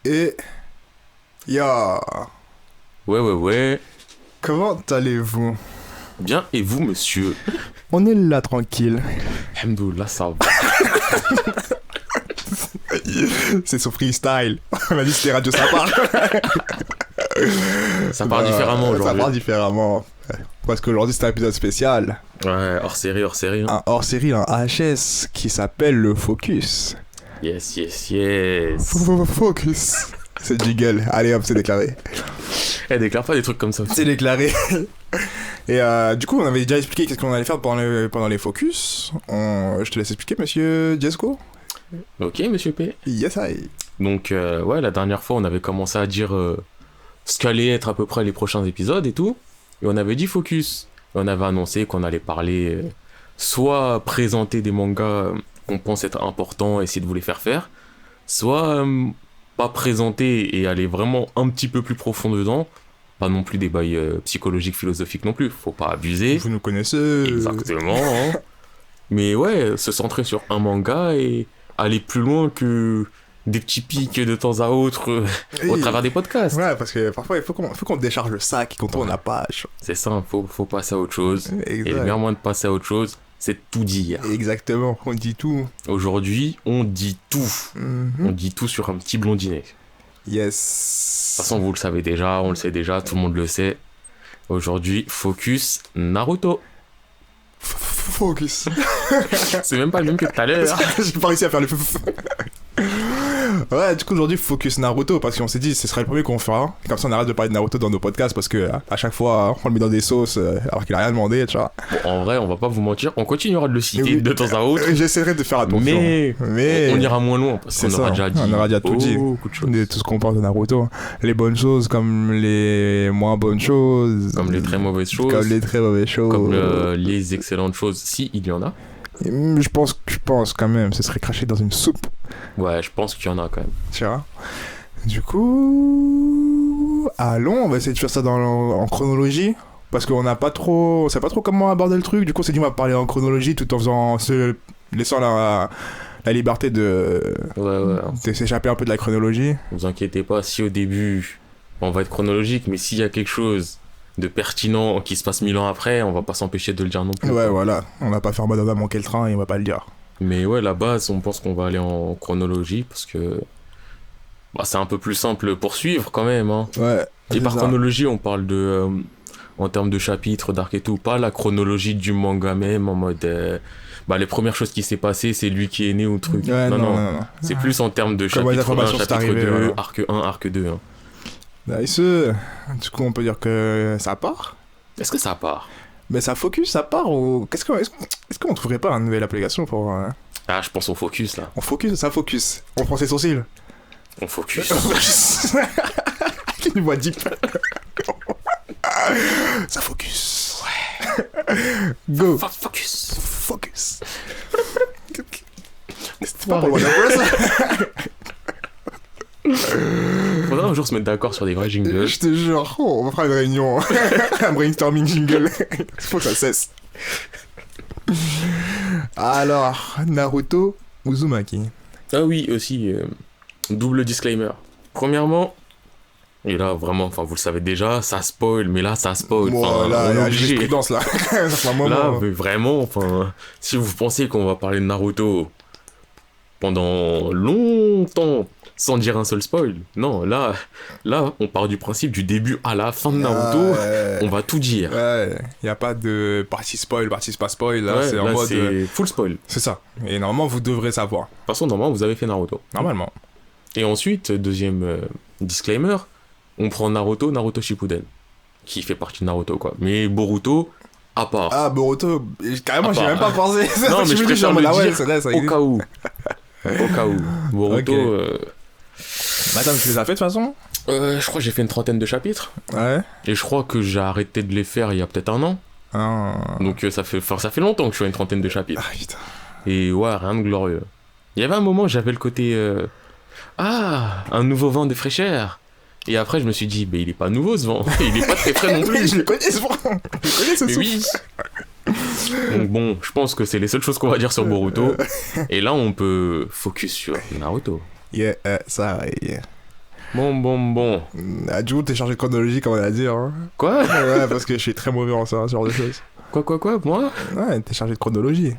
Et... Ya, Ouais. comment allez-vous? Bien, et vous, monsieur? On est là, tranquille. Alhamdoulilah, ça va. C'est son freestyle. On a dit que c'était Radio Sapar. Ça part différemment Ça aujourd'hui. part différemment. Parce qu'aujourd'hui, c'est un épisode spécial. Ouais, hors série. Hein. Un hors-série, un HS, qui s'appelle le Focus. Yes. Focus. C'est jingle. Allez hop, c'est déclaré. Déclare pas des trucs comme ça. C'est déclaré. Et du coup, on avait déjà expliqué qu'est-ce qu'on allait faire pendant les focus. Je te laisse expliquer, monsieur Jesco. Ok, monsieur P. Yes, I. Donc, ouais, la dernière fois, on avait commencé à dire ce qu'allaient être à peu près les prochains épisodes et tout. Et on avait dit focus. Et on avait annoncé qu'on allait parler, soit présenter des mangas qu'on pense être importants, essayer de vous les faire faire, soit pas présenter et aller vraiment un petit peu plus profond dedans. Pas non plus des bails psychologiques, philosophiques non plus. Faut pas abuser. Vous nous connaissez. Exactement. Hein. Mais ouais, se centrer sur un manga et aller plus loin que des petits pics de temps à autre au travers des podcasts. Ouais, parce que parfois, il faut qu'on décharge le sac et qu'on tourne la page. C'est ça, faut passer à autre chose. Exact. Et le meilleur moyen de passer à autre chose, c'est de tout dire. Exactement, on dit tout. Aujourd'hui, on dit tout. Mhm. On dit tout sur un petit blondinet. De Yes. toute façon, vous le savez déjà, on le sait déjà, tout le monde le sait. Aujourd'hui, focus Naruto. Focus. C'est même pas le même que tout à l'heure. J'ai pas réussi à faire le Ouais, du coup, aujourd'hui, focus Naruto, parce qu'on s'est dit, ce serait le premier qu'on fera. Comme ça, on arrête de parler de Naruto dans nos podcasts, parce que à chaque fois, on le met dans des sauces, alors qu'il a rien demandé, tu vois. Bon, en vrai, on va pas vous mentir, on continuera de le citer Oui. de temps à autre. J'essaierai de faire attention. Mais on ira moins loin, parce C'est qu'on aura ça, déjà dit on aura déjà tout dit. beaucoup de choses. De tout ce qu'on parle de Naruto. Les bonnes choses comme les moins bonnes choses. Comme les très mauvaises choses, Comme les très mauvaises choses. comme les excellentes choses, si il y en a. Je pense quand même, ce serait craché dans une soupe. Ouais, je pense qu'il y en a quand même. Tu vois. Du coup, allons, on va essayer de faire ça en chronologie. Parce qu'on n'a pas trop, on sait pas trop comment aborder le truc. Du coup, on s'est dit on va parler en chronologie tout en laissant la liberté de s'échapper un peu de la chronologie. Vous inquiétez pas, si au début on va être chronologique, mais s'il y a quelque chose de pertinent qui se passe 1000 ans après, on va pas s'empêcher de le dire non plus. Ouais, voilà. On va pas faire en mode on a manqué le train et on va pas le dire. Mais ouais, la base, on pense qu'on va aller en chronologie parce que c'est un peu plus simple pour suivre quand même. Hein. Ouais. Et par chronologie, on parle de en termes de chapitres, d'arc et tout, pas la chronologie du manga même en mode les premières choses qui s'est passées, c'est lui qui est né ou truc. Ouais, non. C'est plus en termes de Comment les chapitre 1, informations chapitre sont arrivées, 2, voilà. arc 1, arc 2. Hein. Nice. Du coup, on peut dire que ça part. Est-ce que ça part? Mais ça focus, ça part ou... Est-ce qu'on trouverait pas une nouvelle application pour... Ah, je pense au focus là. On focus, ça focus. On prend ses sourcils. On focus. Une voix deep. Ça focus. Ouais. Go. Focus. Focus. C'était pas pour le Warner Bros. Faudra un jour se mettre d'accord sur des vrais jingles. Je te jure, on va faire une réunion. Un brainstorming jingle. Faut que ça cesse. Alors, Naruto Uzumaki. Ah oui, aussi, double disclaimer. Premièrement, et là vraiment, vous le savez déjà, ça spoil, mais là ça spoil. Bon, là, on est j'ai obligé. prudence là. Ça fait un moment. Là, mais vraiment, si vous pensez qu'on va parler de Naruto pendant longtemps sans dire un seul spoil, non, là, on part du principe du début à la fin de Naruto, on va tout dire. Ouais, y a pas de partie spoil, partie pas spoil, là, Ouais, c'est en là, mode... c'est full spoil. De C'est ça. Et normalement, vous devrez savoir. toute façon, normalement, vous avez fait Naruto. Normalement. Et ensuite, deuxième disclaimer, on prend Naruto Shippuden, qui fait partie de Naruto, quoi. Mais Boruto, à part. Ah, Boruto, carrément, À j'y ai part. même pas pensé. Non, mais je préfère le dire c'est vrai, ça au existe. cas où. Au cas où. Boruto, Ok. Mais attends, tu les as fait de toute façon? je crois que j'ai fait une trentaine de chapitres. Ouais. Et je crois que j'ai arrêté de les faire il y a peut-être un an. Ah, Donc ça fait longtemps que je suis à une trentaine de chapitres. putain. Et ouais, rien de glorieux. Il y avait un moment, j'avais le côté... un nouveau vent de fraîcheur. Et après, je me suis dit, il est pas nouveau ce vent. Il est pas très frais non plus. Je le connais, ce vent. Je le connais, ce Mais souffle. oui. Donc bon, je pense que c'est les seules choses qu'on va dire sur Boruto. Et là, on peut focus sur Naruto. Yeah, ça, yeah. Bon. Ah, du coup, t'es chargé de chronologie, comme on a dit. Hein. Quoi? Ouais, parce que je suis très mauvais en ça, ce genre de choses. Quoi, moi? Ouais, t'es chargé de chronologie.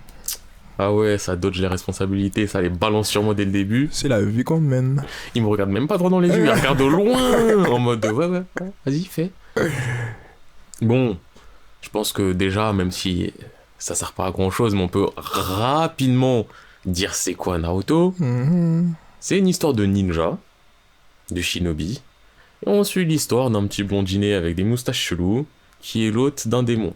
Ah ouais, ça dodge les responsabilités, ça les balance sur moi dès le début. C'est la vie qu'on mène. Il me regarde même pas droit dans les yeux, il regarde de loin, en mode ouais, vas-y, fais. Bon, je pense que déjà, même si ça sert pas à grand chose, mais on peut rapidement dire c'est quoi Naruto. C'est une histoire de ninja, de shinobi. Et on suit l'histoire d'un petit blondinet avec des moustaches cheloues, qui est l'hôte d'un démon.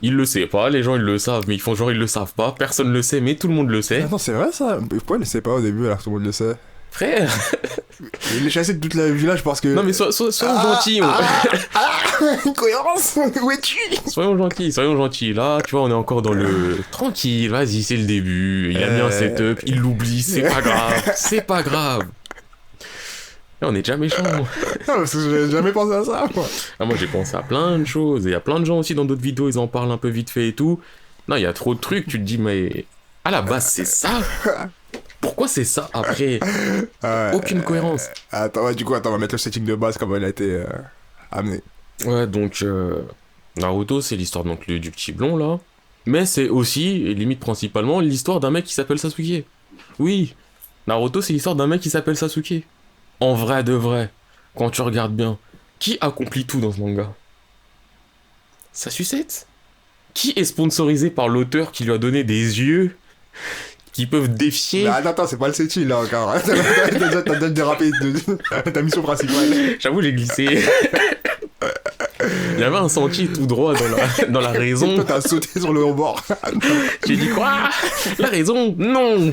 Il le sait pas, les gens ils le savent, mais ils font genre ils le savent pas, personne le sait, mais tout le monde le sait. Attends, c'est vrai ça? Pourquoi il le sait pas au début alors que tout le monde le sait? Frère! Il est chassé de toute la village parce que. Non mais soyons gentils. Incohérence! Où es-tu? Soyons gentils. Là, tu vois, on est encore dans le... Tranquille, vas-y, c'est le début. Il a mis un setup, il l'oublie, c'est pas grave. Là, on est déjà méchants. Non, parce que j'ai jamais pensé à ça, moi. Ah, moi, j'ai pensé à plein de choses. Et il y a plein de gens aussi dans d'autres vidéos, ils en parlent un peu vite fait et tout. Non, il y a trop de trucs, tu te dis, mais... À la base, c'est ça? Pourquoi c'est ça après? Aucune cohérence. Attends, ouais, du coup, on va mettre le setting de base comme il a été amené. Ouais, donc Naruto, c'est l'histoire donc du petit blond là. Mais c'est aussi, et limite principalement, l'histoire d'un mec qui s'appelle Sasuke. Oui, Naruto, c'est l'histoire d'un mec qui s'appelle Sasuke. En vrai de vrai, quand tu regardes bien, qui accomplit tout dans ce manga? Sa sucette? Qui est sponsorisé par l'auteur qui lui a donné des yeux qui peuvent défier... Mais attends, c'est pas le setting là encore. T'as déjà dérapé de ta mission principale. J'avoue, j'ai glissé. Il y avait un sentier tout droit dans la raison. Toi, t'as sauté sur le rebord. J'ai dit quoi? La raison? Non!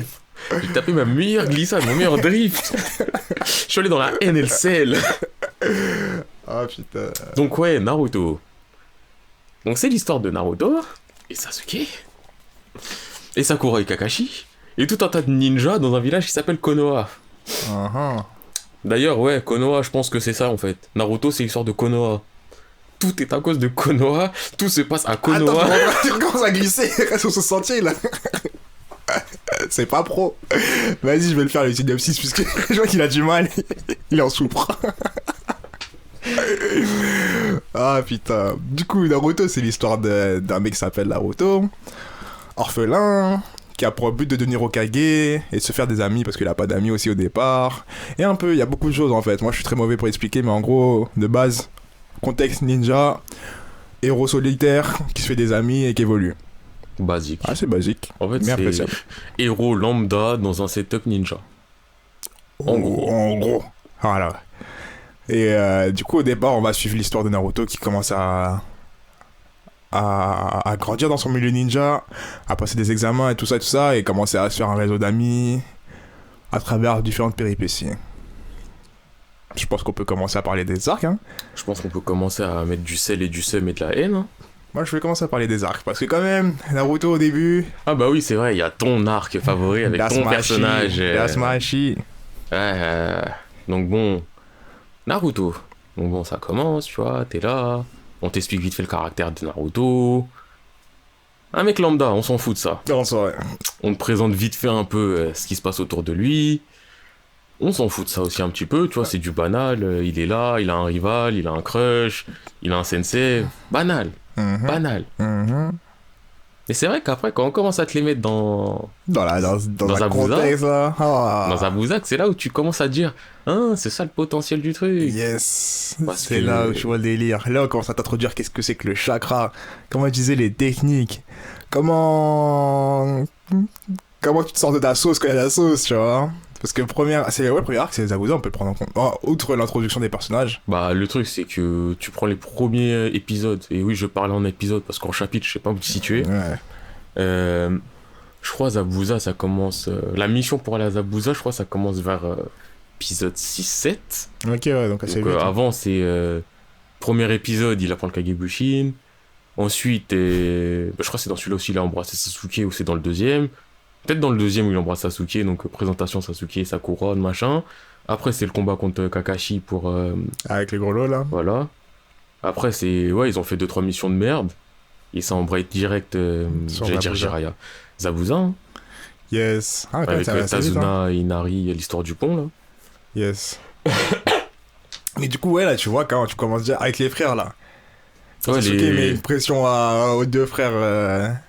J'ai tapé ma meilleure glissade, mon meilleur drift. Je suis allé dans la haine et le sel. Ah putain. Donc ouais, Naruto. Donc c'est l'histoire de Naruto et Sasuke et Sakura et Kakashi et tout un tas de ninjas dans un village qui s'appelle Konoha. D'ailleurs, ouais, Konoha, je pense que c'est ça en fait. Naruto, c'est l'histoire de Konoha. Tout est à cause de Konoha, tout se passe à Konoha. Attends, tu commences à glisser, reste sur ce sentier là. C'est pas pro. Vas-y, je vais le faire le synopsis puisque je vois qu'il a du mal. Il en souffre. Ah putain. Du coup, Naruto, c'est l'histoire d'un mec qui s'appelle Naruto, orphelin, qui a pour but de devenir Hokage et de se faire des amis parce qu'il a pas d'amis aussi au départ. Et un peu, il y a beaucoup de choses en fait. Moi, je suis très mauvais pour expliquer, mais en gros, de base, contexte ninja, héros solitaire qui se fait des amis et qui évolue. Basique. Ah, c'est basique. En fait, mais c'est appréciable. héros lambda dans un setup ninja. En gros. Voilà. Et du coup, au départ, on va suivre l'histoire de Naruto qui commence à grandir dans son milieu ninja, à passer des examens et tout ça, et commencer à se faire un réseau d'amis à travers différentes péripéties. Je pense qu'on peut commencer à parler des arcs, hein. Je pense qu'on peut commencer à mettre du sel et du seum et de la haine. Hein. Moi, je vais commencer à parler des arcs, parce que quand même, Naruto au début... Ah bah oui, c'est vrai, il y a ton arc favori avec ton personnage. Yasumashi. Donc bon, Naruto. Donc bon, ça commence, tu vois, t'es là, on t'explique vite fait le caractère de Naruto. Un mec lambda, on s'en fout de ça. Non, c'est vrai. On te présente vite fait un peu ce qui se passe autour de lui. On s'en fout de ça aussi un petit peu, tu vois, c'est du banal. Il est là, il a un rival, il a un crush, il a un sensei. Banal. Banal. Et c'est vrai qu'après, quand on commence à te les mettre dans un contexte, là. Dans un Bouzac, c'est là où tu commences à te dire, hein, c'est ça le potentiel du truc. Yes. Parce c'est que... là où tu vois le délire. Là, on commence à t'introduire qu'est-ce que c'est que le chakra. Comment utiliser les techniques. Comment tu te sors de ta sauce quand il y a la sauce, tu vois. Parce que le premier arc, c'est Zabuza, on peut le prendre en compte. Oh, outre l'introduction des personnages. Bah, le truc, c'est que tu prends les premiers épisodes. Et oui, je parlais en épisode parce qu'en chapitre, je sais pas où te situer. Ouais. Je crois Zabuza, ça commence... la mission pour aller à Zabuza, je crois ça commence vers épisode 6-7. Ok, ouais, donc assez vite. Avant, c'est... premier épisode, il apprend le Kagebushin. Ensuite, je crois que c'est dans celui-là aussi, il a embrassé Sasuke, ou c'est dans le deuxième. Peut-être dans le deuxième où il embrasse Sasuke, donc présentation Sasuke, Sakura, machin. Après, c'est le combat contre Kakashi pour... Avec les gros lots, là. Voilà. Après, c'est... Ouais, ils ont fait 2-3 missions de merde. Et ça embraye direct... j'allais dire Jiraiya. Zabuza, hein. Yes. Ah, avec Tazuna et Inari, l'histoire du pont, là. Yes. Mais du coup, ouais, là, tu vois, quand tu commences déjà avec les frères, là. Ouais, Sasuke met une pression aux deux frères.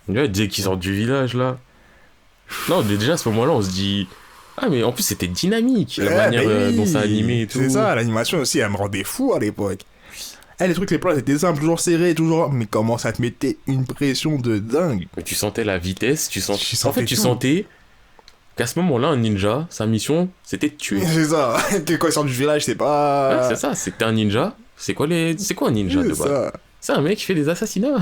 Ouais, dès qu'ils sortent du village, là. Non, mais déjà, à ce moment-là, on se dit... Ah, mais en plus, c'était dynamique, la Ouais, manière mais oui, dont ça animé et tout. C'est ça, l'animation aussi, elle me rendait fou à l'époque. Les trucs, les plans, c'était simples, toujours serrés, toujours... Mais comment ça te mettait une pression de dingue. Mais tu sentais la vitesse, Tu En sentais fait, tu tout. sentais qu'à ce moment-là, un ninja, sa mission, c'était de tuer. C'est ça, que quand il sort du village, c'est pas... Ouais, c'est ça, c'était un ninja. C'est quoi un ninja de base? ça. C'est un mec qui fait des assassinats.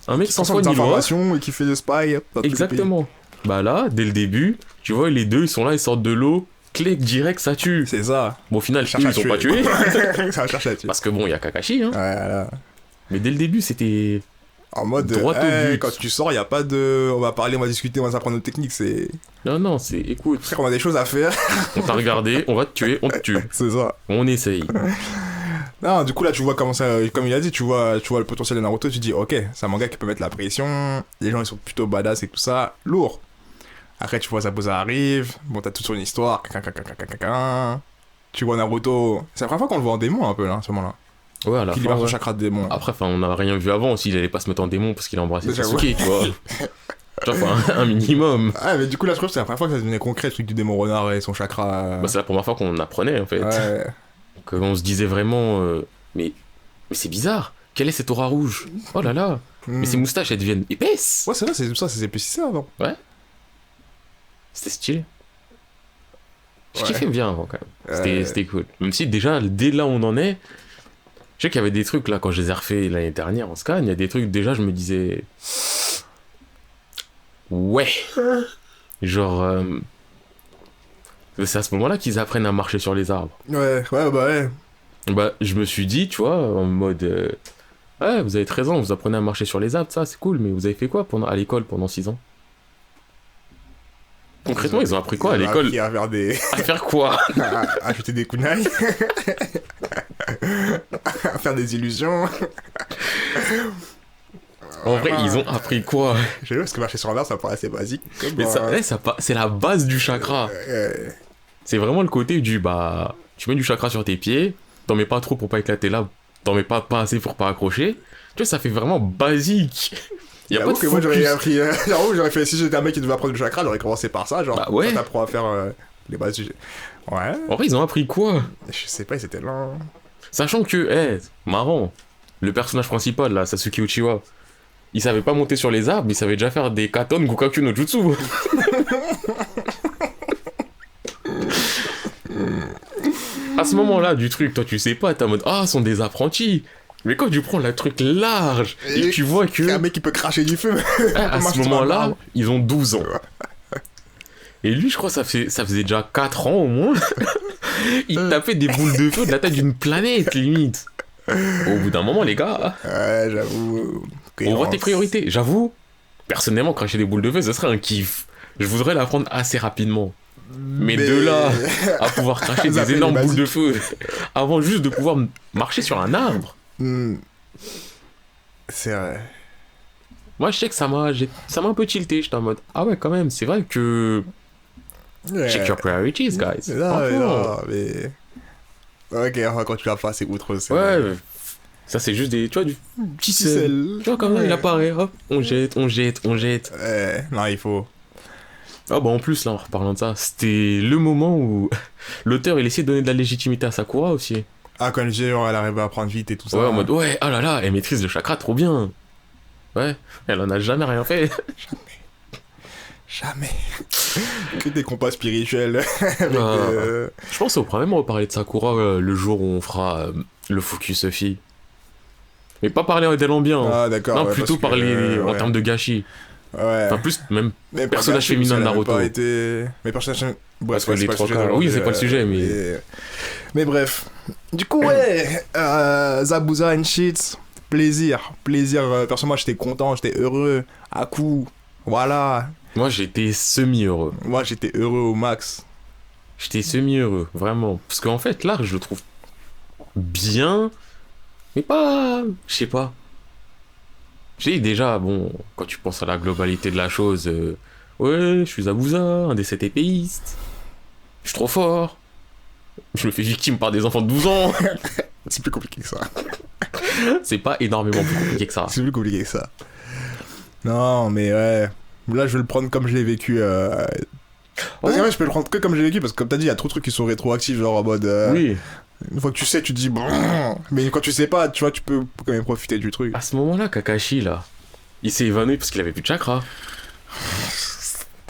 Un mec Qui sans transforme foi des ni loi. informations et qui fait des spies. dans tous les pays. Exactement. Bah là, dès le début, tu vois, les deux, ils sont là, ils sortent de l'eau, clic, direct, ça tue. C'est ça. Bon, au final, Cherche eux, à ils ont pas tuer. tué. Ça cherche à tuer. Parce que bon, il y a Kakashi, hein. Ouais, voilà. Mais dès le début, c'était... En mode, Droit au but. quand tu sors, il a pas de... On va parler, on va discuter, on va s'apprendre nos techniques, c'est... Non, c'est... Écoute, Frère, on a des choses à faire. on t'a regardé, on va te tuer, on te tue. C'est ça. On essaye. Non, du coup, là, tu vois comment ça... Comme il a dit, tu vois le potentiel de Naruto, tu dis, ok, c'est un manga qui peut mettre la pression, les gens, ils sont plutôt badass et tout ça, lourd. Après, tu vois, Zabuza arrive, bon, t'as toute son histoire, tu vois Naruto... C'est la première fois qu'on le voit en démon, un peu, là, à ce moment-là. Ouais, à la Qu'il fin, libère son ouais. chakra de démon. Après, enfin, on n'a rien vu avant aussi, il allait pas se mettre en démon parce qu'il a embrassé J'avoue. Sasuke, tu vois. Tu vois, enfin, un minimum. Ah, mais du coup, là, je trouve que c'est la première fois que ça devenait concret, le truc du démon renard et son chakra... Bah, c'est la première fois qu'on apprenait, en fait. Ouais. Qu'on se disait vraiment... mais c'est bizarre. Quelle est cette aura rouge? Oh là là. Mais ces moustaches, elles deviennent épaisses. Ouais, c'est vrai, c'est ça, c'est plus ça avant. C'était stylé. Je Ouais. kiffais bien avant, quand même. Ouais. C'était cool. Même si, déjà, dès là où on en est... Je sais qu'il y avait des trucs, là, quand je les ai refaits l'année dernière en scan, il y a des trucs, déjà, je me disais... Ouais. Genre... C'est à ce moment-là qu'ils apprennent à marcher sur les arbres. Ouais, bah ouais. Bah, je me suis dit, tu vois, en mode... ouais, vous avez 13 ans, vous apprenez à marcher sur les arbres, ça, c'est cool, mais vous avez fait quoi à l'école pendant 6 ans? Concrètement, ils ont appris quoi à l'école? Qui a faire des... À faire quoi? à ajouter des kunai. À faire des illusions. En vrai, ils ont appris quoi? Je sais pas, parce que marcher sur un arbre, ça paraît assez basique. Mais ça, ouais, c'est la base du chakra. C'est vraiment le côté du, bah... Tu mets du chakra sur tes pieds, t'en mets pas trop pour pas éclater là, t'en mets pas assez pour pas accrocher. Tu vois, ça fait vraiment basique. Y a pas de que moi j'aurais focus. appris. J'aurais fait, si j'étais un mec qui devait apprendre du chakra, j'aurais commencé par ça. Genre, Bah ouais. ça t'apprend à faire les bases du. Ouais. En vrai, ils ont appris quoi? Je sais pas, ils étaient là. Sachant que, marrant, le personnage principal, là, Sasuke Uchiwa, il savait pas monter sur les arbres, il savait déjà faire des katon Gokaku no Jutsu. À ce moment-là du truc, toi tu sais pas, t'es en mode ah, ce sont des apprentis. Mais quand tu prends le truc large et que tu vois que Un mec qui peut cracher du feu. à Marche ce sur un moment-là, arbre. ils ont 12 ans. Et lui, je crois ça faisait déjà 4 ans au moins. Il tapait des boules de feu de la taille d'une planète, limite. Au bout d'un moment, les gars, Ouais, j'avoue. on voit tes priorités. J'avoue, personnellement, cracher des boules de feu, ce serait un kiff. Je voudrais l'apprendre assez rapidement. Mais de là à pouvoir cracher Ça des fait énormes les boules de feu avant juste de pouvoir marcher sur un arbre. C'est vrai. Moi, je sais que ça m'a un peu tilté. J'étais en mode, ah ouais, quand même, c'est vrai que... Check your priorities, guys. Non, mais. Ok, on va continuer à passer outre ça. Ouais, ça c'est juste des... Tu vois, du petit sel. Tu vois, comme ça, il apparaît, hop, on jette. Non, il faut. Ah bah en plus, là, en reparlant de ça, c'était le moment où l'auteur, il essayait de donner de la légitimité à Sakura aussi. Ah, quand genre, elle arrive à apprendre vite et tout ça. Ouais, en mode, ouais, ah là là, elle maîtrise le chakra trop bien. Ouais, elle en a jamais rien fait. Jamais. Que des compas spirituels. Avec, Je pense qu'on pourra même reparler de Sakura le jour où on fera le focus fille. Mais pas parler d'elle en bien. Ah, d'accord. Non, ouais, plutôt parce que, parler en ouais. termes de gâchis. Ouais. Enfin, plus même Mais personnage pas féminin de parce qu'elle Naruto. avait pas été... Mais personnage... Parce Bref, que les c'est pas le trois sujet quarts- d'aujourd'hui, oui, c'est pas le sujet, mais- Mais bref. Du coup, ouais. Zabuza and shit. Plaisir. Perso, moi, j'étais content, j'étais heureux. À coup. Voilà. Moi, j'étais semi-heureux. Moi, j'étais heureux au max. J'étais semi-heureux, vraiment. Parce qu'en fait, l'art, je le trouve bien, mais pas... Je sais pas. Je dis déjà, bon, quand tu penses à la globalité de la chose, ouais, je suis Zabuza, un des 7 épéistes. Je suis trop fort. Je me fais victime par des enfants de 12 ans. C'est plus compliqué que ça. C'est pas énormément plus compliqué que ça. C'est plus compliqué que ça. Non, mais ouais. Là, je vais le prendre comme je l'ai vécu. Parce que ouais, je peux le prendre que comme je l'ai vécu, parce que comme t'as dit, il y a trop de trucs qui sont rétroactifs, genre en mode. Oui. Une fois que tu sais, tu te dis. Brrr. Mais quand tu sais pas, tu vois, tu peux quand même profiter du truc. À ce moment-là, Kakashi, là, il s'est évanoui parce qu'il avait plus de chakra.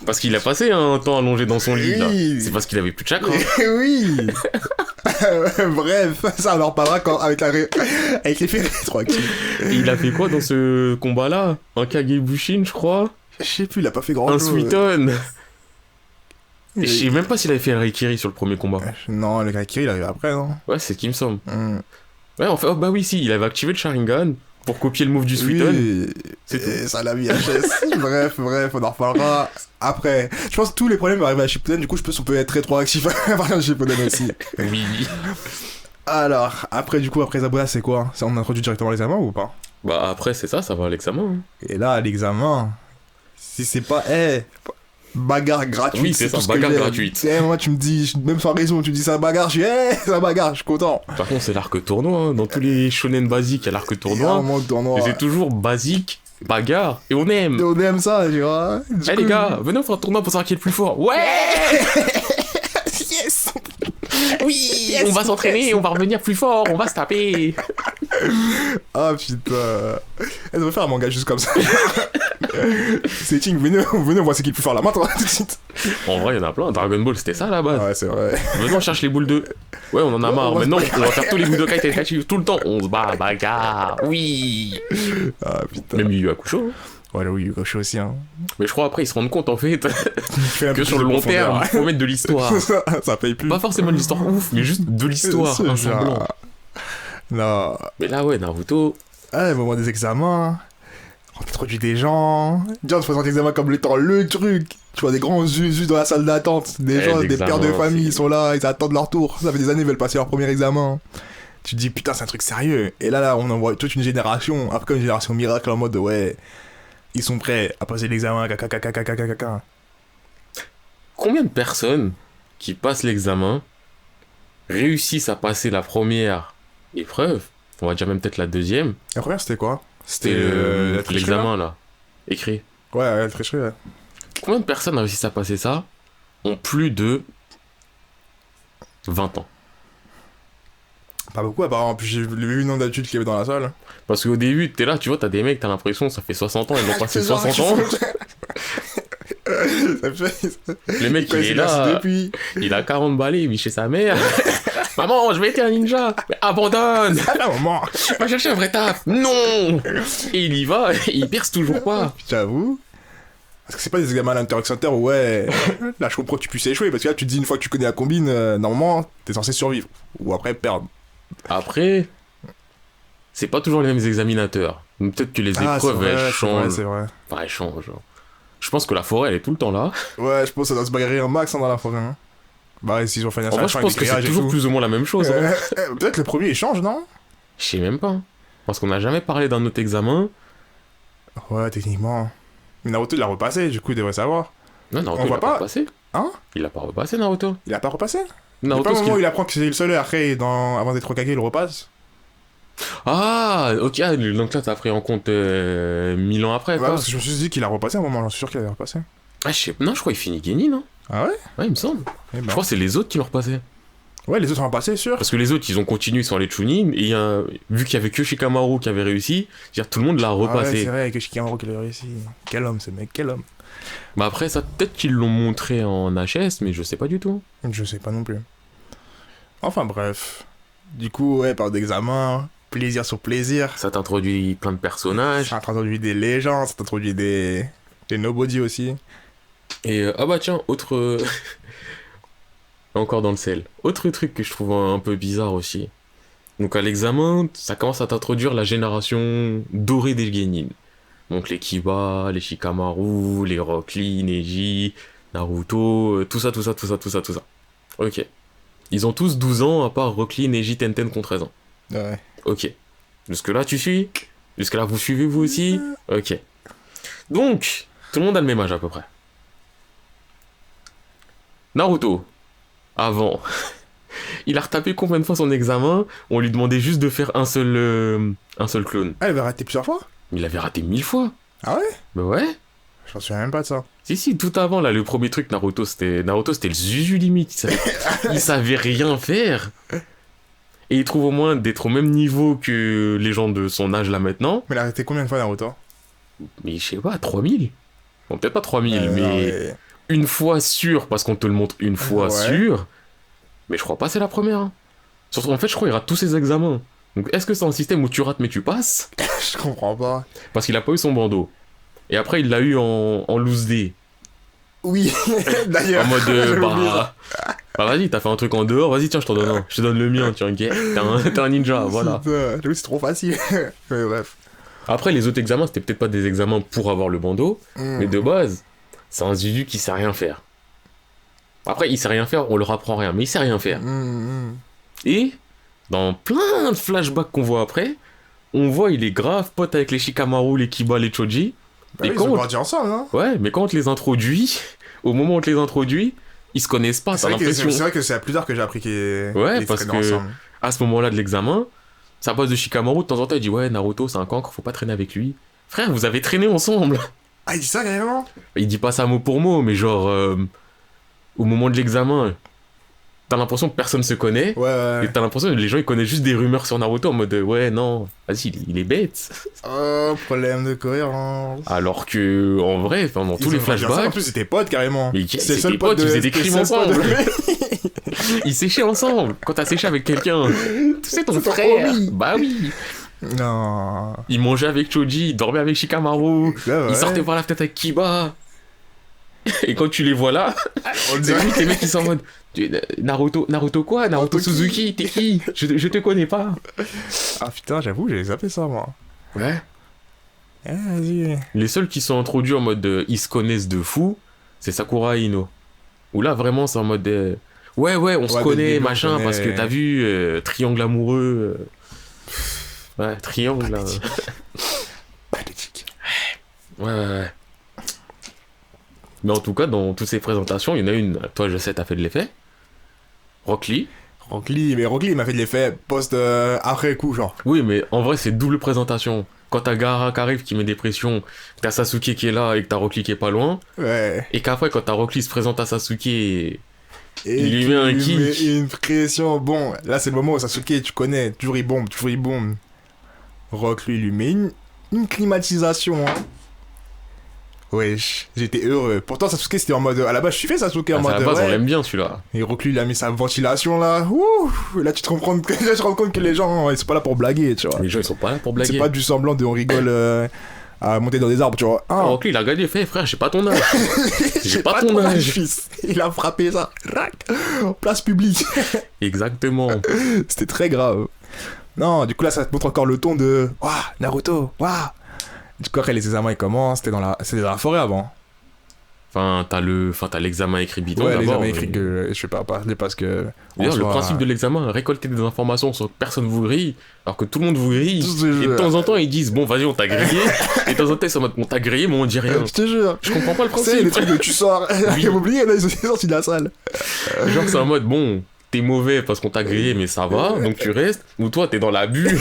Parce qu'il a passé un temps allongé dans son lit, là. Oui. C'est parce qu'il avait plus de chakra. Oui. Bref, ça on en reparlera quand, avec l'effet rétroactif. Et il a fait quoi dans ce combat-là? Un Kagebushin, je crois. Je sais plus, il a pas fait grand Un chose. Suiton. Et je sais même pas s'il avait fait un Raikiri sur le premier combat. Non, le Kakiri il arrive après, non? Ouais, c'est ce qui me semble. Hmm. Ouais, en fait, oh, bah oui, si, il avait activé le Sharingan pour copier le move du Suiton. Oui, C'est tout. et ça l'a mis HS. bref, on en reparlera après. Je pense que tous les problèmes arrivent à Shippuden, du coup je pense qu'on peut être rétroactif à partir de Shippuden aussi. Oui. Alors, après Zabuza c'est quoi? On introduit directement l'examen ou pas? Bah après, c'est ça, ça va à l'examen. Hein. Et là, l'examen, si c'est pas... bagarre gratuite. Oui, c'est ça, tout bagarre ce que j'aime. gratuite. Moi, tu me dis, même sans raison, tu dis ça bagarre, je dis, ça bagarre, je suis content. Par contre, c'est l'arc tournoi. Hein. Dans tous les shonen basiques, il y a l'arc Et à un tournoi. moment, tournoi. Et c'est toujours basique, bagarre, et on aime. Et on aime ça, tu vois. Eh les gars, venez on fait un tournoi pour savoir qui est le plus fort. Ouais. Yes. Oui, on va s'entraîner, on va revenir plus fort, on va se taper. Ah putain. Elle devrait faire un manga juste comme ça. C'est Ching, venez, on voit c'est qui le plus fort là maintenant, tout de suite. En vrai, il y en a plein. Dragon Ball, c'était ça là-bas. Ouais, c'est vrai. Maintenant, on cherche les boules de. Ouais, on en a marre. on va Maintenant, se on va faire tous les Budokai Tenkaichi tout le temps. On se bat, bagarre. Oui. Ah putain. Même Yu Yu Hakusho. Ouais, oui, Gaucho aussi, hein. Mais je crois après, ils se rendent compte en fait Fait un peu que sur plus le de long terme, profondeur. il faut mettre de l'histoire. Ça paye plus. Pas forcément de l'histoire ouf, mais juste de l'histoire, C'est un genre- semblant. Non. Mais là, ouais, Naruto. Ah, au moment des examens, on introduit des gens. Déjà, on se présente l'examen comme étant le truc. Tu vois, des grands zuzus dans la salle d'attente. Des gens, des l'examen, pères de famille, c'est- ils sont là, ils attendent leur tour. Ça fait des années, ils veulent passer leur premier examen. Tu te dis, putain, c'est un truc sérieux. Et là, on envoie toute une génération, après une génération miracle en mode, ouais, ils sont prêts à passer l'examen, caca. Combien de personnes qui passent l'examen réussissent à passer la première épreuve, on va dire même peut-être la deuxième, La première, c'était quoi? c'était la tricherie, l'examen là, écrit. là Ouais, la tricherie, ouais. Combien de personnes réussissent à passer ça ont plus de 20 ans? Pas beaucoup, apparemment. Puis j'ai vu le nombre d'adultes qu'il y avait dans la salle. Parce qu'au début, t'es là, tu vois, t'as des mecs, t'as l'impression, ça fait 60 ans, ils ont passé C'est genre, 60 ans. Ça fait... Le mec, il est s'est là, depuis. il a 40 balais, il vit chez sa mère. Maman, je vais être un ninja. Mais abandonne. Ah, un moment. Va chercher un vrai taf. Non. Et il y va, et il perce toujours pas. J'avoue. Parce que c'est pas des examens à l'Inter Center où, ouais, là je comprends que tu puisses échouer. Parce que là, tu te dis, une fois que tu connais la combine, normalement, t'es censé survivre. Ou après, perdre. Après, c'est pas toujours les mêmes examinateurs. Donc, peut-être que les épreuves, elles changent. C'est vrai. Enfin, elles changent. Genre. Je pense que la forêt, elle est tout le temps là. Ouais, je pense que ça doit se bagarrer un max hein, dans la forêt. Hein. Bah, s'ils ont fait une En vrai, je pense que c'est toujours plus ou moins la même chose. Hein. Peut-être le premier il change, non? Je sais même pas. Parce qu'on n'a jamais parlé d'un autre examen. Ouais, techniquement. Mais Naruto il l'a repassé, du coup il devrait savoir. Non, Naruto, On il voit l'a pas pas. repassé. Hein? Il l'a pas repassé, Naruto. Il a pas repassé? C'est Naruto, pas au ce moment où qu'il- il apprend que c'est le seul et après, avant d'être Hokage, il le repasse. Ah, ok, donc là, t'as pris en compte 1000 ans après, Ouais, quoi. parce que je me suis dit qu'il a repassé à un moment, j'en suis sûr qu'il a repassé. Ah, je sais... Non, je crois qu'il finit Genin, non? Ah ouais? Ouais, il me semble. Eh ben. Je crois que c'est les autres qui l'ont repassé. Ouais, les autres sont repassés, sûr. Parce que les autres, ils ont continué sur les Chunin, et vu qu'il y avait que Shikamaru qui avait réussi, dire tout le monde l'a Ah ouais, repassé. c'est vrai que Shikamaru qui l'a réussi. Quel homme, ce mec, quel homme. Bah après, ça, peut-être qu'ils l'ont montré en HS, mais je sais pas du tout. Je sais pas non plus. Enfin bref. Du coup, ouais, par d'examen, plaisir sur plaisir. Ça t'introduit plein de personnages. Ça introduit des légendes, ça introduit des nobody aussi. Et ah bah tiens, autre... Encore dans le sel. Autre truc que je trouve un peu bizarre aussi. Donc à l'examen, ça commence à t'introduire la génération dorée des Genin. Donc les Kiba, les Shikamaru, les Rock Lee, Neji, Naruto, tout ça. Ok. Ils ont tous 12 ans, à part Rock Lee, Neji, Tenten qui ont 13 ans. Ouais. Ok. Jusque-là, tu suis? Jusque-là, vous suivez vous aussi? Ok. Donc, tout le monde a le même âge à peu près. Naruto, avant, Il a retapé combien de fois son examen? On lui demandait juste de faire un seul clone. Ah, il avait raté plusieurs fois? Il avait raté 1000 fois. Ah ouais? Bah ouais. Je m'en souviens même pas de ça. Si, tout avant, là, le premier truc, Naruto, c'était le Zuzu limite. Il savait rien faire. Et il trouve au moins d'être au même niveau que les gens de son âge, là, maintenant. Mais il a arrêté combien de fois Naruto? Mais je sais pas, 3000. Bon, peut-être pas 3000, mais non, mais... une fois sûr, parce qu'on te le montre une fois Ouais. sûr. Mais je crois pas c'est la première. Hein. Surtout, en fait, je crois qu'il rate tous ses examens. Donc, est-ce que c'est un système où tu rates mais tu passes? Je comprends pas. Parce qu'il a pas eu son bandeau. Et après, il l'a eu en loose day. Oui, d'ailleurs. En mode, j'avais oublié ça. bah vas-y, t'as fait un truc en dehors, vas-y, tiens, je t'en donne un. Je te donne le mien, tiens, ok. T'es un ninja, voilà. Putain, j'avoue, c'est trop facile. Mais bref. Après, les autres examens, c'était peut-être pas des examens pour avoir le bandeau, mais de base, c'est un Zuzu qui sait rien faire. Après, il sait rien faire, on leur apprend rien, mais il sait rien faire. Et, dans plein de flashbacks qu'on voit après, on voit il est grave pote avec les Shikamaru, les Kiba, les Choji. Bah Et oui, quand ils ont on- grandi ensemble, hein. Ouais, mais quand on te les introduit, au moment où on te les introduit, ils se connaissent pas, C'est t'as vrai, l'impression. c'est vrai que c'est plus tard que j'ai appris qu'ils Ouais, ils parce traînaient que- ensemble. À ce moment-là de l'examen, ça passe de Shikamaru, de temps en temps, il dit ouais, Naruto, c'est un cancre, faut pas traîner avec lui. Frère, vous avez traîné ensemble. Ah, il dit ça carrément? Il dit pas ça mot pour mot, mais genre, au moment de l'examen, t'as l'impression que personne se connaît. Ouais. Et t'as l'impression que les gens ils connaissent juste des rumeurs sur Naruto en mode ouais, non, vas-y, il est bête. Oh, problème de cohérence. Alors que, en vrai, enfin, dans tous les Ils ont grandi ensemble. En flashbacks, plus, c'était potes carrément. mais C'est le c'était seul potes, pote ils faisaient des c'était le crimes seul pote ensemble. de- Ils séchaient ensemble. Quand t'as séché avec quelqu'un, tu sais, ton C'est ton frère. homie. Bah oui. Non. Il mangeait avec Choji, il dormait avec Shikamaru. Ouais, ouais. Il sortait par la fenêtre avec Kiba. Et quand tu les vois là, On c'est dirait. limite les mecs qui sont en mode Naruto quoi? Naruto Naruto qui Suzuki, t'es qui? Je te connais pas. Ah putain, j'avoue, j'ai zappé ça moi. Ouais. Eh, vas-y. Les seuls qui sont introduits en mode ils se connaissent de fou, c'est Sakura et Ino. Où là vraiment c'est en mode ouais, on se Ouais, dès le connaît, début, on machin, connaît. parce que t'as vu triangle amoureux. Ouais, triangle. Là. Pathétique. Ouais. Mais en tout cas, dans toutes ces présentations, il y en a une, toi je sais, t'as fait de l'effet. Rock Lee. Rock Lee, mais Rock Lee il m'a fait de l'effet post après coup, genre. Oui, mais en vrai, c'est double présentation. Quand t'as Gaara qui arrive, qui met des pressions, que t'as Sasuke qui est là et que t'as Rock Lee qui est pas loin, Ouais. et qu'après, quand t'as Rock Lee se présente à Sasuke et... Et Il lui qui met un lui kick. met une pression. Bon, là c'est le moment où Sasuke, tu connais, toujours il bombe. Rock lui met une climatisation. Hein. Wesh, j'étais heureux. Pourtant Sasuke c'était en mode. À la base je suis fait Sasuke en à mode. la base, on ouais. l'aime bien celui-là. Et Rock lui il a mis sa ventilation là. Ouh, là tu te rends compte que les gens ils sont pas là pour blaguer, tu vois. Les gens, ils sont pas là pour blaguer. C'est pas du semblant de on rigole à monter dans des arbres, tu vois. Ah, Rock Lee, il a regardé, il fait, frère, j'ai pas ton âge. j'ai pas ton âge. fils. Il a frappé ça. Rac, en place publique. Exactement. C'était très grave. Non, du coup là ça te montre encore le ton de waouh, Naruto, waouh. Du coup après les examens ils commencent, c'était dans la forêt avant. Enfin, t'as l'examen écrit bidon Ouais, d'abord. l'examen écrit que je vais pas parler parce que. D'ailleurs, en le soi, principe de l'examen, récolter des informations sans que personne vous grille, alors que tout le monde vous grille. Je te Et de jure. temps en temps, ils disent, bon, vas-y, on t'a grillé. Et de temps en temps, ils sont en mode, on t'a grillé, mais on dit rien. Je te jure. Je comprends pas le Tu sais, les principe. trucs que tu sors. J'ai oublié, là ils sont sortis de la salle. Genre, c'est en mode, bon, t'es mauvais parce qu'on t'a grillé, mais ça va, donc tu restes. Ou toi, t'es dans l'abus.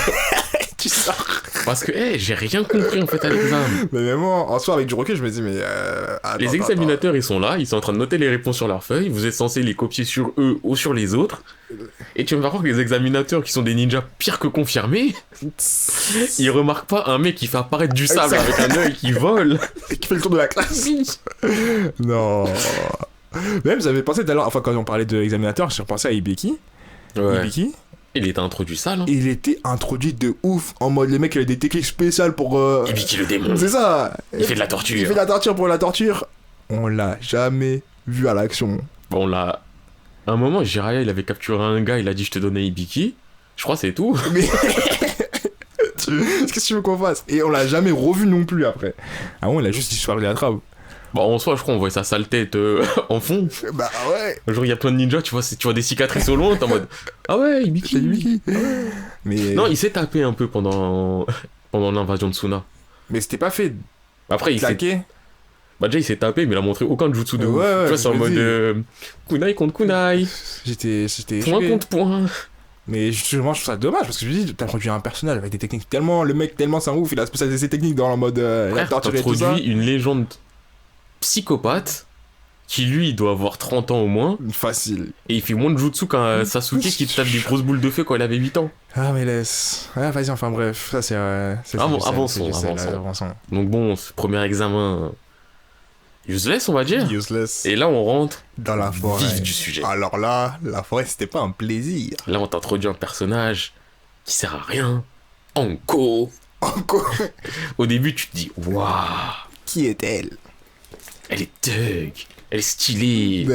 Tu sors. Parce que, j'ai rien compris en fait à l'examen. Mais même moi, en soi, avec du recul, je me dis, mais. Attends, Les examinateurs, ils sont là, ils sont en train de noter les réponses sur leur feuille, vous êtes censé les copier sur eux ou sur les autres. Et tu vas voir que les examinateurs qui sont des ninjas pires que confirmés, ils remarquent pas un mec qui fait apparaître du sable avec un œil qui vole. Qui fait le tour de la classe. Non. Même, j'avais pensé tout à l'heure, enfin, quand on parlait de l'examinateur, j'ai repensé à Ibiki. Ouais. Ibiki. Il était introduit sale, hein. Il était introduit de ouf, en mode, le mec, il avait des techniques spéciales pour. Et puis qui le démonte. C'est ça. Il fait de la Il torture. fait de la torture pour la torture. On l'a jamais vu à l'action. Bon là, à un moment, Jiraiya, il avait capturé un gars, il a dit je te donnais Ibiki. Je crois que c'est tout. Mais. Qu'est-ce que tu veux qu'on fasse? Et on l'a jamais revu non plus après. Ah bon, il a juste disparu de la trappe. Bon, en soi, je crois on voit sa sale tête en fond. Bah ouais. Un jour, il y a plein de ninjas, tu vois des cicatrices au loin, t'es en mode ah ouais, C'est Ibiki. Ibiki. Mais. Non, il s'est tapé un peu pendant l'invasion de Suna. Mais c'était pas fait Après, il s'est. claquer. Bah déjà il s'est tapé mais il a montré aucun jutsu de ouf. Ouais, Tu vois c'est en je me mode dis. kunai contre kunai, J'étais point échoué. contre point. Mais justement, je trouve ça dommage parce que je me dis, t'as produit un personnage avec des techniques tellement. Le mec, tellement c'est un ouf, il a spécialisé ses techniques dans le mode. Il a Frère, t'as torturé tout ça. introduit une légende psychopathe qui lui il doit avoir 30 ans au moins Facile. et il fait moins de jutsu qu'un Sasuke qui te tape des grosses boules de feu quand il avait 8 ans. Ah, mais laisse. Ouais, vas-y, enfin bref, ça c'est. Avançons. Donc bon, ce premier examen useless on va dire. Useless. Et là on rentre Dans la forêt. vif du sujet. Alors là, la forêt c'était pas un plaisir. Là on t'introduit un personnage qui sert à rien. Anko. Encore. Au début tu te dis waouh, Qui est-elle? elle est thug, elle est stylée,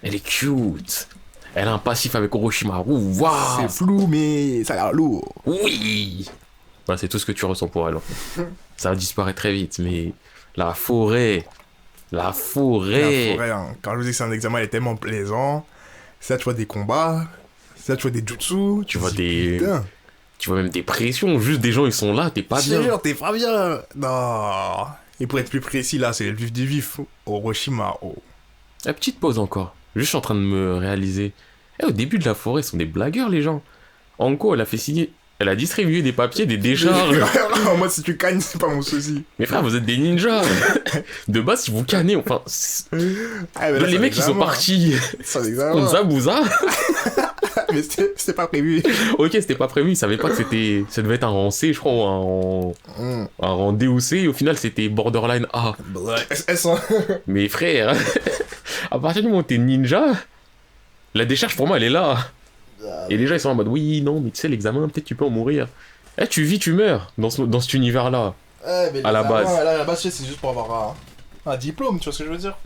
elle est cute. Elle a un passif avec Orochimaru, waouh. C'est flou, mais ça a l'air lourd. Oui. Voilà, c'est tout ce que tu ressens pour elle. Ça va disparaître très vite, mais la forêt. La forêt, hein. Quand je vous dis que c'est un examen, il est tellement plaisant. Ça, tu vois des combats. Ça, tu vois des jutsu. Tu vois dis, des- putain, Tu vois même des pressions, juste des gens ils sont là, t'es pas je te bien. jure, t'es pas bien. Non. Et pour être plus précis, là, c'est le vif du vif. Orochimaru. La petite pause encore. Juste je suis en train de me réaliser. Eh, au début de la forêt, ce sont des blagueurs les gens. Anko, elle a fait signer. Elle a distribué des papiers, des décharges. Moi, si tu cagnes, c'est pas mon souci. Mais frère, vous êtes des ninjas. De base, si vous cannez, enfin. Ah, mais là, Les c'est mecs, ils sont l'examen. partis C'est un examen. contre Zabuza. Mais c'était pas prévu. Ok, c'était pas prévu, ils savaient pas que c'était. Ça devait être un rang C, je crois, ou un rang D ou C, et au final, c'était borderline A. Elles sont. Mais frère, à partir du moment où t'es ninja, la décharge pour moi, elle est là. Et les gens, ils sont en mode, oui, non, mais tu sais, l'examen, peut-être tu peux en mourir. Eh, tu vis, tu meurs dans cet univers-là. Mais À la base. Là, à la base, c'est juste pour avoir un diplôme, tu vois ce que je veux dire?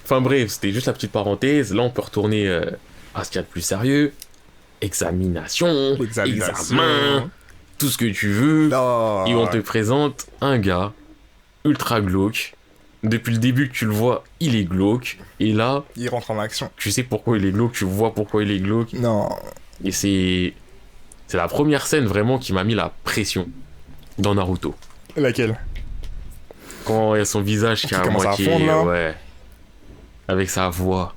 Enfin bref, c'était juste la petite parenthèse. Là, on peut retourner à ce qu'il y a de plus sérieux. Examination, examen, tout ce que tu veux. Non. Et on te présente un gars ultra glauque. Depuis le début que tu le vois, il est glauque. Et là, Il rentre en action. tu sais pourquoi il est glauque, tu vois pourquoi il est glauque. Non. Et c'est la première scène vraiment qui m'a mis la pression dans Naruto. Laquelle? Quand il y a son visage qui Qui a à commence à moitié, fondre, là. ouais, avec sa voix,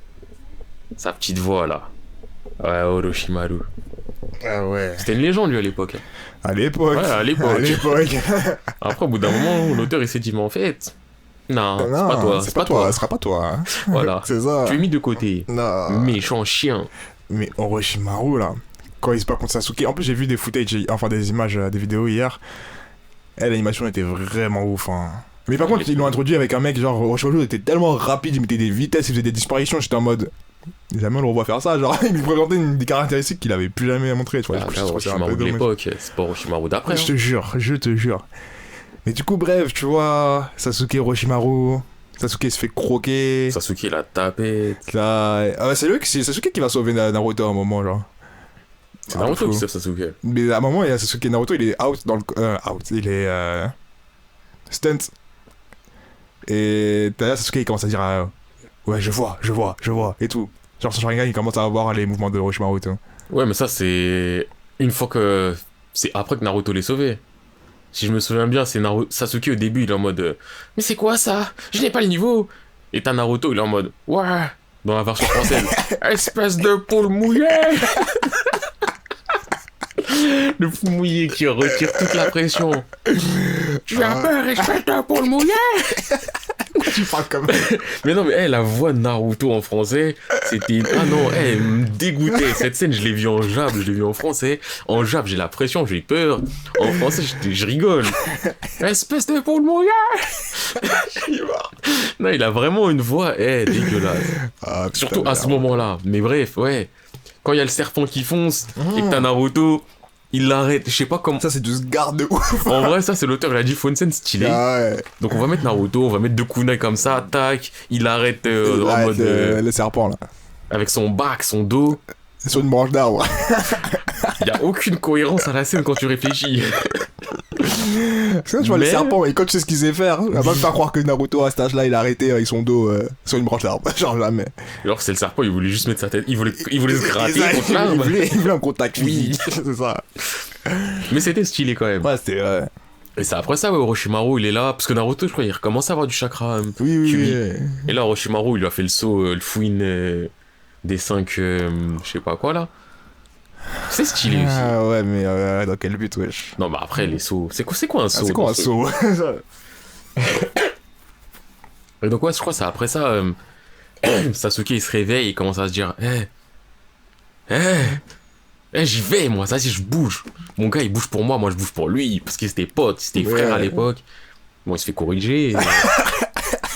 sa petite voix là. Ouais, Orochimaru. Ah ouais. C'était une légende lui à l'époque. À l'époque. Ouais, à l'époque. À l'époque. Après, au bout d'un moment, l'auteur il s'est dit, mais en fait, non, c'est Non, pas toi, c'est pas toi. Ce sera pas toi. Hein. Voilà. C'est ça. Tu es mis de côté. Non. Méchant chien. Mais Orochimaru, là, quand il se bat contre Sasuke, en plus j'ai vu des footage, enfin des images, des vidéos hier, l'animation était vraiment ouf. Hein. Mais par contre, ils l'ont introduit avec un mec, genre Orochimaru était tellement rapide, il mettait des vitesses, il faisait des disparitions, j'étais en mode... Jamais on le revoit faire ça, genre il lui présentait des caractéristiques qu'il avait plus jamais montré, tu vois. Ah, Je là, trouve ça un Orochimaru peu de dommage. l'époque, c'est pas Orochimaru d'après. Je te jure, je te jure. Mais du coup, bref, tu vois, Sasuke Orochimaru, Sasuke se fait croquer. Sasuke l'a tapé. Là... Ah ouais, c'est Sasuke qui va sauver Naruto à un moment, genre. C'est Naruto fou. qui sauve Sasuke. Mais à un moment, il y a Sasuke Naruto, il est out dans le... out, il est... stunt. Et t'as là, Sasuke, il commence à dire... ouais, je vois, et tout. Genre, son Sharingan, il commence à voir les mouvements de Orochimaru et tout. Ouais, mais ça, c'est une fois que... C'est après que Naruto l'ait sauvé. Si je me souviens bien, c'est Sasuke au début, il est en mode mais c'est quoi ça? Je n'ai pas le niveau! Et t'as Naruto, il est en mode ouais! Dans la version française, espèce de poule mouillée! Le poule mouillé qui retire toute la pression. Tu as peur, espèce de poule mouillée! Tu parles comme... Mais non, mais la voix de Naruto en français, c'était... Ah non, elle me dégoûtait. Cette scène, je l'ai vue en jab, je l'ai vue en français. En jab, j'ai la pression, j'ai peur. En français, je rigole. Espèce de poule mouillée. Non, il a vraiment une voix dégueulasse. Ah, putain, Surtout à ce moment-là. Mais bref, ouais. Quand il y a le serpent qui fonce et que t'as Naruto, il l'arrête. Je sais pas comment... Ça, c'est du garde de ouf. En vrai, ça, c'est l'auteur, il a dit, faut une scène stylée. Ah ouais. Donc on va mettre Naruto, on va mettre deux kunai comme ça, tac, il arrête en Ouais, mode le serpent, là. avec son bac, son dos. C'est sur une branche d'arbre. Il y a aucune cohérence à la scène quand tu réfléchis. Parce que tu vois le Mais- serpent, et quand tu sais ce qu'il sait faire, on va pas me faire croire que Naruto, à cet âge-là, il a arrêté avec son dos sur une branche d'arbre. Genre jamais. Alors c'est le serpent, il voulait juste mettre sa tête, il voulait se gratter Exact. contre l'arbre. Il voulait un contact Oui. physique. C'est ça. Mais c'était stylé quand même. Ouais, c'était... Et c'est après ça, ouais, Orochimaru, il est là. Parce que Naruto, je crois, il recommence à avoir du chakra. Oui, oui, Kyuubi. oui. Et là, Orochimaru, il lui a fait le saut, le fouine des 5, je sais pas quoi, là. C'est stylé aussi. Ah ouais, mais dans quel but, wesh? Non, bah après, les sauts. C'est quoi un saut C'est quoi un dans ce- saut? Et donc, ouais, je crois que c'est après ça. Sasuke, il se réveille, il commence à se dire j'y vais, moi, ça, si je bouge. Mon gars, il bouge pour moi je bouge pour lui. Parce qu'ils étaient potes, c'était Ouais. frères à l'époque. Bon, il se fait corriger.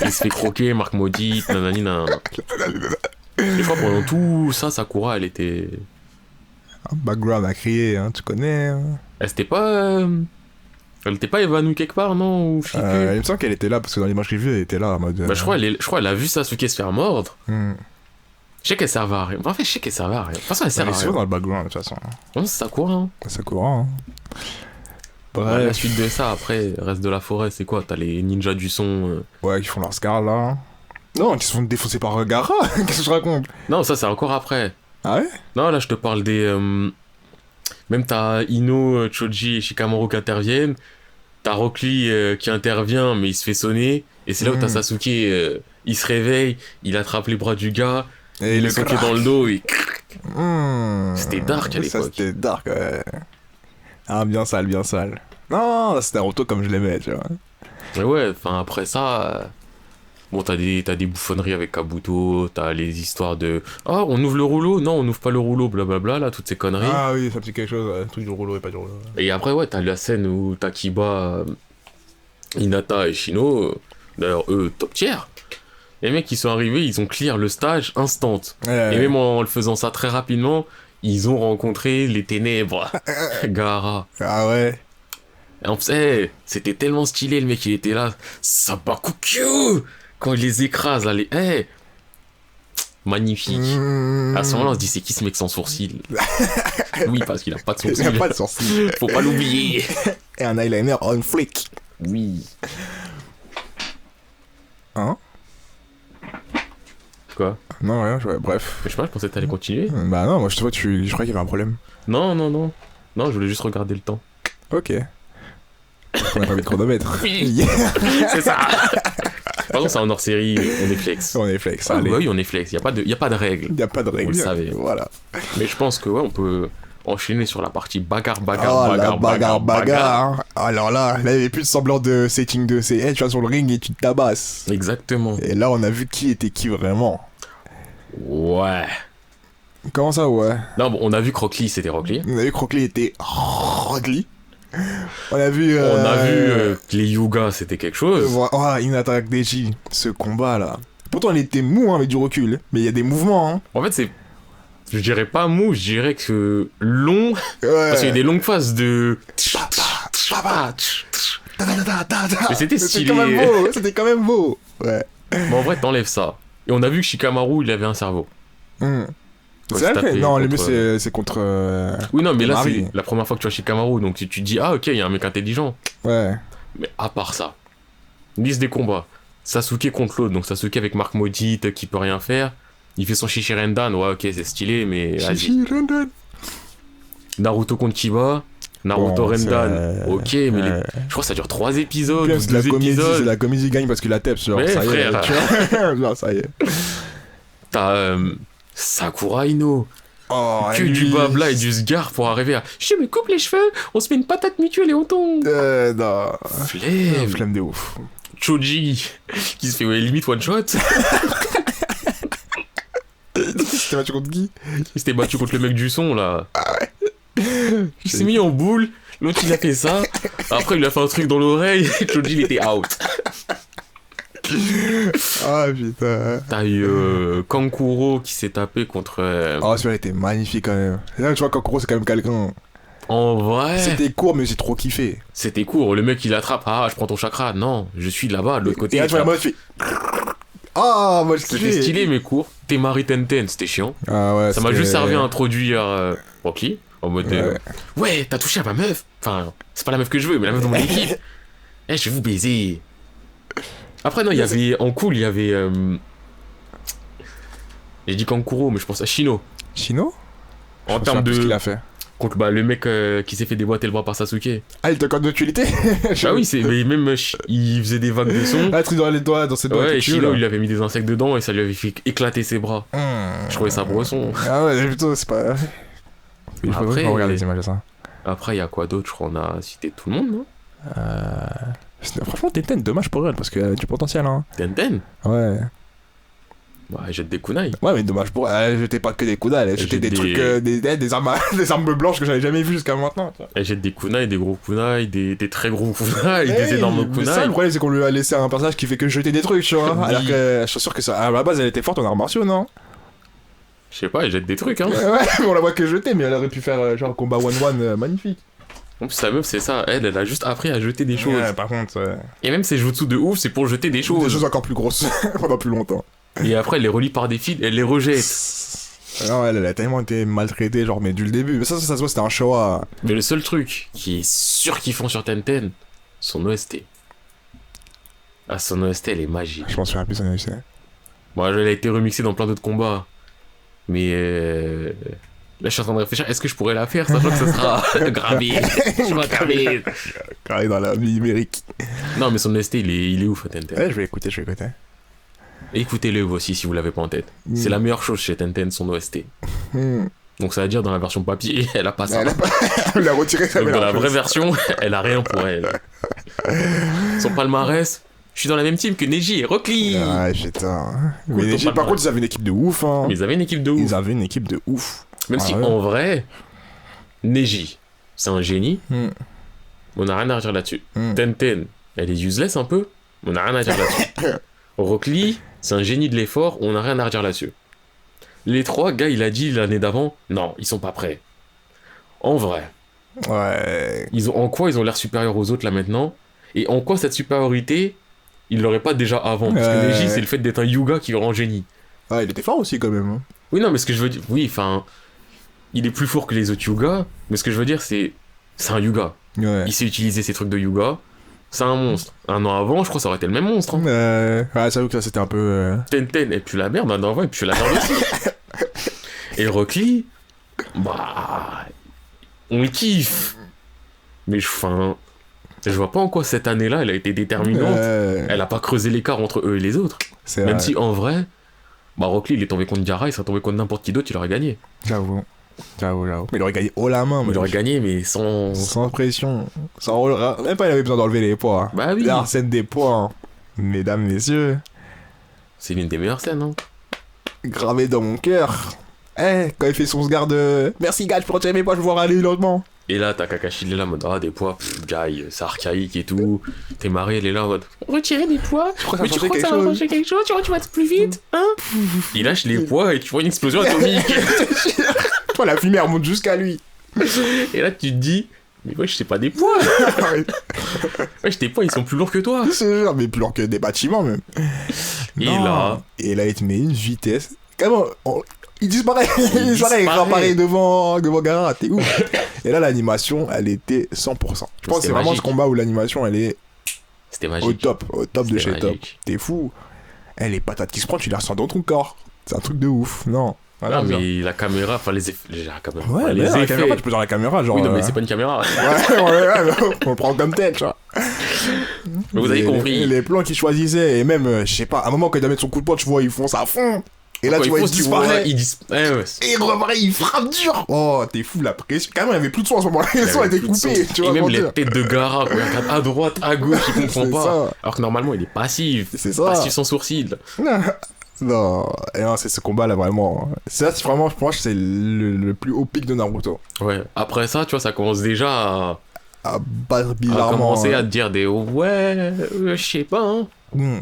Il se fait croquer, Marc Maudit, nanani, nanana. Et je crois pendant tout ça, Sakura, elle était. Un background à crier, hein, tu connais. Hein. Elle s'était pas. Elle était pas évanouie quelque part, non? Ou je sais plus. Il me semble qu'elle était là, parce que dans l'image que j'ai vue, elle était là en mode. Bah, je crois elle a vu Sasuke se faire mordre. Hmm. Je sais qu'elle servait à rien. En fait, je sais qu'elle servait à rien. De toute façon, elle sert Elle à est rien. souvent dans le background, de toute façon. Non, c'est Sakura, hein. C'est courant. Hein. La Bref. suite de ça, après, reste de la forêt, c'est quoi? T'as les ninjas du son. Ouais, qui font leur scar là. Non, qui se font défoncer par Gaara. Qu'est-ce que je raconte? Non, ça, c'est encore après. Ah ouais? Non, là, je te parle des. Même t'as Ino, Choji et Shikamaru qui interviennent. T'as Rock Lee qui intervient, mais il se fait sonner. Et c'est là où t'as Sasuke, il se réveille, il attrape les bras du gars, Et il le soquait dans le dos et. C'était dark à Ça, l'époque. c'était dark, ouais. Ah, bien sale, bien sale. Non, c'était Naruto comme je l'aimais, tu vois. Mais ouais, enfin, après ça. Bon, t'as des bouffonneries avec Kabuto, t'as les histoires de. Ah, on ouvre le rouleau? Non, on n'ouvre pas le rouleau, blablabla, là, toutes ces conneries. Ah oui, ça me dit quelque chose, ouais. Truc du rouleau et pas du rouleau. Et après, ouais, t'as la scène où t'as Kiba, Hinata et Shino, d'ailleurs, eux, top tier. Les mecs qui sont arrivés, ils ont clear le stage instant. Ouais. Et même en le faisant ça très rapidement, ils ont rencontré les ténèbres. Gaara. Ah ouais. Et on faisait, c'était tellement stylé, le mec, il était là. Sabakukyu! Quand il les écrase, allez, magnifique. À ce moment-là, on se dit, c'est qui ce mec sans sourcil? Oui, parce qu'il a pas de Il sourcil. n'y a pas de sourcil. Faut pas l'oublier. Et un eyeliner on flick. Oui. Hein? Quoi? Non, rien, bref. Je sais pas, je pensais que t'allais continuer. Bah non, moi je crois qu'il y avait un problème. Non. Non, je voulais juste regarder le temps. Ok. On a pas mis de chronomètre. Oui. Yeah. C'est ça. Par contre, c'est en hors-série, on est flex. On est flex, Ah, allez. bah oui, on est flex. Y a pas de règles. Il n'y a pas de règle. Vous le savez. Voilà. Mais je pense que ouais, on peut enchaîner sur la partie bagarre. Oh la bagarre. Alors là, il n'y avait plus de semblant de setting de c'est tu vas sur le ring et tu te tabasses. Exactement. Et là, on a vu qui était qui vraiment. Ouais. Comment ça, ouais? Non, bon, on a vu que Rock Lee, c'était Rock Lee. On a vu que Rock Lee était Rock Lee. On a vu. On a vu que les Yuga, c'était quelque chose. Oh, Hinata avec Deji, ce combat là. Pourtant, il était mou hein, avec du recul, mais il y a des mouvements. Hein. En fait, c'est. Je dirais pas mou, je dirais que long. Ouais. Parce qu'il y a des longues phases de. Mais c'était stylé. quand même beau, c'était quand même beau. Ouais. Mais en vrai, t'enlèves ça. Et on a vu que Shikamaru, il avait un cerveau. C'est se vrai taper que non, le mieux contre- c'est contre. Oui, non, mais là, Marie. c'est la première fois que tu vois Shikamaru, donc tu te dis, ah, ok, il y a un mec intelligent. Ouais. Mais à part ça, liste des combats. Sasuke contre l'autre, donc Sasuke avec Mark Maudit qui peut rien faire. Il fait son Shishirendan, ouais, ok, c'est stylé, mais vas-y. Shishirendan. Naruto contre Kiba. Naruto Bon, Rendan, c'est- ok, mais je crois que ça dure 3 épisodes, Bien, ou c'est de la 2 comédie, épisodes. c'est la comédie gagne parce que la tête, genre, Mais ça y est, frère. tu vois. Genre, ça y est. T'as Sakura Ino. Oh, Que lui. du blabla et du sgar pour arriver à je me coupe les cheveux, on se met une patate mutuelle et on tombe. Non. Flemme. Flemme de ouf. Choji qui se fait ouais, limite one shot. C'était match contre qui? Il s'était battu contre le mec du son là. Il s'est mis en boule, l'autre il a fait ça. Après il a fait un truc dans l'oreille et Choji il était out. Ah putain. T'as eu Kankuro qui s'est tapé contre. Oh, celui-là était magnifique quand même. Là, tu vois, Kankuro, c'est quand même quelqu'un. En vrai, C'était court, mais j'ai trop kiffé. c'était court. Le mec il attrape, ah je prends ton chakra. Non, je suis là-bas, de l'autre côté. Et là, tu vois, la mode, tu fais. Ah, moi, je C'était kiffais. stylé mais court. Temari Tenten, c'était chiant. Ah ouais, Ça m'a c'était- juste servi à introduire Rocky. En mode ouais, t'as touché à ma meuf. Enfin, c'est pas la meuf que je veux, mais la meuf de mon équipe. Eh, je vais vous baiser. Après, non, il y avait. En cool, il y avait. J'ai dit Kankuro, mais je pense à Shino. Chino? En Je termes sais pas ce qu'il de. a fait. Contre le mec qui s'est fait déboîter le bras par Sasuke. Ah, il était encore d'actualité. Ah oui, mais même il faisait des vagues de son. Ah, truc dans les doigts, dans ses doigts. Ouais, et Chilo, Chilo, il lui avait mis des insectes dedans et ça lui avait fait éclater ses bras. Je trouvais ça bresson. Ah ouais, putain, c'est pas. Il faut Après, regarder les images de ça. Après, il y a quoi d'autre? Je crois qu'on a cité tout le monde, non? Franchement, Tenten, dommage pour elle parce qu'elle a du potentiel, hein. Tenten? Ouais. Bah, elle jette des kunai. Ouais, mais dommage pour elle. Elle jetait pas que des coups d'âle, elle jetait des trucs, des armes, des armes blanches que j'avais jamais vues jusqu'à maintenant. Tu vois. Elle jette des kunai, des gros kunai, des très gros kunai, des énormes mais ça, le kunai. problème, c'est qu'on lui a laissé un personnage qui fait que jeter des trucs, tu vois. Oui. Alors que je suis sûr que ça, à la base, elle était forte en arts martiaux, non? Je sais pas, elle jette des trucs, hein. Ouais, mais on la voit que jeter, mais elle aurait pu faire genre combat 1-1 magnifique. En plus, sa meuf, c'est ça. Elle a juste appris à jeter des choses. Ouais, par contre, Et même ses jutsu de ouf, c'est pour jeter des des choses. choses encore plus grosses pendant plus longtemps. Et après, elle les relie par des fils, elle les rejette. Non, elle a tellement été maltraitée, genre, mais dès le début. Mais ça se voit, c'était un Showa. Mais le seul truc qui est surkiffant sur Tenten, son OST. Ah, son OST, elle est magique. Je m'en souviens plus, ça sais. Bon, elle a été remixée dans plein d'autres combats. Mais là, je suis en train de réfléchir, est-ce que je pourrais la faire, sachant que ça sera gravé. Je vais graver. Carré dans la vie numérique. Non, mais son OST, il est ouf, Tenten. Ouais, je vais écouter. Écoutez-le vous aussi si vous l'avez pas en tête. C'est la meilleure chose chez Tenten, son OST. Donc ça veut dire dans la version papier, elle a pas ça. Elle a retiré sa Donc dans la vraie chose. version, elle a rien pour elle. Son palmarès, je suis dans la même team que Neji et Rockly. Ah, putain. Mais Cool, Neji, ton par contre, ils avaient une équipe de ouf, hein. Mais ils avaient une équipe de ouf. Ils avaient une équipe de ouf. Même Ah si ouais. en vrai, Neji, c'est un génie. Hmm. On a rien à dire là-dessus. Hmm. Tenten, elle est useless un peu. On a rien à dire là-dessus. Rockly, c'est un génie de l'effort. On a rien à redire là-dessus. Les trois gars, il a dit l'année d'avant, non, ils sont pas prêts. En vrai, Ouais. en quoi ils ont l'air supérieurs aux autres là maintenant? Et en quoi cette supériorité, ils l'auraient pas déjà avant? Parce que Neji, c'est le fait d'être un Yuga qui le rend génie. Ah, il était fort aussi, quand même. Hein. Oui, non, mais ce que je veux dire, oui, enfin, il est plus fort que les autres Yuga, mais ce que je veux dire, c'est un Yuga. Ouais. Il sait utiliser ces trucs de Yuga, c'est un monstre. Un an avant, je crois que ça aurait été le même monstre. Hein. Ouais, j'avoue que ça, c'était un peu... Tenten, et puis la merde, un an avant, et puis la merde aussi. Et Rockly, bah, on le kiffe. Mais je vois pas en quoi cette année-là, elle a été déterminante. Elle a pas creusé l'écart entre eux et les autres. C'est Même vrai. si, en vrai, bah, Rockly, il est tombé contre Gaara, il serait tombé contre n'importe qui d'autre, il aurait gagné. J'avoue. Mais il aurait gagné haut la main. Il aurait gagné, mais sans... Sans pression. Même pas, il avait besoin d'enlever les poids. Bah oui. La scène des poids. Hein. Mesdames, messieurs. C'est l'une des meilleures scènes, hein. Gravé dans mon cœur. Quand il fait son sgard de... Merci, gars, je peux retirer mes poids, je vais voir aller lentement. Et là, t'as Kakashi, il est là en mode, ah, des poids, guy, c'est archaïque et tout. T'es marié, elle est là en mode, retirer des poids. Mais tu crois que ça va changer quelque chose? Tu crois que tu vas être plus vite? Hein? Il lâche les poids et tu vois une explosion atomique. Toi, la fumée, elle remonte jusqu'à lui. Et là, tu te dis, mais ouais, je sais pas des poids. Ouais, tes poids, ils sont plus lourds que toi. C'est genre, mais plus lourd que des bâtiments, même. Et Non. là... Et là, il te met une vitesse. Comment il disparaît. Il disparaît. réapparaît devant Gaara, t'es ouf. Et là, l'animation, elle était 100%. Je pense que c'est C'était vraiment magique. ce combat où l'animation, elle est C'était au magique. top de C'était chez top. magique. T'es fou. Les patates qui se prennent, tu les ressens dans ton corps. C'est un truc de ouf. Non. Voilà, Ah, bien. mais la caméra, enfin les effets... La caméra, Ouais, enfin, mais les la effets... caméra, tu peux dans la caméra, genre. Oui, non, mais c'est pas une caméra. On le prend comme tel, tu vois. Mais vous avez compris. Les plans qu'ils choisissaient, et même, je sais pas, à un moment, quand il doit mettre son coup de poing, tu vois, ils foncent à fond. Et là, Quand tu il vois, il fonce, tu vois, disparaît. ouais. Et il reparaît, il frappe dur. Oh, t'es fou, la pression. Carrément, il y avait plus de son à ce moment-là. Le son était coupé, tu vois. Et même comment les dire. têtes de Gaara, quoi, il regarde à droite, à gauche, il comprend C'est pas. ça. Alors que normalement, il est passif. C'est ça. Passif sans sourcil. Non, et non, c'est ce combat-là, vraiment. Ça, c'est vraiment, pour moi, c'est le plus haut pic de Naruto. Ouais. Après ça, tu vois, ça commence déjà À battre à bizarrement. commencer à te dire des ouais, je sais pas, hein.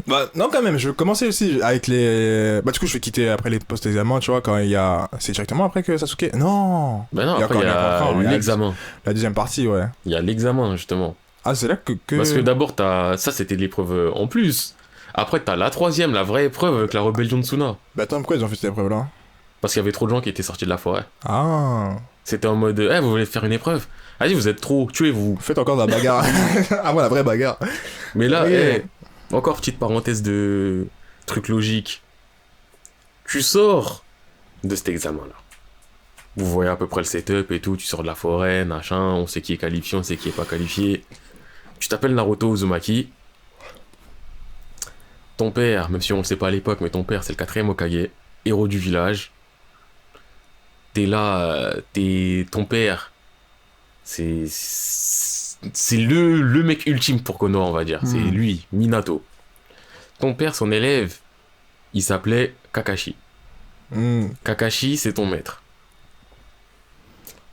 Bah, non, quand même, je vais commencer aussi avec les. Bah, du coup, je vais quitter après les post-examens, tu vois, quand il y a. C'est directement après que Sasuke. Non Ben non, Il y a après, il y encore a il y a l'examen. La deuxième partie, ouais. Il y a l'examen, justement. Ah, c'est là que. Parce que d'abord, ça, c'était l'épreuve en plus. Après, t'as la troisième, la vraie épreuve avec la rébellion de Tsuna. Bah, attends, pourquoi ils ont fait cette épreuve-là? Parce qu'il y avait trop de gens qui étaient sortis de la forêt. Ah. C'était en mode, vous voulez faire une épreuve? Allez, vous êtes trop, tuez-vous. Faites encore de la bagarre. Ah, ouais, la vraie bagarre. Mais là, Oui. encore petite parenthèse de truc logique. Tu sors de cet examen-là. Vous voyez à peu près le setup et tout, tu sors de la forêt, machin, on sait qui est qualifié, on sait qui est pas qualifié. Tu t'appelles Naruto Uzumaki. Ton père, même si on le sait pas à l'époque, mais ton père c'est le 4e Hokage, héros du village. T'es là, ton père, c'est le mec ultime pour Konoha, on va dire. C'est lui, Minato. Ton père, son élève, il s'appelait Kakashi. Kakashi, c'est ton maître.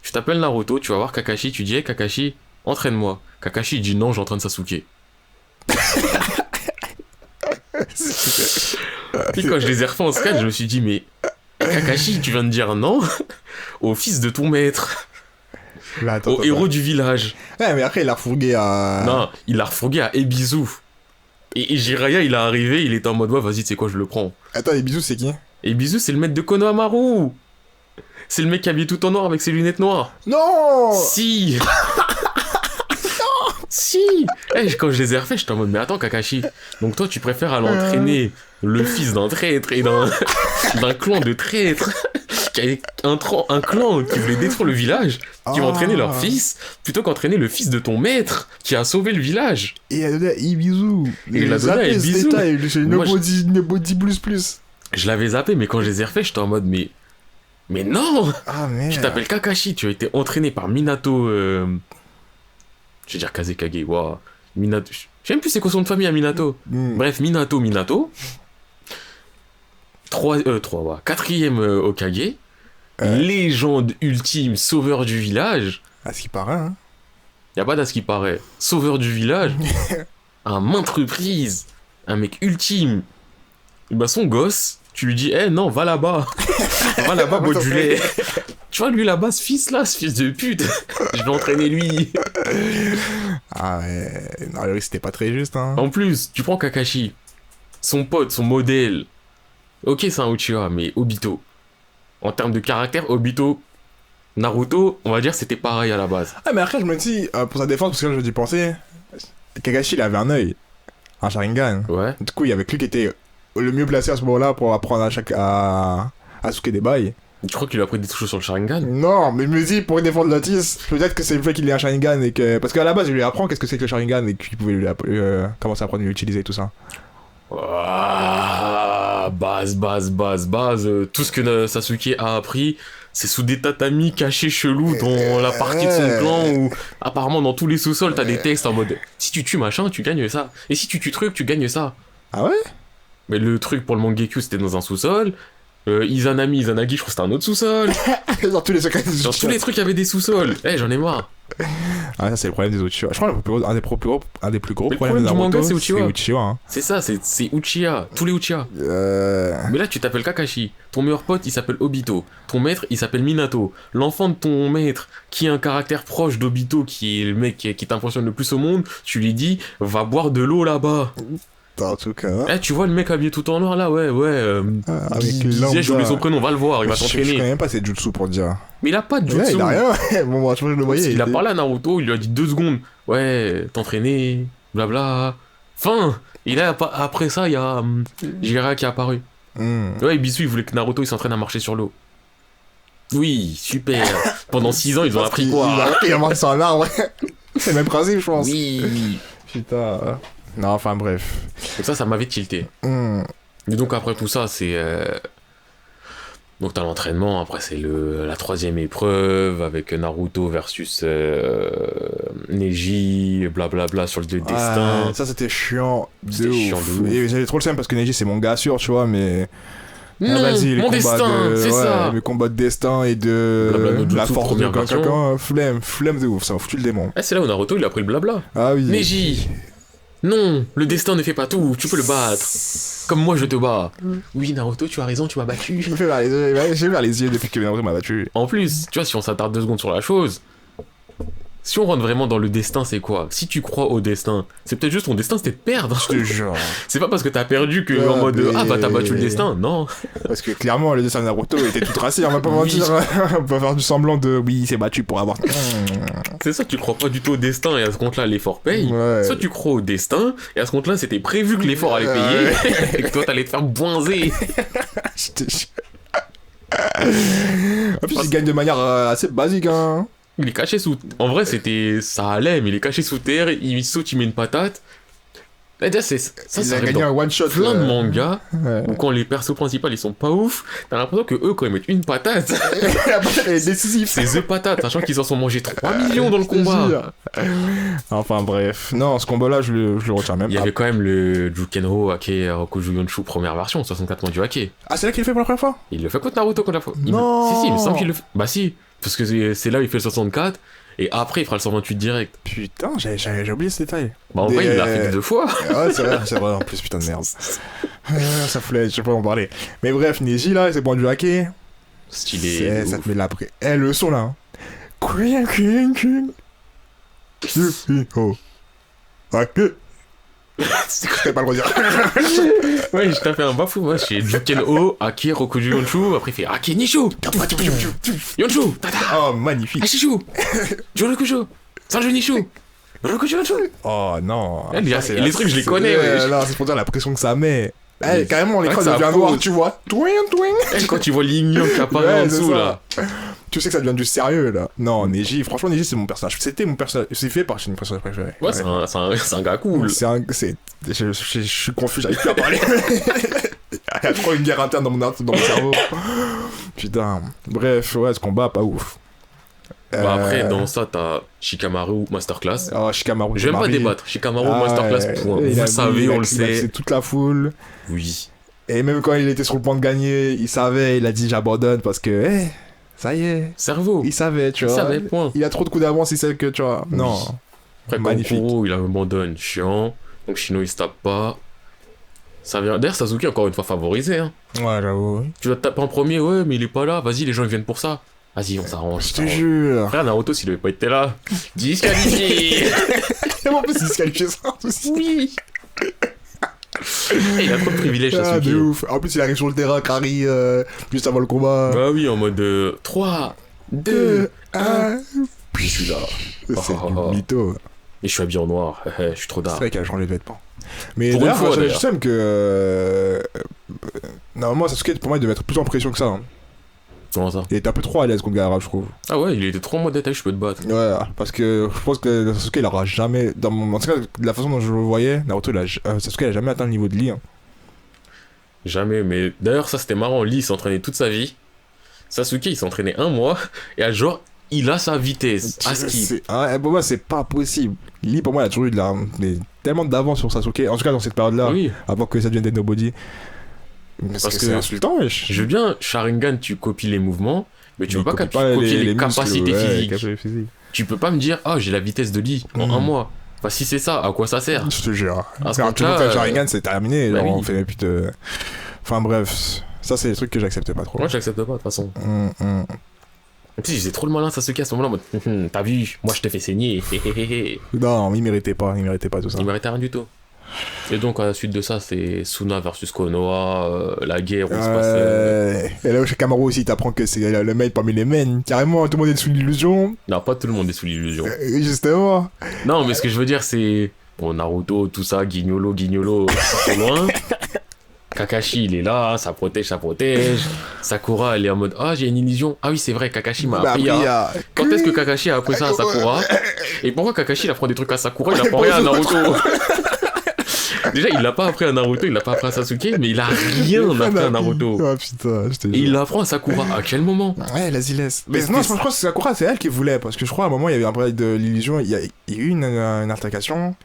Tu t'appelles Naruto, tu vas voir Kakashi, tu dis hey, Kakashi, entraîne-moi. Kakashi il dit non, j'entraîne Sasuke. Puis quand je les ai refait en scan, je me suis dit mais Kakashi, tu viens de dire non au fils de ton maître. Là, au héros du village. Ouais, mais après, il a refourgué à... Non, il a refourgué à Ebisu. Et Jiraiya, il est arrivé, il était en mode, ouais, vas-y, tu sais quoi, je le prends. Attends, et Bisous, c'est qui? Ebisu, c'est le maître de Konohamaru. C'est le mec qui habille tout en noir avec ses lunettes noires. Non. Si. Si. Quand je les ai refaits, j'étais en mode, mais attends, Kakashi. Donc toi, tu préfères aller entraîner le fils d'un traître et d'un clan de traîtres qui avait un clan qui voulait détruire le village, qui va entraîner leur fils, plutôt qu'entraîner le fils de ton maître qui a sauvé le village. Et il a donné à Ibizu. Il a donné à Ibizu. Nobody plus. Je l'avais zappé, mais quand je les ai refaits, j'étais en mode, mais non. Ah, merde. Tu t'appelles Kakashi, tu as été entraîné par Minato... Je vais dire Kazekage, waouh. Minato... Je sais même plus c'est quoi son nom de famille à Minato. Bref, Minato. 4e Hokage. Légende ultime, sauveur du village. À ce qui paraît, hein. Y'a pas d'à ce qui paraît. Sauveur du village. À maintes reprises. Un mec ultime. Bah son gosse, tu lui dis, non, va là-bas. Va là-bas, bois du lait. Tu vois, lui là-bas, ce fils de pute. Je vais entraîner lui. Ah ouais. Non, c'était pas très juste, hein. En plus, tu prends Kakashi. Son pote, son modèle. Ok, c'est un Uchiha, mais Obito. En termes de caractère, Obito, Naruto, on va dire c'était pareil à la base. Ah, mais après, je me dis, pour sa défense, parce que là, je dis penser, Kakashi, il avait un œil. Un Sharingan. Ouais. Du coup, il y avait que lui qui était le mieux placé à ce moment-là pour apprendre à Sasuke des bails. Tu crois qu'il a appris des choses sur le Sharingan? Non, mais je me dis, pour défendre Lotus, peut-être que c'est le fait qu'il ait un Sharingan et que... Parce qu'à la base, il lui apprend qu'est-ce que c'est que le Sharingan et qu'il pouvait commencer à apprendre à l'utiliser et tout ça. Base. Tout ce que Sasuke a appris, c'est sous des tatamis cachés chelous dans la partie de son clan où apparemment dans tous les sous-sols t'as des textes en mode si tu tues machin, tu gagnes ça. Et si tu tues truc, tu gagnes ça. Ah ouais? Mais le truc pour le Mangekyou c'était dans un sous-sol. Izanagi, je crois que c'était un autre sous-sol. Dans tous les secrets des Dans tous les trucs, il y avait des sous-sols. J'en ai marre. Ah, ça, c'est le problème des Uchiha. Je crois que un des plus gros mais problèmes du manga, Naruto, c'est Uchiha. Hein. C'est ça, c'est Uchiha. Tous les Uchiha. Mais là, tu t'appelles Kakashi. Ton meilleur pote, il s'appelle Obito. Ton maître, il s'appelle Minato. L'enfant de ton maître, qui a un caractère proche d'Obito, qui est le mec qui t'impressionne le plus au monde, tu lui dis, va boire de l'eau là-bas. En tout cas. Tu vois le mec habillé tout en noir là, ouais. Avec j'ai oublié son prénom, va le voir, il va t'entraîner. Je connais même pas ses jutsu pour te dire. Mais il a pas de jutsu. Il a rien. Bon, moi, je le voyais. Il a parlé à Naruto, il lui a dit 2 secondes. Ouais, t'entraîner, blabla. Fin. Et là, après ça, il y a Jiraiya qui est apparu. Ouais, Ibisu, il voulait que Naruto il s'entraîne à marcher sur l'eau. Oui, super. Pendant 6 ans, ils ont appris quoi? Il a marché sur un arbre. C'est le même principe, je pense. Oui. Putain. Non, enfin bref. Donc ça m'avait tilté. Et donc après tout ça, c'est... Donc t'as l'entraînement, après c'est la 3e épreuve, avec Naruto versus Neji, blablabla sur le destin. Ça c'était chiant de ouf. Et j'avais trop le seum parce que Neji c'est mon gars sûr, tu vois, mais... Non, mon destin, c'est ça. Le combat de destin et de la force de quelqu'un, flemme de ouf, ça m'a foutu le démon. C'est là où Naruto il a pris le blabla. Ah oui. Neji, non, le destin ne fait pas tout, tu peux le battre. Comme moi je te bats. Oui Naruto, tu as raison, tu m'as battu. J'ai vers les yeux depuis que Naruto m'a battu. En plus, tu vois, si on s'attarde 2 secondes sur la chose, si on rentre vraiment dans le destin, c'est quoi? Si tu crois au destin, c'est peut-être juste ton destin, c'était de perdre. Je te jure. C'est pas parce que t'as perdu que en mode t'as battu le destin, non. Parce que clairement le destin de Naruto était tout tracé, on va pas mentir. On peut faire du semblant de oui, il s'est battu pour avoir. C'est ça, tu crois pas du tout au destin et à ce compte-là l'effort paye. Ouais. Soit tu crois au destin et à ce compte-là c'était prévu que l'effort allait payer et que toi t'allais te faire boinzer. Je te jure. En plus, il gagne de manière assez basique, hein. Il est caché sous... En vrai, ça allait, mais il est caché sous terre, il saute, il met une patate. C'est-à-dire, ça Il a arrive gagné dans un one shot. plein de mangas, Ouais. où quand les persos principaux, ils sont pas ouf, t'as l'impression que eux, quand ils mettent une patate, La patate, elle est décisive. c'est The Patate, sachant qu'ils en sont mangés 3 millions dans le Je te combat. jure. Enfin bref, non, ce combat-là, je le retiens même Il y pas. avait quand même le Jukenho Ake Rokuju Yonshu première version, 64 mois du Ake. Ah, c'est là qu'il le fait pour la première fois? Il le fait contre Naruto contre la fois. Non. Si, il me semble qu'il le fait. Bah si, parce que c'est là où il fait le 64, et après il fera le 128 direct. Putain, j'ai oublié ce détail. Bah en vrai, il l'a fait 2 fois. Ouais, c'est vrai, en plus, putain de merde. Ça foulait, je sais pas en parler. Mais bref, Neji là, il s'est du hacké. Stylé. Ça te met de la pré. Eh, le son là. Hein. Queen, queen, queen. Oh. Hacké. Je peux pas le redire. Ouais, je t'ai fait un bafou, moi, chez Jukenho Ake Rokuju Yonshu, après il fait Ake Nishu Yonshu Tata Oh, magnifique. Ashishu Jorokushu Sanju Nishu Rokuju Yonshu. Oh non. Les trucs, je les connais, ouais. Là, c'est pour dire la pression que ça met. Mais Carrément, l'écran ça devient pose. noir, tu vois. Twing, twing. Quand tu vois l'ignon qui apparaît Ouais, en c'est dessous, ça. là. Tu sais que ça devient du sérieux là. Non, Neji, franchement, Neji, c'est mon personnage. C'était mon personnage. C'est fait par mon personnage préféré. Ouais, c'est un gars cool. Je suis confus, j'arrive plus à parler. Il y a trop une guerre interne dans mon cerveau. Putain. Bref, ouais, ce combat, pas ouf. Bah après, dans ça, t'as Shikamaru Masterclass. Oh, Shikamaru. Je vais même pas débattre. Shikamaru Masterclass, point. Vous le savez, on le sait. C'est toute la foule. Oui. Et même quand il était sur le point de gagner, il savait, il a dit j'abandonne parce que, ça y est. Cerveau. Il savait, tu Il vois. savait, point. Il a trop de coups d'avance, il sait que, tu vois. Non. Après, Magnifique. Kankuro, il abandonne. Chiant. Donc Shino, il se tape pas. Ça vient... D'ailleurs, Sasuke, encore une fois, favorisé. Hein. Ouais, j'avoue. Tu vas te taper en premier, ouais, mais il est pas là. Vas-y, les gens, ils viennent pour ça. Vas-y, on s'arrange. Je te jure. Frère, Naruto, s'il avait pas été là, disqualifié. Et en plus, il se qualifie sans souci. Oui. Il a trop de privilèges, Ah, Sasuke. de ouf. En plus, il arrive sur le terrain, Kari, juste avant le combat. Bah oui, en mode 3, 2, 1. Puis je suis là. C'est Oh. du mytho. Et je suis habillé en noir. Je suis trop C'est d'art. vrai qu'il a changé de vêtements. Mais Pour une d'ailleurs, fois, je d'ailleurs. sais que. Normalement, Sasuke, pour moi, il devait être plus en pression que ça. Hein. Comment ça? Il était un peu trop à l'aise contre Gaara, je trouve. Ah ouais, il était trop en mode détail, je peux te battre. Ouais, parce que je pense que Sasuke, il aura jamais. En tout cas, de la façon dont je le voyais, Naruto, Sasuke, il a jamais atteint le niveau de Lee. Hein. Jamais, mais d'ailleurs, ça c'était marrant. Lee, il s'entraînait toute sa vie. Sasuke, il s'entraînait 1 mois. Et à genre, il a sa vitesse. À ski. Pour moi, c'est pas possible. Lee, pour moi, il a toujours eu tellement d'avance sur Sasuke. En tout cas, dans cette période-là, Oui. avant que ça devienne des nobody. Parce Parce que que c'est insultant, wesh. Je veux bien, Sharingan, tu copies les mouvements, mais tu peux pas copie copier les muscles, capacités ouais, les physiques. capacités physiques. Tu peux pas me dire, ah, j'ai la vitesse de Lee en 1 mois. Enfin, si c'est ça, à quoi ça sert? Je te jure. À ce Quand tu compte-là, montes à Sharingan, c'est terminé. bah Genre, oui. on fait même plus de. Enfin bref, ça c'est des trucs que j'acceptais pas trop. Moi, j'accepte pas, de toute façon. Hum. En plus, il faisait trop le malin, Sasuke, à ce moment-là, en mode, t'as vu, moi je te fais saigner. Non, il méritait pas tout ça. Il méritait rien du tout. Et donc, à la suite de ça, c'est Suna versus Konoha, la guerre où il se passe. Et là, chez Kamaru aussi, t'apprends que c'est le mec parmi les men. Carrément, tout le monde est sous l'illusion. Non, pas tout le monde est sous l'illusion. Justement. Non, mais ce que je veux dire, c'est. Bon, Naruto, tout ça, Guignolo, c'est loin. Kakashi, il est là, ça protège. Sakura, elle est en mode, ah, j'ai une illusion. Ah oui, c'est vrai, Kakashi m'a appris à. Quand est-ce que Kakashi a appris ça à Sakura? Et pourquoi Kakashi, il apprend des trucs à Sakura, il apprend rien à Naruto? Déjà, il l'a pas appris à Naruto, il l'a pas appris à Sasuke, mais il a rien appris à Naruto. Ah putain, je te Et jure. il l'apprend à Sakura. À quel moment? Ouais, vas-y, laisse. Mais Parce non, que je crois que Sakura, c'est elle qui voulait. Parce que je crois à un moment, il y avait un problème de l'illusion. Il y a eu une altercation.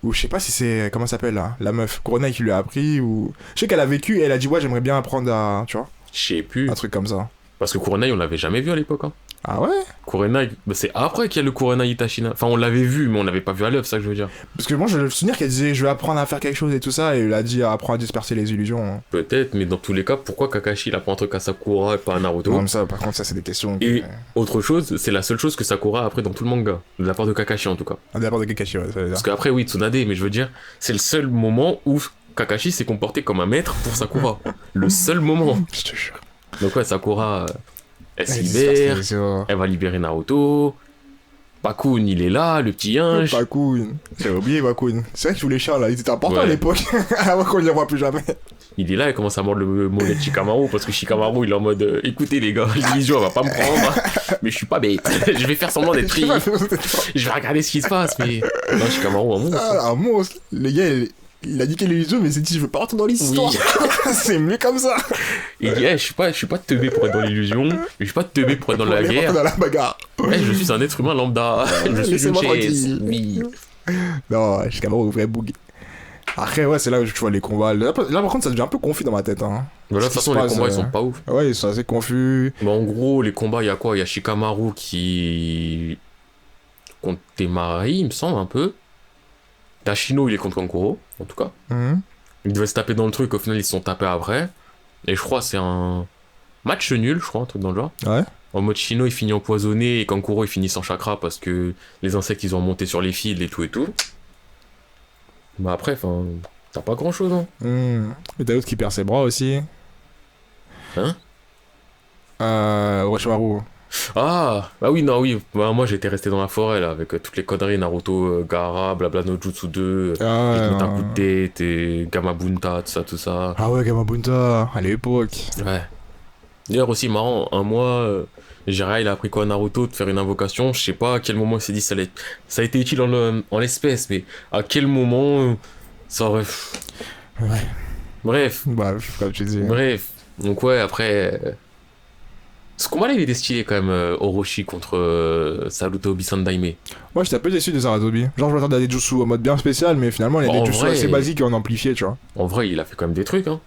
Ou je sais pas si c'est. Comment ça s'appelle là? La meuf. Kuronai qui lui a appris. Ou. Je sais qu'elle a vécu et elle a dit, ouais, j'aimerais bien apprendre à. Tu vois? Je sais plus. Un truc comme ça. Parce que Kurenai, on l'avait jamais vu à l'époque. Hein. Ah ouais? Kurenai, bah, c'est après qu'il y a le Kurenai Itachi. Enfin, on l'avait vu, mais on l'avait pas vu à l'œuvre, ça que je veux dire. Parce que moi, je me souviens qu'elle disait, je vais apprendre à faire quelque chose et tout ça. Et elle a dit, apprends à disperser les illusions. Hein. Peut-être, mais dans tous les cas, pourquoi Kakashi il apprend un truc à Sakura et pas à Naruto? Comme ça, par contre, ça, c'est des questions. Et autre chose, c'est la seule chose que Sakura a appris dans tout le manga. De la part de Kakashi en tout cas. Ah, d'abord de Kakashi, ouais, ça veut dire. Parce qu'après, oui, Tsunade, mais je veux dire, c'est le seul moment où Kakashi s'est comporté comme un maître pour Sakura. Le seul moment. Je te jure. Donc ouais, Sakura, elle se Elle libère, disperse les illusions. elle va libérer Naruto. Bakun, il est là, le petit singe. Bakun. J'avais oublié Bakun. C'est vrai que tous les chats là, ils étaient importants Ouais. à l'époque. Avant qu'on ne les voit plus jamais. Il est là, il commence à mordre le mollet de Shikamaru parce que Shikamaru il est en mode écoutez les gars, l'illusion elle va pas me prendre, mais je suis pas bête. Je vais faire semblant d'être pris. Je vais regarder ce qui se passe, mais. Non, Shikamaru, un monstre. Ah, un monstre. Le gars, il a dit qu'il est l'illusion, mais il s'est dit je veux pas rentrer dans l'histoire. Oui. C'est mieux comme ça. Il dit je suis pas teubé pour être dans l'illusion, mais je suis pas teubé pour être dans la guerre. Dans la bagarre. Je suis un être humain lambda. Je suis une chaise. Oui. Non, Shikamaru devrait bouger. Après, ouais, c'est là où tu vois les combats. Là, par contre, ça devient un peu confus dans ma tête. Hein. Voilà, de toute façon, les combats ils sont pas ouf. Ouais, ils sont assez confus. Mais en gros, les combats, il y a quoi? Il y a Shikamaru qui. Contre Temari, il me semble un peu. Tashino, il est contre Kankuro, en tout cas. Ils devaient se taper dans le truc, au final, ils se sont tapés après. Et je crois c'est un match nul, je crois, un truc dans le genre. Ouais. En mode Shino, il finit empoisonné et Kankuro, il finit sans chakra parce que les insectes, ils ont monté sur les fils et tout et tout. Bah après, enfin, t'as pas grand chose, hein. Mais t'as l'autre qui perd ses bras aussi. Hein Orochimaru. Ah, bah oui, non, oui. Bah, moi, j'étais resté dans la forêt, là, avec toutes les conneries Naruto, Gaara, Blabla no Jutsu 2, un coup de tête, et Gamabunta, tout ça. Ah ouais, Gamabunta, à l'époque. Ouais. D'ailleurs, aussi marrant, un mois, Jiraiya, il a appris quoi à Naruto de faire une invocation. Je sais pas à quel moment il s'est dit ça a été utile en l'espèce, mais à quel moment ça aurait. Ouais. Bref. Bah, comme tu dis. Bref. Donc, ouais, après. Ce combat-là, il était stylé quand même, Orochi contre Sarutobi Sandaime. Moi, j'étais un peu déçu de Sarutobi. Genre, je m'attendais à des jutsu en mode bien spécial, mais finalement, il y a des jutsu assez basiques et en amplifié, tu vois. En vrai, il a fait quand même des trucs, hein.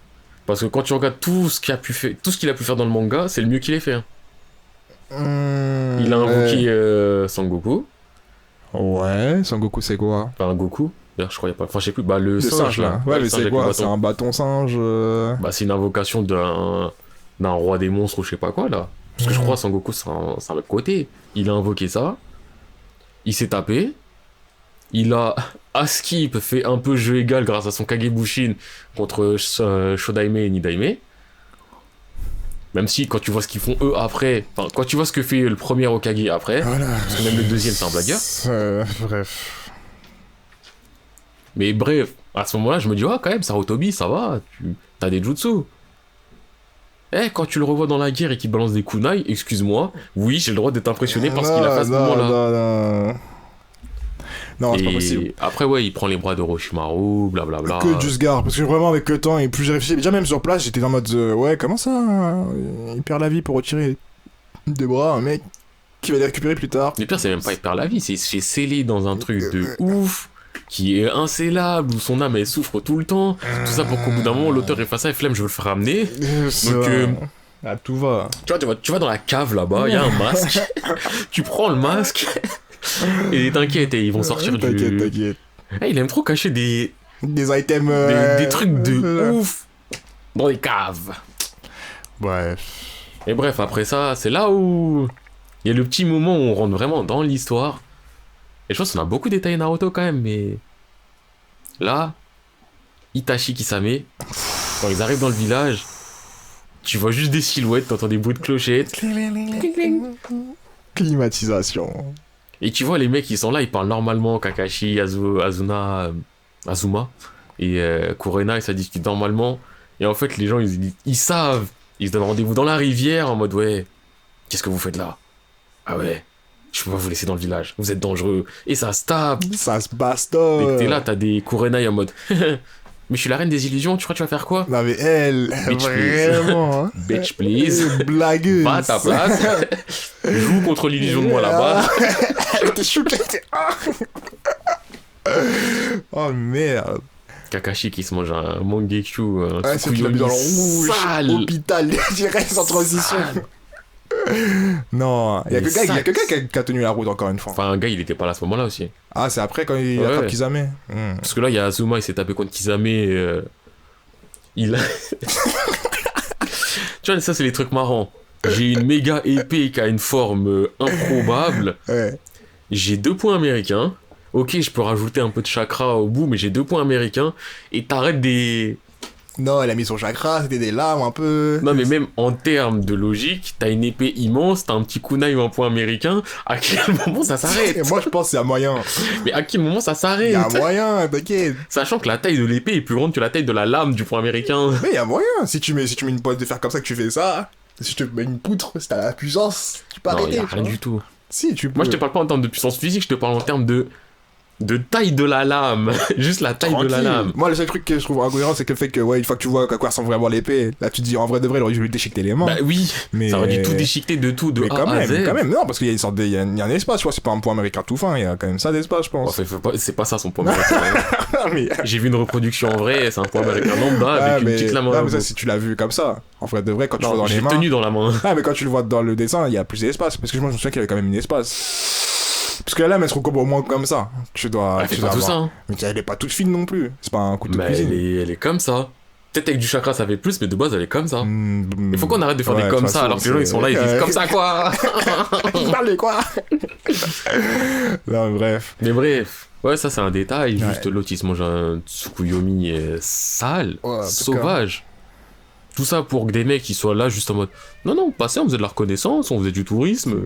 Parce que quand tu regardes tout ce qu'il a pu faire dans le manga, c'est le mieux qu'il ait fait. Hein. Il a invoqué Sangoku. Ouais, Sangoku c'est quoi? Enfin, Goku. D'ailleurs, je crois qu'il y a pas. Enfin, je sais plus. Bah, le singe là. Ouais, mais c'est quoi? C'est un bâton singe. Bah, c'est une invocation d'un roi des monstres ou je sais pas quoi là. Parce que je crois Sangoku, c'est un mec côté. Il a invoqué ça. Il s'est tapé. Il a à skip fait un peu jeu égal grâce à son Kagebushin contre Shodaime et Nidaime. Même si quand tu vois ce qu'ils font eux après, enfin quand tu vois ce que fait le premier Hokage après, voilà. Parce que même le deuxième c'est un blagueur. Bref. Mais bref, à ce moment-là je me dis quand même Sarutobi ça va, t'as des jutsu. Quand tu le revois dans la guerre et qu'il balance des kunai, excuse-moi, oui j'ai le droit d'être impressionné par ce qu'il a fait à ce moment-là. Non, c'est pas possible. Après, ouais, il prend les bras de Orochimaru, blablabla. Que du sgar, parce que vraiment, avec le temps, et plus j'ai réfléchi, déjà même sur place, j'étais en mode, ouais, comment ça il perd la vie pour retirer des bras, un mec qui va les récupérer plus tard. Le pire, c'est même pas il perd la vie, c'est il se fait sceller dans un truc de ouf, qui est inscellable, où son âme, elle souffre tout le temps. Tout ça pour qu'au bout d'un moment, l'auteur est face à flemme, je veux le faire ramener. Donc, ah, tout va. Tu vas dans la cave là-bas, il y a un masque. Tu prends le masque. Et t'inquiète, ils vont sortir T'inquiète. Il aime trop cacher des items... Des trucs de ouf dans les caves. Bref. Et bref, après ça, c'est là où il y a le petit moment où on rentre vraiment dans l'histoire. Et je pense qu'on a beaucoup détaillé Naruto quand même, mais... Là, Itachi Kisame, quand ils arrivent dans le village, tu vois juste des silhouettes, t'entends des bruits de clochettes. Climatisation. Et tu vois les mecs ils sont là, ils parlent normalement, Kakashi, Azuma et Kurena, et ça discute normalement. Et en fait les gens ils savent, ils se donnent rendez-vous dans la rivière en mode ouais, qu'est-ce que vous faites là? Ah ouais, je peux pas vous laisser dans le village, vous êtes dangereux. Et ça se tape. Ça se bastonne. Et t'es là, t'as des Kurena en mode mais je suis la reine des illusions, tu crois que tu vas faire quoi? Non mais elle, bitch vraiment, hein. Bitch please. Blagueuse. Va à ta place. Joue contre l'illusion de moi là-bas. T'es choqué. Oh merde. Kakashi qui se mange un Mangekyu, un c'est dans le rouge. Sale. Hôpital, direct sans transition. Non, il y a quelqu'un qui a tenu la route encore une fois. Enfin, un gars, il était pas là à ce moment-là aussi. Ah, c'est après quand il attrape Kisame. Parce que là, il y a Azuma, il s'est tapé contre Kisame. Il a... Tu vois, ça, c'est les trucs marrants. J'ai une méga épée qui a une forme improbable. Ouais. J'ai 2 points américains. Ok, je peux rajouter un peu de chakra au bout, mais j'ai 2 points américains. Et t'arrêtes des Non, elle a mis son chakra, c'était des lames un peu. Non, mais même en termes de logique, t'as une épée immense, t'as un petit kunai ou un point américain, à quel moment ça s'arrête? Et moi, je pense qu'il y a moyen. Mais à quel moment ça Il s'arrête? y a moyen, t'inquiète. Sachant que la taille de l'épée est plus grande que la taille de la lame du point américain. Mais il y a moyen. Si tu mets une pointe de fer comme ça, que tu fais ça. Si je te mets une poutre, si t'as la puissance, tu peux Non, arrêter. y a tu rien vois. du tout. Si, tu peux. Moi, je te parle pas en termes de puissance physique, je te parle en termes de taille de la lame. Juste la taille de la Tranquille. lame. Moi, le seul truc que je trouve incohérent, c'est que le fait que, ouais, une fois que tu vois à quoi ressemble vraiment l'épée, là, tu te dis, en vrai de vrai, il aurait dû lui déchiqueter les mains. Bah oui, mais ça aurait dû tout déchiqueter de tout, de mais A quand à même, Z. quand même, non, parce qu'il y a une sorte il y a un espace, tu vois, c'est pas un point américain tout fin, il y a quand même ça d'espace, je pense. Enfin, c'est pas ça son point américain. mais... J'ai vu une reproduction en vrai, c'est un point américain lambda avec une petite lame. Non, mais ça, si tu l'as vu comme ça, en vrai de vrai, quand tu vois dans les j'ai mains. tenu dans la main. Ah, mais quand tu le vois dans le dessin, il y a plus d'espace, parce que moi, je me souviens qu'il y avait quand même un espace. Parce que la lame, elle se recoupe au moins comme ça. Tu dois. Elle fait tu pas dois tout ça. avoir. Hein. Mais elle est pas toute fine non plus. C'est pas un couteau de Mais cuisine. elle est comme ça. Peut-être avec du chakra ça fait plus, mais de base elle est comme ça. Il Il faut qu'on arrête de faire des comme ça alors que les gens ils sont là, ils disent comme ça quoi. Ils parlent de quoi? Non, bref. Mais bref, ouais, ça c'est un détail. Ouais. Juste l'autre il se mange un Tsukuyomi sale, Ouais, sauvage. Tout ça pour que des mecs ils soient là juste en mode non, non, passez, on faisait de la reconnaissance, on faisait du tourisme.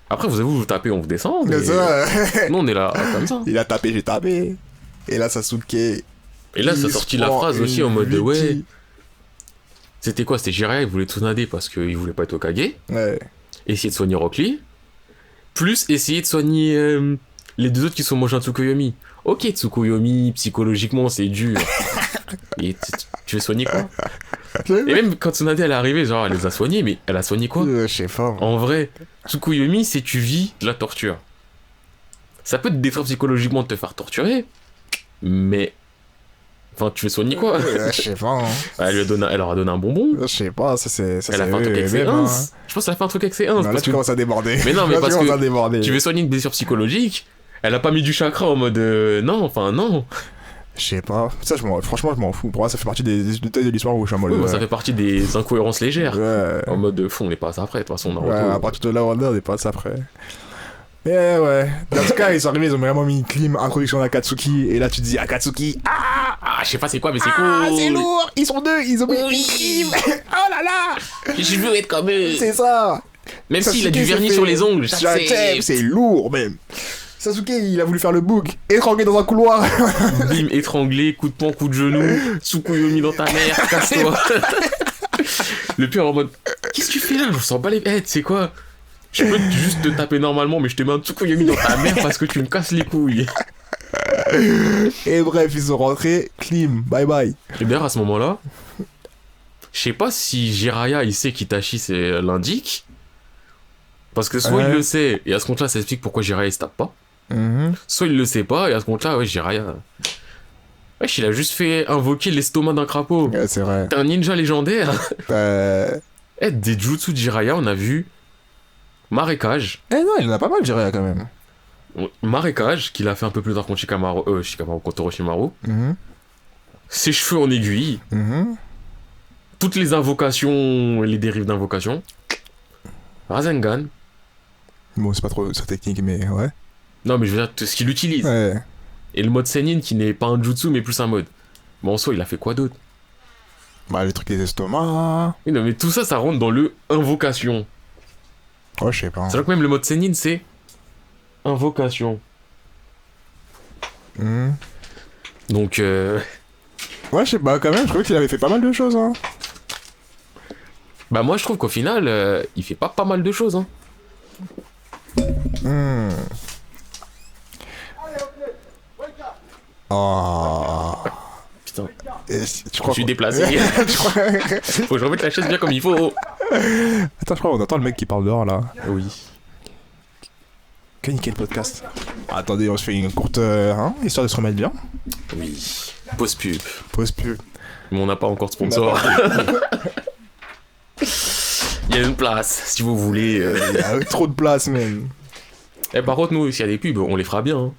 Après vous tapez, on vous descend. Mais Mais ça, nous on est là comme ça. il a tapé, j'ai tapé. Et là, Sasuke. Et là ça il sorti se la prend phrase aussi une en mode Viki. ouais. C'était quoi? C'était Jiraiya, il voulait Tsunade parce qu'il voulait pas être Hokage. Ouais. Essayer de soigner Rock Lee. Plus essayer de soigner les deux autres qui sont mangés un Tsukuyomi. Ok, Tsukuyomi, psychologiquement c'est dur. Et tu veux soigner quoi? Et même quand Tsunade elle est arrivée, genre elle les a soignés, mais elle a soigné quoi? Je sais pas. En vrai, Tsukuyomi c'est tu vis de la torture. Ça peut te détruire psychologiquement de te faire torturer, mais. Enfin, tu veux soigner quoi? Je sais pas. Hein. Elle leur a donné un bonbon. Je sais pas, ça c'est. Elle a fait un truc avec ses ins. Je pense qu'elle a fait un truc avec ses ins. Non, là, Parce tu que commences à déborder. Mais non, mais Là, parce tu que commences à déborder. tu veux soigner une blessure psychologique, elle a pas mis du chakra en mode non, enfin non. Je sais pas. Ça, franchement, je m'en fous. Pour moi, ça fait partie des détails de l'histoire où je suis en mode. Ouais, ça fait partie des incohérences légères. Ouais. En mode fond, on n'est pas à ça après, de toute façon, Naruto. Ouais, à partir de là, on n'est pas ça après. Mais ouais. Dans tout cas, ils sont arrivés, ils ont vraiment mis une clim, introduction d'Akatsuki. Et là, tu te dis, Akatsuki, Ah, je sais pas c'est quoi, mais c'est ah, cool. c'est lourd. Ils sont deux, ils ont mis Oui. une clim. Oh là là. Je veux être comme eux. C'est ça. Même s'il a Sasuke du s'est vernis fait- sur les ongles, J'accepte, c'est lourd même. Sasuke, il a voulu faire le bouc, étranglé dans un couloir. Bim, étranglé, coup de poing, coup de genou, Tsukuyomi dans ta mère, casse-toi. Le pire en mode, qu'est-ce que tu fais là? Je sens pas les. Eh, tu sais quoi? Je peux juste te taper normalement, mais je te mets un Tsukuyomi dans ta mère parce que tu me casses les couilles. Et bref, ils sont rentrés, clim, bye bye. Et d'ailleurs, à ce moment-là, je sais pas si Jiraiya il sait qu'Itachi c'est l'indique. Parce que soit il le sait, et à ce compte-là, ça explique pourquoi Jiraiya il se tape pas. Soit il le sait pas, et à ce compte-là, ouais, Jiraiya. Wesh, il a juste fait invoquer l'estomac d'un crapaud. Ouais, c'est vrai. T'es un ninja légendaire. Eh, des jutsu de Jiraiya, on a vu Marécage. Eh non, il en a pas mal, Jiraiya, quand même. Marécage, qu'il a fait un peu plus tard contre Shikamaru contre Orochimaru. Ses cheveux en aiguille. Toutes les invocations et les dérives d'invocation. Rasengan. Bon, c'est pas trop sa technique, mais ouais. Non, mais je veux dire, tout ce qu'il utilise. Ouais. Et le mode Senin qui n'est pas un jutsu, mais plus un mode. Bon, en soi, il a fait quoi d'autre? Bah, les trucs des estomacs. Oui, non, mais tout ça, ça rentre dans le invocation. Oh, je sais pas. C'est vrai que même le mode Senin, c'est invocation. Donc, Ouais, je sais pas, quand même, je crois qu'il avait fait pas mal de choses, hein. bah moi, je trouve qu'au final, il fait pas mal de choses, hein. Oh. Putain, Et tu je crois suis qu'on- déplacé. Tu crois- Faut que je remette la chaise bien comme il faut. Attends, je crois qu'on entend le mec qui parle dehors, là. Oui. Quel nickel podcast. Attendez, on se fait une courte, histoire de se remettre bien. Oui. Pause pub. Pause pub. Mais on n'a pas encore de sponsor. Il y a une place, si vous voulez. Il y a trop de place, même. Eh, par contre, nous, s'il y a des pubs, on les fera bien. Hein.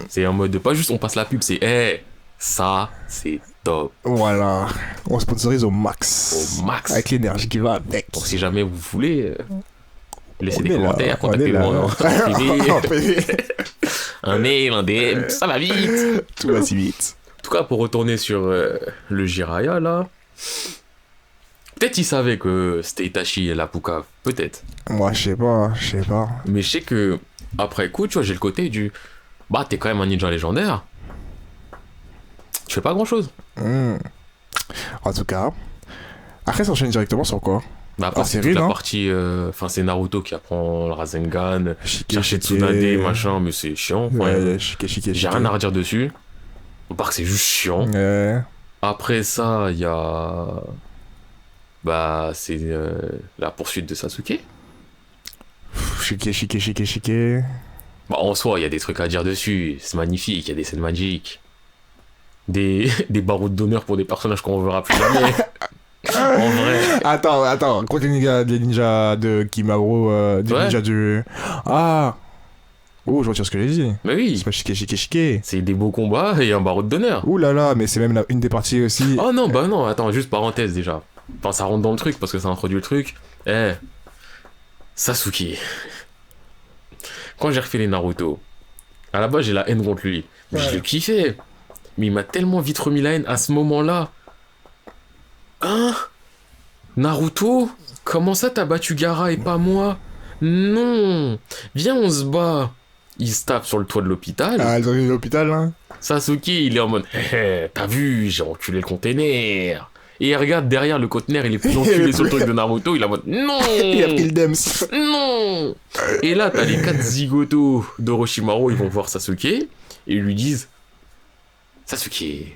C'est en mode de pas juste on passe la pub, c'est ça, c'est top. Voilà. On sponsorise au max. Au max. Avec l'énergie qui va avec. Donc, si jamais vous voulez, laissez On des est là, commentaires, on est là. contactez-moi en privé, En privé. un mail, un DM, ça va vite. Tout va si vite. tout cas, pour retourner sur le Jiraiya, là, peut-être il savait que c'était Itachi et la Poucave. Peut-être. Moi, je sais pas. Mais je sais que, après coup, tu vois, j'ai le côté du... Bah, t'es quand même un ninja légendaire. Tu fais pas grand-chose. En tout cas, après, ça enchaîne directement sur quoi? Bah, après, c'est série, toute la non? partie... Enfin, c'est Naruto qui apprend le Rasengan, Shike, chercher Shike. Tsunade, machin, mais c'est chiant. Enfin, Ouais, Shike. j'ai rien à redire dessus. À part que c'est juste chiant. Ouais. Après ça, il y a... Bah, c'est la poursuite de Sasuke. Shike. Bah, en soi, il y a des trucs à dire dessus. C'est magnifique, il y a des scènes magiques. Des barreaux d'honneur pour des personnages qu'on verra plus jamais. En vrai. Attends, contre les ninjas de Kimaro, des Ouais. ninjas du... Ah. Oh, je retire ce que j'ai dit. Mais oui, C'est pas Shike. c'est des beaux combats et un barreau d'honneur. Ouh là là, mais c'est même une des parties aussi. Oh non, bah non, attends, juste parenthèse déjà. Enfin, ça rentre dans le truc parce que ça introduit le truc. Sasuke. Quand j'ai refait les Naruto, à la base j'ai la haine contre lui. Mais je le kiffais. Mais il m'a tellement vite remis la haine à ce moment-là. Hein? Naruto? Comment ça t'as battu Gaara et pas moi? Non! Viens, on se bat! Il se tape sur le toit de l'hôpital. Ah, ils ont eu l'hôpital, là. Sasuke, il est en mode t'as vu, j'ai enculé le container. Et il regarde derrière le container, il est plus enculé sur le truc de Naruto, il est en mode non! Il a pris le Dems. Non! Et là, t'as les 4 zigotos d'Orochimaru, ils vont voir Sasuke et ils lui disent Sasuke,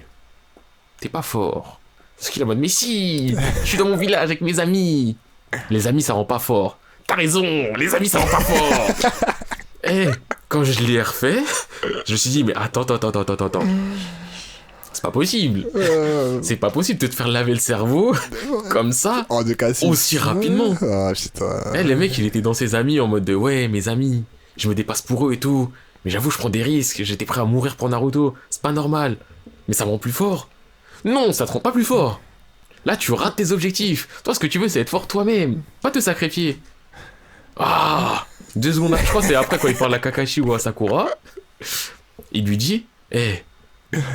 t'es pas fort. Sasuke il est en mode mais si, je suis dans mon village avec mes amis. Les amis, ça rend pas fort. T'as raison, les amis, ça rend pas fort. Quand je l'ai refait, je me suis dit mais attends. C'est pas possible. C'est pas possible de te faire laver le cerveau comme ça. En tout cas, Aussi rapidement. Ah, putain. Le mec, il était dans ses amis en mode de ouais, mes amis, je me dépasse pour eux et tout. Mais j'avoue, je prends des risques. J'étais prêt à mourir pour Naruto. C'est pas normal. Mais ça me rend plus fort. Non, ça te rend pas plus fort. Là, tu rates tes objectifs. Toi, ce que tu veux, c'est être fort toi-même. Pas te sacrifier. Ah 2 secondes après, je crois que c'est après quand il parle à Kakashi ou à Sakura. Il lui dit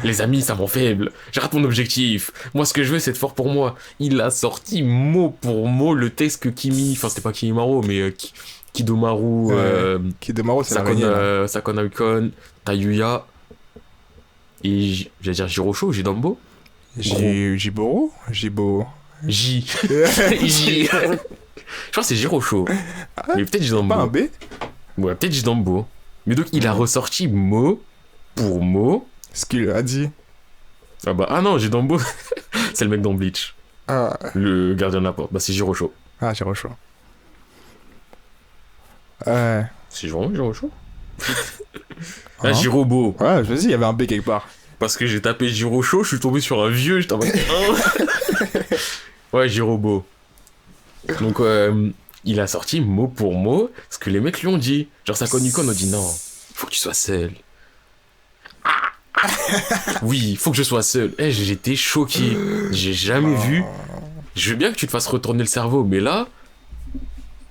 les amis, ça me rend faible. Je rate mon objectif. Moi, ce que je veux, c'est être fort pour moi. Il a sorti mot pour mot le texte que Kimi... Enfin, c'était pas Kimimaro, mais Kidomaru... Kidomaru, c'est la Sakona Ukon, Tayuya... Et j'allais dire Jirosho ou Jidombo? Jibo. J. Je crois que c'est Jirosho. Mais peut-être Jidombo. Pas un B? Ouais, peut-être Jidombo. Mais donc, il a ressorti mot pour mot... Ce qu'il a dit. Ah non, Jidombo, c'est le mec dans Bleach. Ah, Le gardien de la porte. Bah, c'est Jirosho. j'ai reçu. Ouais. C'est vraiment Jirosho? Hein? Jirobo. Ouais, vas-y, il y avait un B quelque part. Parce que j'ai tapé Jirosho, je suis tombé sur un vieux, j'étais en mode... Ouais, Jirobo. Donc, il a sorti mot pour mot ce que les mecs lui ont dit. Genre, Sakona Ukon a dit non, faut que tu sois seul. Oui, faut que je sois seul. J'étais choqué. J'ai jamais vu. Je veux bien que tu te fasses retourner le cerveau, mais là,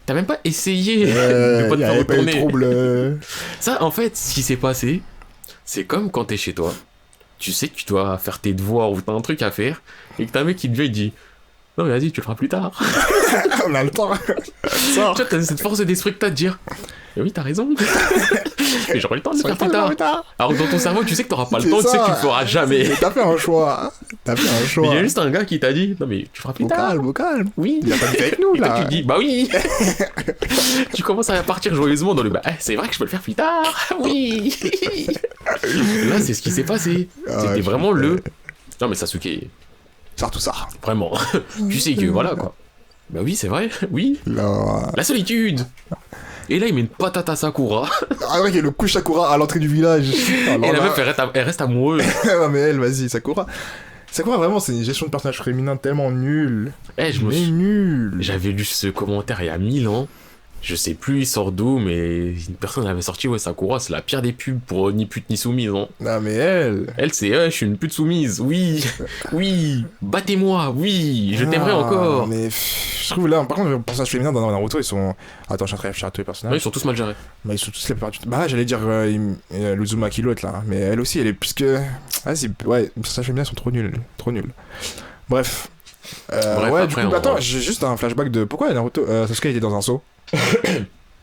t'as même pas essayé de pas te faire pas eu de retourner. trouble. Ça, en fait, ce qui s'est passé, c'est comme quand t'es chez toi. Tu sais que tu dois faire tes devoirs ou t'as un truc à faire, et que t'as un mec qui te vient et te dit non, mais vas-y, tu le feras plus tard. On a le temps. Tu vois, t'as cette force d'esprit que t'as de dire mais oui, t'as raison. Mais j'aurai le temps de le faire plus tard. Alors que dans ton cerveau, tu sais que t'auras pas le temps, tu sais que tu le feras jamais. Mais t'as fait un choix. Mais il y a juste un gars qui t'a dit non, mais tu feras plus tard. Au calme. Oui. Il a pas de avec nous, Et toi, là. tu dis bah oui. Tu commences à partir joyeusement dans le c'est vrai que je peux le faire plus tard. Oui. Là, c'est ce qui s'est passé. C'était vraiment le. Non, mais Sasuke. Sors tout ça. Vraiment. Tu sais que voilà quoi. Bah oui, c'est vrai. Oui. Là. La solitude. Et là, il met une patate à Sakura. Ah ouais, il y a le couche Sakura à l'entrée du village. Alors Et la là- meuf, elle reste amoureuse. Ouais, mais elle, vas-y, Sakura. Sakura, vraiment, c'est une gestion de personnage féminin tellement nulle. Je me Mais suis... nulle. J'avais lu ce commentaire il y a 1000 ans. Je sais plus, il sort d'où, mais une personne avait sorti, ouais, Sakura, c'est la pire des pubs pour ni pute ni soumise, hein. Non, mais elle. Elle, c'est, je suis une pute soumise, oui, oui, battez-moi, oui, je t'aimerai encore. Mais je trouve là, par contre, les personnages féminins dans Naruto, ils sont. Attends, je suis en train de réfléchir à tous les Ouais, personnages. ils sont tous mal gérés. Bah, ils sont tous la plupart du temps. Bah, j'allais dire l'Uzumaki, l'autre là. Mais elle aussi, elle est plus que. Ah, c'est. Ouais, les personnages féminins sont trop nuls. Trop nuls. Bref. Bref, ouais, après, du coup, on attends, va- j'ai juste un flashback de pourquoi Naruto. Sasuke était dans un seau.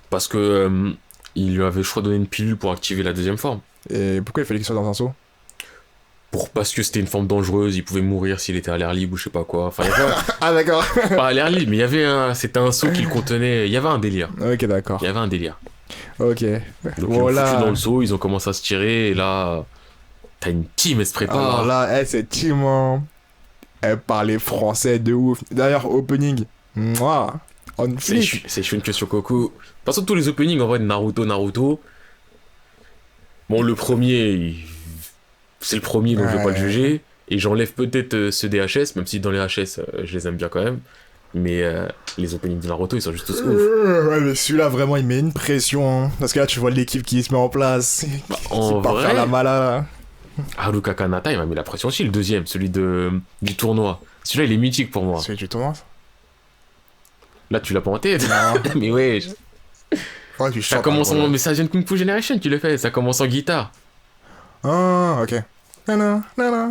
Parce que il lui avait, je crois, donné une pilule pour activer la deuxième forme. Et pourquoi il fallait qu'il soit dans un seau? Parce que c'était une forme dangereuse, il pouvait mourir s'il était à l'air libre ou je sais pas quoi. Enfin, il y avait Ah, d'accord. pas à l'air libre, mais il y avait c'était un seau qui le contenait. Il y avait un délire. Ok, d'accord. Il y avait un délire. Ok. Donc ils l'ont foutu dans le seau, ils ont commencé à se tirer, et là, t'as une team, elle se prépare. Alors là, cette team, hein, elle parlait français de ouf. D'ailleurs, opening. Mouah. On flic. C'est Shun Kyoshikoku. De toute façon, tous les openings en vrai de Naruto. Bon, le premier, c'est le premier, donc je vais pas le juger. Et j'enlève peut-être ceux des HS, même si dans les HS, je les aime bien quand même. Mais les openings de Naruto, ils sont juste tous ouf. Ouais, mais celui-là, vraiment, il met une pression. Hein, parce que là, tu vois l'équipe qui se met en place. En qui part vrai, faire la mala. Haruka Kanata, il m'a mis la pression aussi, le deuxième, celui du tournoi. Celui-là, il est mythique pour moi. Celui du tournoi. Là, tu l'as pas en tête. Non. Mais ouais, Ouais, tu ça chantes, commence hein, en... ouais. Mais ça vient de Kung Fu Generation, tu le fais. Ça commence en guitare. Ah, ok. Nana, nana.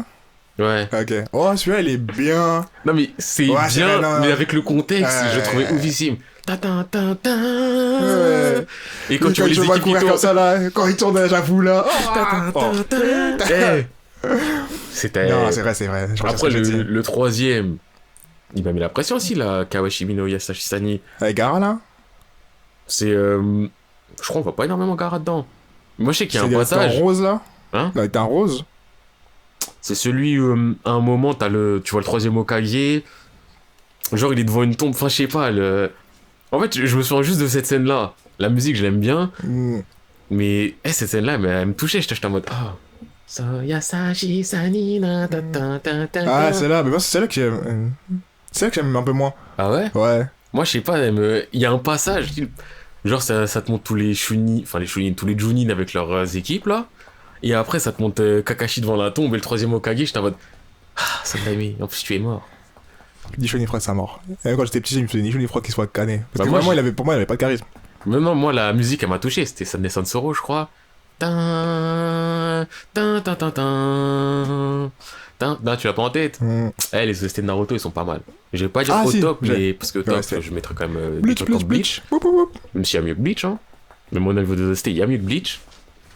Ouais. Ok. Oh, celui-là, il est bien. Non, mais c'est Ouais, c'est bien, vrai, non, mais non. avec le contexte, je le trouvais Ouais. oufissime. Ta ta ta ta. Ouais. Et quand tu vois les vois équipes qui courir comme tournent. ça, là, quand il tourne, j'avoue, là. Ta, ta, Oh. ta, ta. Eh. C'était. Non, c'est vrai, c'est vrai. Je Après, ce que je dis. le troisième, il m'a mis la pression aussi, là. Kawashimi no Yasashisani. Avec Gara, là. C'est. Je crois qu'on voit pas énormément Gaara dedans. Moi, je sais qu'il y a un C'est passage. un rose, là. Hein? Avec un rose. C'est celui où, à un moment, tu vois le troisième Hokage. Genre, il est devant une tombe. Enfin, je sais pas. En fait, je me souviens juste de cette scène-là. La musique, je l'aime bien. Mm. Mais cette scène-là, elle me touchait. J'étais en mode. Ah. So Yasashi Sanina. Ta, ta, ta, ta, Ah, ta. c'est là. Mais moi, c'est celle-là que j'aime. C'est là que j'aime un peu moins. Ah ouais? Ouais. Moi, je sais pas. Il y a un passage. Genre, ça te montre tous les Chunin. Enfin, les Chunin, tous les Junin avec leurs équipes, là. Et après, ça te montre Kakashi devant la tombe et le troisième Hokage. J'étais en mode. Ah, ça t'a mis. En plus, tu es mort. Ni chaud ni froid, sa mort. Et quand j'étais petit, je me faisais ni chaud ni froid qu'il soit cané. Parce Bah, que moi, vraiment, pour moi, il avait pas de charisme. Mais non, moi, la musique, elle m'a touché. C'était San Soro, je crois. Tin, tin, tin, tin, tin. Non, tu l'as pas en tête. Mm. Les OST de Naruto, ils sont pas mal. Je vais pas dire Ah, au si, top, j'ai- mais parce que top, c'est- je mettrais quand même des Bleach, trucs Bleach, comme Bleach. Woup, woup, woup. Même s'il y a mieux que Mais hein. Même au niveau des OST, il y a mieux que Bleach.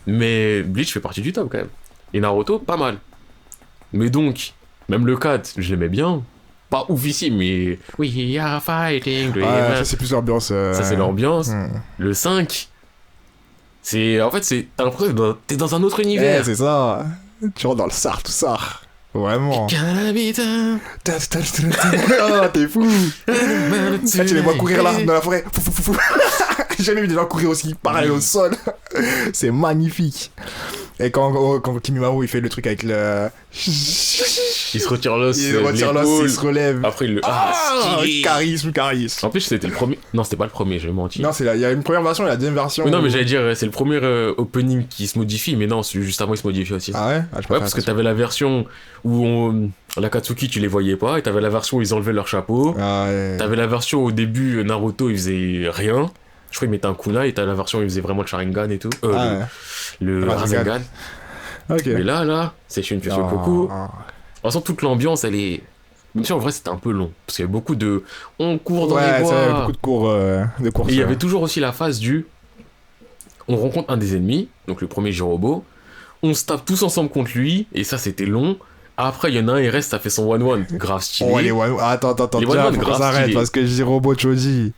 Mais Bleach fait partie du top quand même. Et Naruto, pas mal. Mais donc, même le 4, je l'aimais bien. Pas oufissime, mais. We are fighting. Ouais, ça, c'est plus l'ambiance. Ça, c'est l'ambiance. Mm. Le 5, c'est. En fait, c'est. T'as l'impression que t'es dans un autre univers. C'est ça. Tu rentres dans le sar, tout ça. Vraiment. Kanabita. Oh, t'es fou. Là, tu les vois courir là, dans la forêt. Fou, fou, fou, fou. J'ai jamais vu des gens courir aussi parallèles au sol. C'est magnifique. Et quand Kimimaru il fait le truc avec le. Il se retire l'os. Il retire l'os, il se relève. Après, il le. Stylé. Charisme. En plus, c'était le premier. Non, c'était pas le premier, j'ai menti. Non, il y a une première version et la deuxième version. Mais non, mais j'allais dire, c'est le premier opening qui se modifie, mais non, celui juste avant il se modifie aussi. Ah ouais? Ah, Ouais, parce que t'avais la version où l'Akatsuki tu les voyais pas, et t'avais la version où ils enlevaient leur chapeau. Ah ouais. T'avais la version au début, Naruto il faisait rien. Je crois qu'il mettait un kunai, et t'as la version où il faisait vraiment le Sharingan et tout. Ah ouais. Le Rasengan. Rasengan. Ok. Mais là, c'est Shun Kyoshikoku. Ah. De toute façon, toute l'ambiance, elle est. Même si en vrai, c'était un peu long. Parce qu'il y avait beaucoup de. On court dans les Ouais, bois. ça, beaucoup de cours. De courses. Et il y avait toujours aussi la phase du. On rencontre un des ennemis, donc le premier Jirobo. On se tape tous ensemble contre lui, et ça, c'était long. Après, il y en a un, il reste, ça fait son 1-1. Grave stylé. Oh, les one... Attends, Les déjà, one-one faut qu'on grave s'arrête stylé. parce que je dis robot Choji.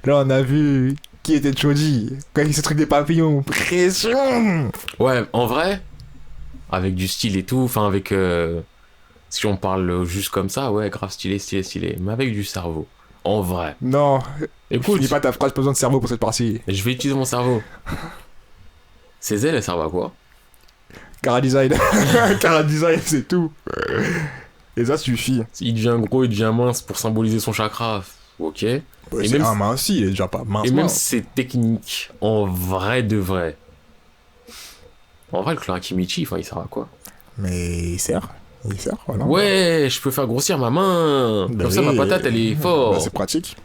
Là, on a vu qui était Choji. Quand il se truc des papillons. Pression. Ouais, en vrai, avec du style et tout, enfin, avec. Si on parle juste comme ça, ouais, grave stylé. Mais avec du cerveau. En vrai. Non, Écoute, finis pas ta phrase, pas besoin de cerveau pour cette partie. je vais utiliser mon cerveau. Ces ailes, elles servent à quoi? Cara design. Cara design, c'est tout. Et ça suffit. Il devient gros, il devient mince pour symboliser son chakra. Ok. Ouais, Et c'est même- un mince, il est déjà pas mince. Et même mince. ses techniques, en vrai de vrai. En vrai, le clan Akimichi, enfin, il sert à quoi? Mais il sert. Il sert, voilà. Ouais, je peux faire grossir ma main. Bah Comme ça, ma oui. patate, elle est Bah, forte. c'est pratique.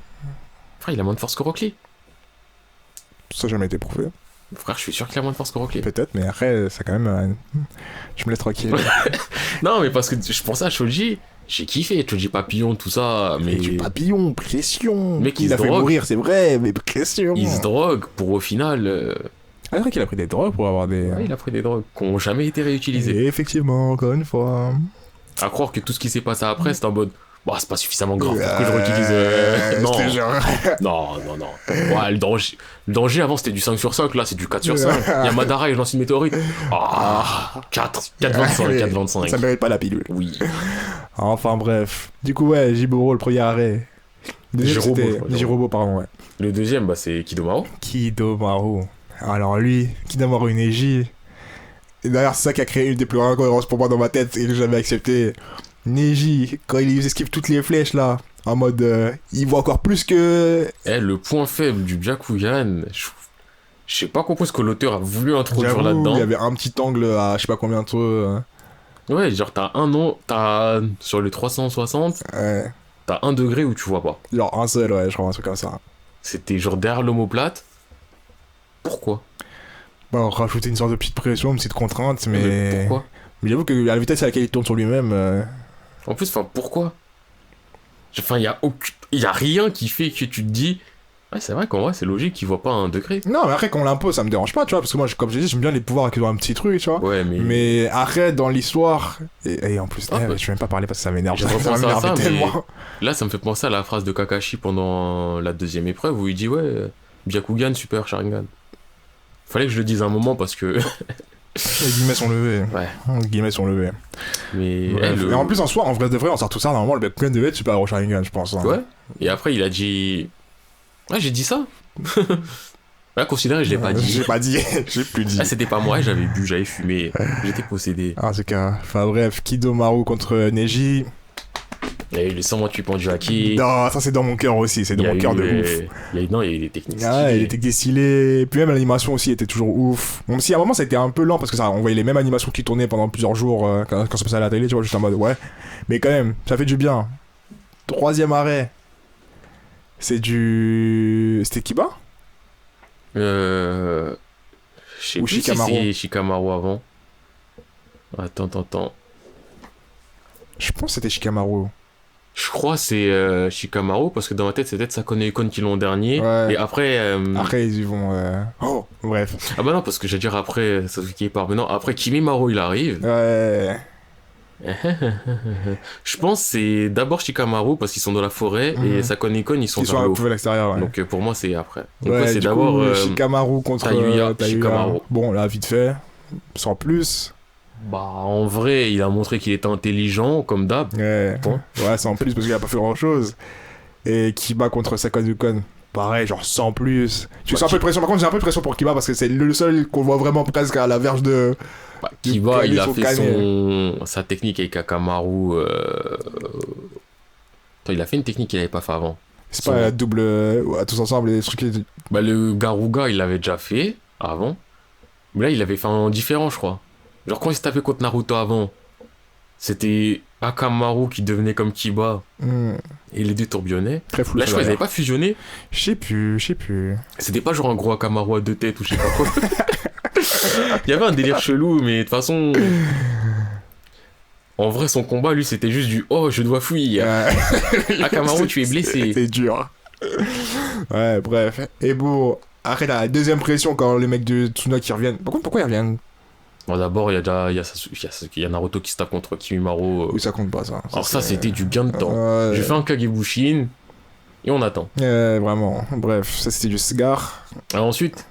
Frère, il a moins de force que Rock Lee. Ça n'a jamais été prouvé. Frère, je suis sûr qu'il a moins de force que Rock Lee. Peut-être, mais après, ça quand même. Je me laisse tranquille. Non, mais parce que je pensais à Shoji. J'ai kiffé, Shoji Papillon, tout ça. Mais Mais du papillon, pression. Mec, il il a se fait drogue. mourir, c'est vrai, mais pression. il se drogue pour au final. Ah, c'est vrai qu'il a pris des drogues pour avoir des. Ouais, il a pris des drogues qui n'ont jamais été réutilisées. Et effectivement, encore une fois. À croire que tout ce qui s'est passé après, c'est en mode. Bah, c'est pas suffisamment grave pour que je réutilise. Non. Je te jure. Non. Ouais, le danger avant c'était du 5 sur 5, là c'est du 4 sur 5. Il y a Madara et je lance une météorite. Ah, 4,25, 4,25. Ça mérite pas la pilule. Oui. Enfin bref. Du coup, ouais, Jiboro, le premier arrêt. Deuxième, Jirobo, c'était- je crois, Jirobo, pardon, ouais. Le deuxième, bah, c'est Kidomaru. Kidomaru. Alors lui, Kidomaru Neji. Et d'ailleurs, c'est ça qui a créé une des plus grandes incohérences pour moi dans ma tête et que j'avais accepté. Neji, quand il esquive toutes les flèches là, en mode. Il voit encore plus que. Le point faible du Byakugan, j'ai pas compris ce que l'auteur a voulu introduire J'avoue, là-dedans. il y avait un petit angle à je sais pas combien de trucs. Ouais, genre sur les 360, Ouais. t'as 1 degré où tu vois pas. Genre un seul, ouais, je crois, un truc comme ça. C'était genre derrière l'omoplate. Pourquoi? Bon, rajouter une sorte de petite pression, une petite contrainte, mais. Pourquoi? Mais j'avoue que la vitesse à laquelle il tourne sur lui-même. En plus, enfin, pourquoi? Enfin, y a rien qui fait que tu te dis. Ouais, c'est vrai qu'en vrai, c'est logique qu'il voit pas 1 degré. Non, mais après, quand on l'impose, ça me dérange pas, tu vois, parce que moi, comme j'ai dit, j'aime bien les pouvoirs qui ont un petit truc, tu vois. Ouais, mais. Mais après, dans l'histoire. Et en plus, Ah, bah, je vais même pas parler parce que ça m'énerve. j'ai Ça repensé à m'énerve ça, mais- tellement. Là, ça me fait penser à la phrase de Kakashi pendant la deuxième épreuve où il dit ouais, Byakugan, super Sharingan. Fallait que je le dise un moment parce que. Les guillemets sont levés. Ouais. Les guillemets sont levés. Mais. Bref. le- Et en plus, en soi, en vrai de vrai, on sort tout ça, normalement, le Byakugan devait être super Hero Sharingan, je pense. Hein. Ouais. Et après, il a dit. Ouais, j'ai dit ça. Là, considéré, je l'ai pas dit. J'ai pas dit, j'ai plus dit. Ah, c'était pas moi, j'avais bu, j'avais fumé, j'étais possédé. En tout cas, enfin bref, Kidomaru contre Neji. Il y a eu les 128 pendus à qui. Non, ça c'est dans mon cœur aussi, c'est dans mon cœur de ouf. Non, il y a eu des techniques. Ah, stylées. il était stylé. Puis même l'animation aussi était toujours ouf. Même si à un moment ça a été un peu lent parce que ça, on voyait les mêmes animations qui tournaient pendant plusieurs jours quand ça passait à la télé, tu vois, juste en mode ouais. Mais quand même, ça fait du bien. Troisième arrêt. C'est du. C'était Kiba Je sais Ou plus Shikamaru. si c'est Shikamaru avant. Attends. Je pense que c'était Shikamaru. Je crois que c'est Shikamaru parce que dans ma tête c'est peut-être Sakone Ukon qui l'ont en dernier. Ouais. Et après. Après ils y vont. Oh, bref. Ah bah non, parce que j'allais dire après Sasuke part. Mais non, après Kimimaru il arrive. Ouais. Je pense que c'est d'abord Shikamaru parce qu'ils sont dans la forêt et Mhm. Sakone Ukon ils sont Ils vers sont le un haut. peu à l'extérieur, ouais. Donc pour moi c'est après. Donc Ouais, ouais, c'est du d'abord. coup, Shikamaru contre Tayuya, Tayuya. Shikamaru. Bon, là, vite fait. Sans plus. Bah en vrai il a montré qu'il était intelligent comme d'hab. Ouais, Bon. ouais, sans plus parce qu'il a pas fait grand chose. Et Kiba contre Sakone Ukon, pareil, genre sans plus. Tu Bah, sens un peu de pression. Par contre, j'ai un peu de pression pour Kiba parce que c'est le seul qu'on voit vraiment presque à la verge de. Bah, Du Kiba, il a Kame fait Sokane. sa technique avec Akamaru. Attends, il a fait une technique qu'il n'avait pas fait avant. C'est Son- pas la double. Ouais, tous ensemble, les trucs. Bah, le Garuga, il l'avait déjà fait avant. Mais là, il avait fait un différent, je crois. Genre, quand il s'est tapé contre Naruto avant, c'était Akamaru qui devenait comme Kiba et les deux tourbillonnaient. Très fou. Là, je crois qu'ils n'avaient pas fusionné. Je sais plus. C'était pas genre un gros Akamaru à 2 têtes ou je sais pas quoi. Il y avait un délire chelou, mais de toute façon. En vrai, son combat, lui, c'était juste du oh, je dois fuir. Akamaru, tu es blessé. C'est dur. Ouais, bref. Et bon, après la deuxième pression quand les mecs de Tsuna qui reviennent. Par contre, pourquoi ils reviennent? Bon, d'abord, il y a Naruto qui se tape contre Kimimaru. Oui, ça compte pas ça. Alors, ça, c'était du gain de temps. Ouais. J'ai fait un Kagebushin et on attend. Vraiment. Bref, ça c'était du Sgar. Alors, ensuite,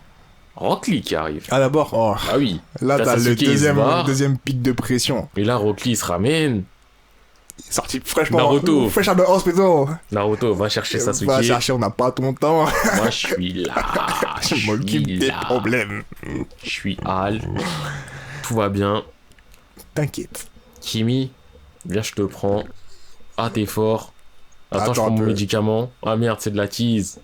Rock Lee qui arrive. Ah d'abord, oh, Ah oui. là T'as t'as le Sasuke, il se barre. deuxième pic de pression. Et là, Rock Lee il se ramène. Il est sorti fraîchement. Naruto. Fresh out of hospital. Naruto va chercher Sasuke. Va chercher, on n'a pas ton temps. Moi, je suis là. Je m'occupe des là. problèmes. Je suis Al. Tout va bien. T'inquiète. Kimi, viens, je te prends. Ah, t'es fort. Attends, je prends mon médicament. Ah merde, c'est de la tease.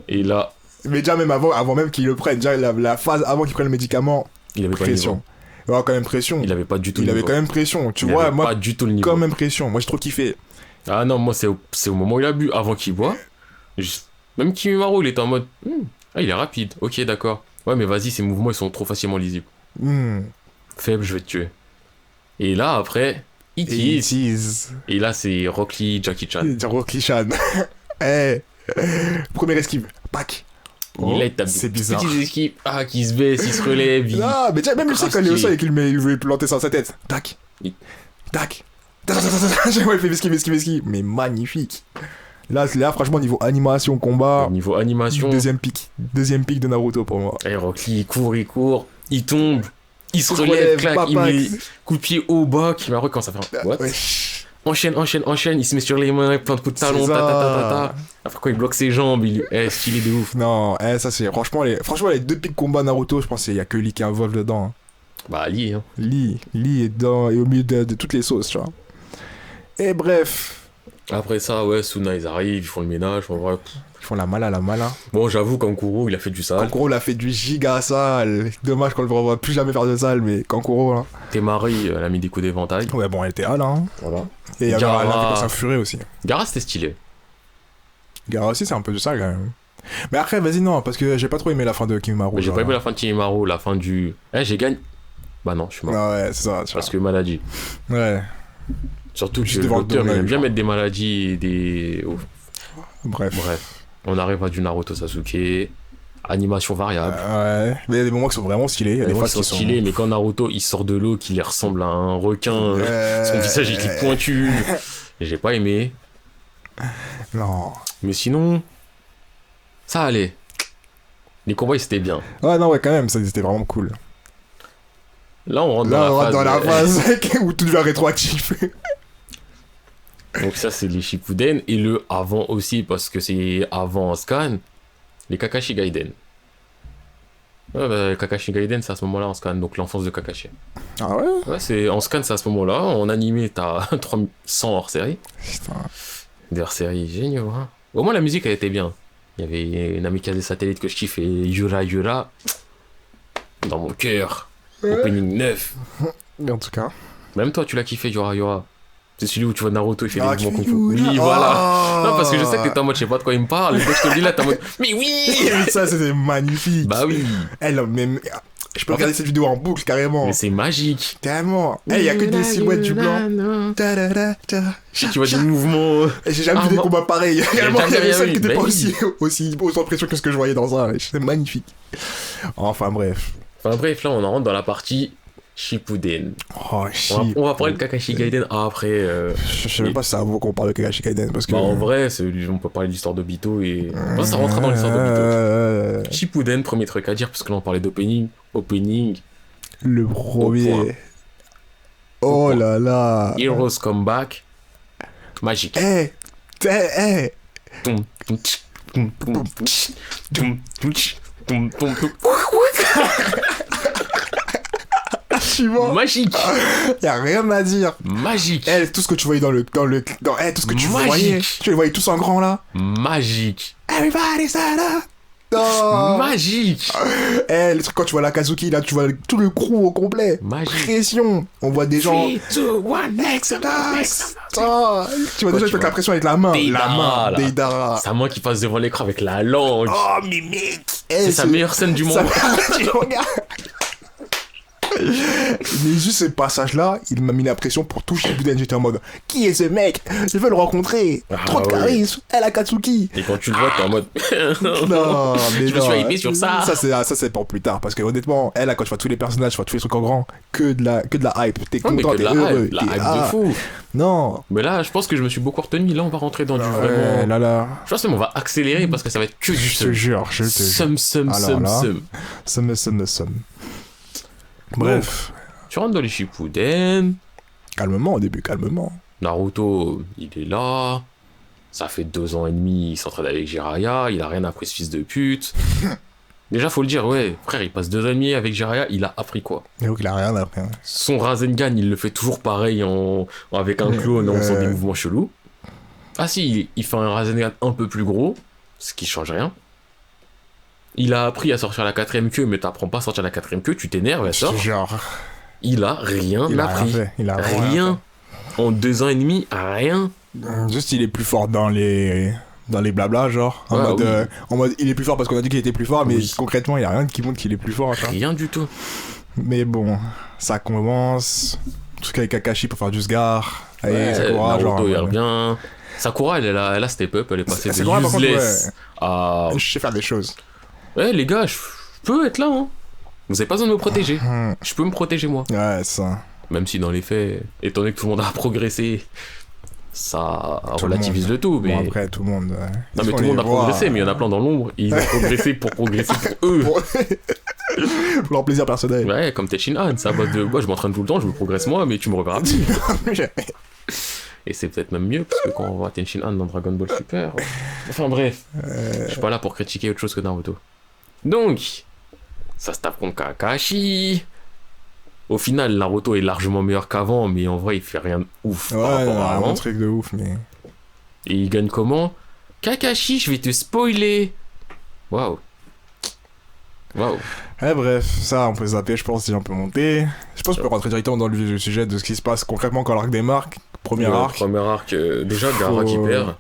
Et là... Mais déjà, même avant même qu'il le prenne, déjà, la phase avant qu'il prenne le médicament, il avait pression. Il avait quand même pression. Il avait pas du tout le niveau. Il avait quand même pression. Tu vois, moi, pas du tout le niveau. Quand même pression. Moi, j'ai trop kiffé. Ah non, moi, c'est au moment où il a bu. Avant qu'il boit, même Kimimaro, il était en mode... Ah, il est rapide. Ok, d'accord. Ouais, mais vas-y, ses mouvements, ils sont trop facilement lisibles. Faible, je vais te tuer. Et là, après, il tease. Et là, c'est Rock Lee, Jackie Chan. Rock Lee Chan. Hey. Première esquive. Pac. Il là, il tape c'est bizarre. Petites esquives. Ah, qui se baisse, il se relève. Non, mais déjà, même le sol, quand il est au sol et qu'il veut planter ça dans sa tête. Tac. Tac. Ouais, il fait esquive. Mais magnifique. Là, franchement, niveau animation, combat. Niveau animation. Deuxième pic de Naruto pour moi. Et Rock Lee, il court, il tombe. Il se relève, clac, il met coup de pied au bas, qui m'a quand ça fait what? Enchaîne, il se met sur les mains, plein de coups de talon, Après quand il bloque ses jambes, stylé de ouf. Non, ça c'est franchement les deux pics combat Naruto, je pense qu'il y a que Lee qui a un vol dedans. Bah Lee, hein. Lee est dedans et au milieu de toutes les sauces, tu vois. Et bref. Après ça, ouais, Suna ils arrivent, ils font le ménage, en vrai. Ils font la mala. Bon, j'avoue, Kankuro, il a fait du sale. Kankuro, il a fait du giga sale. Dommage qu'on le revoit plus jamais faire de sale, mais Kankuro, là. Temari, elle a mis des coups d'éventail. Ouais, bon, elle était là, hein. Voilà. Et il y avait un sa furée aussi. Gara, c'était stylé. Gara aussi, c'est un peu de ça, quand même. Mais après, vas-y, non, parce que j'ai pas trop aimé la fin de Kimimaro. J'ai pas aimé la fin de Kimimaro, la fin du... j'ai gagné. Bah non, je suis mort. Ah ouais, c'est ça. Parce que maladie. Ouais. Surtout que le docteur, il aime bien mettre des maladies et des... Bref. On arrive à du Naruto Sasuke, animation variable. Ouais, mais il y a des moments qui sont vraiment stylés. Il y a des fois qui sont stylés, mais quand Naruto il sort de l'eau, qu'il ressemble à un requin, son visage il est pointu. J'ai pas aimé. Non. Mais sinon, ça allait. Les combats c'était bien. Ouais, non, ouais, quand même, c'était vraiment cool. Là, on rentre dans la phase où tout devient rétroactif. Donc ça c'est les Shippuden et le avant aussi parce que c'est avant scan les Kakashi Gaiden. Ouais, bah, Kakashi Gaiden c'est à ce moment-là en scan, donc l'enfance de Kakashi. Ah ouais? Ouais, c'est en scan c'est à ce moment-là, en animé t'as 300 hors série. Putain. Des hors série géniaux hein. Au moins la musique elle était bien. Il y avait Namikaze Satellite que je kiffe et Yura dans mon cœur. Opening 9. Mais en tout cas. Même toi tu l'as kiffé Yura. C'est celui où tu vois Naruto, il fait des mouvements kung fu. Oui, voilà. Non, parce que je sais que t'es en mode, je sais pas de quoi il me parle. Et quand je te le dis là, t'es en mode, mais oui! Ça, c'était magnifique. Bah oui. Même... Je peux regarder cette vidéo en boucle, carrément. Mais c'est magique. Tellement. Il y a que des silhouettes du blanc. Tu vois des mouvements. J'ai jamais vu des combats pareils. Il y avait celle qui était pas aussi autant pression que ce que je voyais dans ça. C'est magnifique. Enfin, bref. Là, on en rentre dans la partie Shippuden. Oh, on va parler de Kakashi Gaiden après. Je sais même pas si ça vaut qu'on parle de Kakashi Gaiden parce que. Bah, en vrai, on peut parler de l'histoire d'Obito et. Ça rentre dans l'histoire d'Obito. Shippuden, premier truc à dire, parce que là on parlait d'opening. Le premier. Oh là là. Heroes Come Back. Magique. Magique. Y a rien à dire. Magique. Tout ce que tu voyais tout ce que tu voyais, tu les voyais tous en grand là. Magique. Everybody stand up. Oh. Magique. Le truc quand tu vois la Kazuki là, tu vois tout le crew au complet. Magique. Pression. On voit des gens. 3, 2, 1, Exodus. Tu vois des gens avec la pression avec la main. Deidara. Sa main qui passe devant l'écran avec la langue. Oh mais mec. C'est sa meilleure scène du monde. Mais juste ce passage-là, il m'a mis la pression pour tout Shippuden. J'étais en mode, qui est ce mec? Je veux le rencontrer. Trop de charisme. Elle a Katsuki. Et quand tu le vois, t'es en mode. Non, mais je me suis hypé sur ça. Ça c'est pour plus tard. Parce que honnêtement, elle, quand tu vois tous les personnages, tu vois tous les trucs en grand, que de la hype. T'es content, t'es heureux. La hype de fou. Non. Mais là, je pense que je me suis beaucoup retenu. Là, on va rentrer dans du vraiment. Là. Je pense qu'on va accélérer parce que ça va être que du Je te jure. Somme. Bref. Tu rentres dans les Shippuden. Calmement au début, calmement. Naruto, il est là. Ça fait 2 ans et demi, il s'entraîne avec Jiraiya. Il a rien appris, ce fils de pute. Déjà, faut le dire, ouais. Frère, il passe 2 ans et demi avec Jiraiya. Il a appris quoi? Donc, il a rien appris. Hein. Son Rasengan, il le fait toujours pareil avec un clone en faisant des mouvements chelous. Ah si, il fait un Rasengan un peu plus gros, ce qui change rien. Il a appris à sortir la quatrième queue, mais t'apprends pas à sortir la quatrième queue, tu t'énerves, elle sort. Genre, Il a rien il a rien appris. fait. Il a vraiment Rien. En 2 ans et demi, rien. fait. Juste, il est plus fort dans les blablas, genre. En, Ouais, mode, oui. en mode, il est plus fort parce qu'on a dit qu'il était plus fort, mais Oui. concrètement, il y a rien qui montre qu'il est plus fort. Hein. Rien du tout. Mais bon, ça commence. Truc avec Kakashi pour faire du Sgar. Allez, Ouais, Sakura, Naruto, genre. il revient. Sakura, elle a step up, elle est passée de Sakura, par contre, useless à... Je sais faire des choses. Ouais, les gars, je peux être là, hein. Vous avez pas besoin de me protéger. Je peux me protéger, moi. Ouais, ça. Même si dans les faits, étant donné que tout le monde a progressé, ça Tout relativise le tout. Mais... Bon, après, tout le monde. non, mais tout le monde a progressé, mais il y en a plein dans l'ombre. Ils ont progressé pour progresser pour eux. Pour leur plaisir personnel. Ouais, comme Tenshin Han, c'est à base de. Moi, je m'entraîne tout le temps, je me progresse moi, mais tu me reverras plus. Et c'est peut-être même mieux, parce que quand on voit Tenshin Han dans Dragon Ball Super. Enfin bref, je suis pas là pour critiquer autre chose que Naruto. Donc, ça se tape contre Kakashi. Au final, Naruto est largement meilleur qu'avant, mais en vrai, il fait rien de ouf par Ouais, rapport à un avant. truc de ouf, mais. Et il gagne comment? Kakashi, je vais te spoiler. Waouh. Waouh. Bref, ça, on peut zapper, je pense, si on peut monter. Je pense qu'on peut rentrer directement dans le vif du sujet de ce qui se passe concrètement quand l'arc démarre. Premier arc. Premier arc, déjà, Gaara qui perd.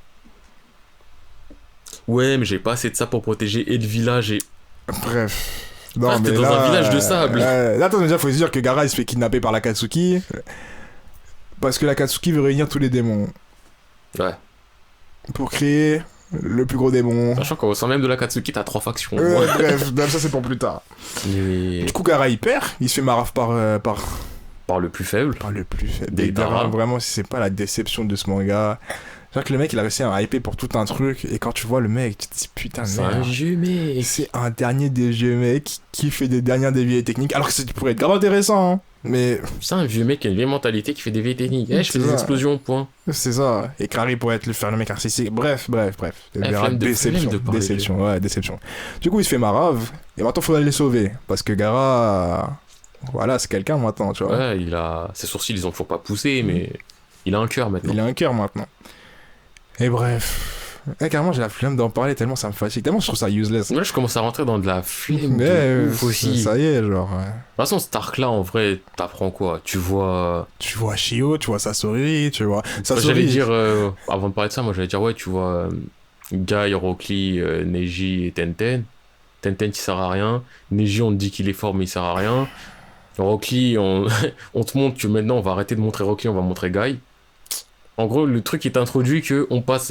Ouais, mais j'ai pas assez de ça pour protéger et le village et... Bref. Non, Ah, mais t'es dans là, un village de sable. Là, attends, déjà, faut se dire que Gaara, il se fait kidnapper par l'Akatsuki. Parce que l'Akatsuki veut réunir tous les démons. Ouais. Pour créer le plus gros démon. Sachant qu'au sein même de l'Akatsuki, t'as 3 factions. Bref, même ça, c'est pour plus tard. Mais... Du coup, Gaara, il perd. Il se fait marave par le plus faible. par le plus faible. Deidara. Vraiment, si c'est pas la déception de ce manga. C'est vrai que le mec, il a réussi à hyper pour tout un truc. Et quand tu vois le mec, tu te dis putain, C'est merde. un jeu, mec. C'est un dernier des jeux, mec, qui fait des dernières déviées techniques. Alors que ça pourrait être grave intéressant, hein. Mais C'est un vieux mec qui a une vieille mentalité qui fait des vieilles techniques. Eh, je fais C'est des ça. explosions, point. c'est ça. Et Clary pourrait faire le mec narcissique. Bref. Flemme de parler Déception. Du coup, il se fait marave. Et maintenant, il faudra les sauver. Parce que Gaara. Voilà, c'est quelqu'un maintenant, tu vois. Ouais, il a... Ses sourcils, ils ont toujours pas poussé, mais... Il a un cœur maintenant. Il a un cœur maintenant. Et bref. Carrément, j'ai la flemme d'en parler tellement ça me fatigue. Tellement je trouve ça useless. Là, je commence à rentrer dans de la flemme Mais de ouf aussi. ça y est, genre. De toute façon, cet arc-là, en vrai, t'apprends quoi? Tu vois... Tu vois Shio, tu vois Sasori, tu vois. J'allais Sasori. dire, avant de parler de ça, moi j'allais dire, ouais, tu vois, Guy, Rock Lee, Neji et Tenten. Tenten qui sert à rien. Neji, on te dit qu'il est fort, mais il sert à rien. Rock Lee, on... on te montre que maintenant on va arrêter de montrer Rock Lee, on va montrer Guy. En gros, le truc est introduit que on passe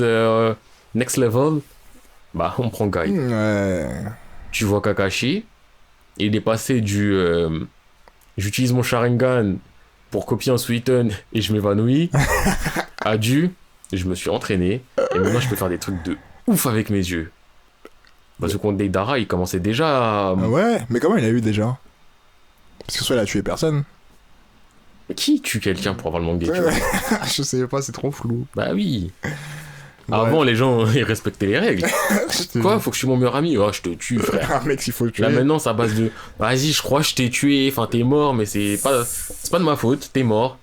next level, bah on prend Guy. Ouais. Tu vois Kakashi, il est passé du j'utilise mon Sharingan pour copier un Suiten et je m'évanouis à du je me suis entraîné et maintenant je peux faire des trucs de ouf avec mes yeux. Parce que contre Deidara, il commençait déjà à... Ouais, mais comment il a eu déjà? Parce que soit il a tué personne. Qui tue quelqu'un pour avoir le Mangekyo? Je sais pas, c'est trop flou. Bah oui. Ouais. Avant, les gens, ils respectaient les règles. Je te Quoi? dis. Faut que je suis mon meilleur ami? Oh, je te tue, frère. Un mec, s'il faut le tuer. Là maintenant, c'est à base de vas-y, je crois que je t'ai tué, enfin t'es mort, mais c'est pas de ma faute, t'es mort.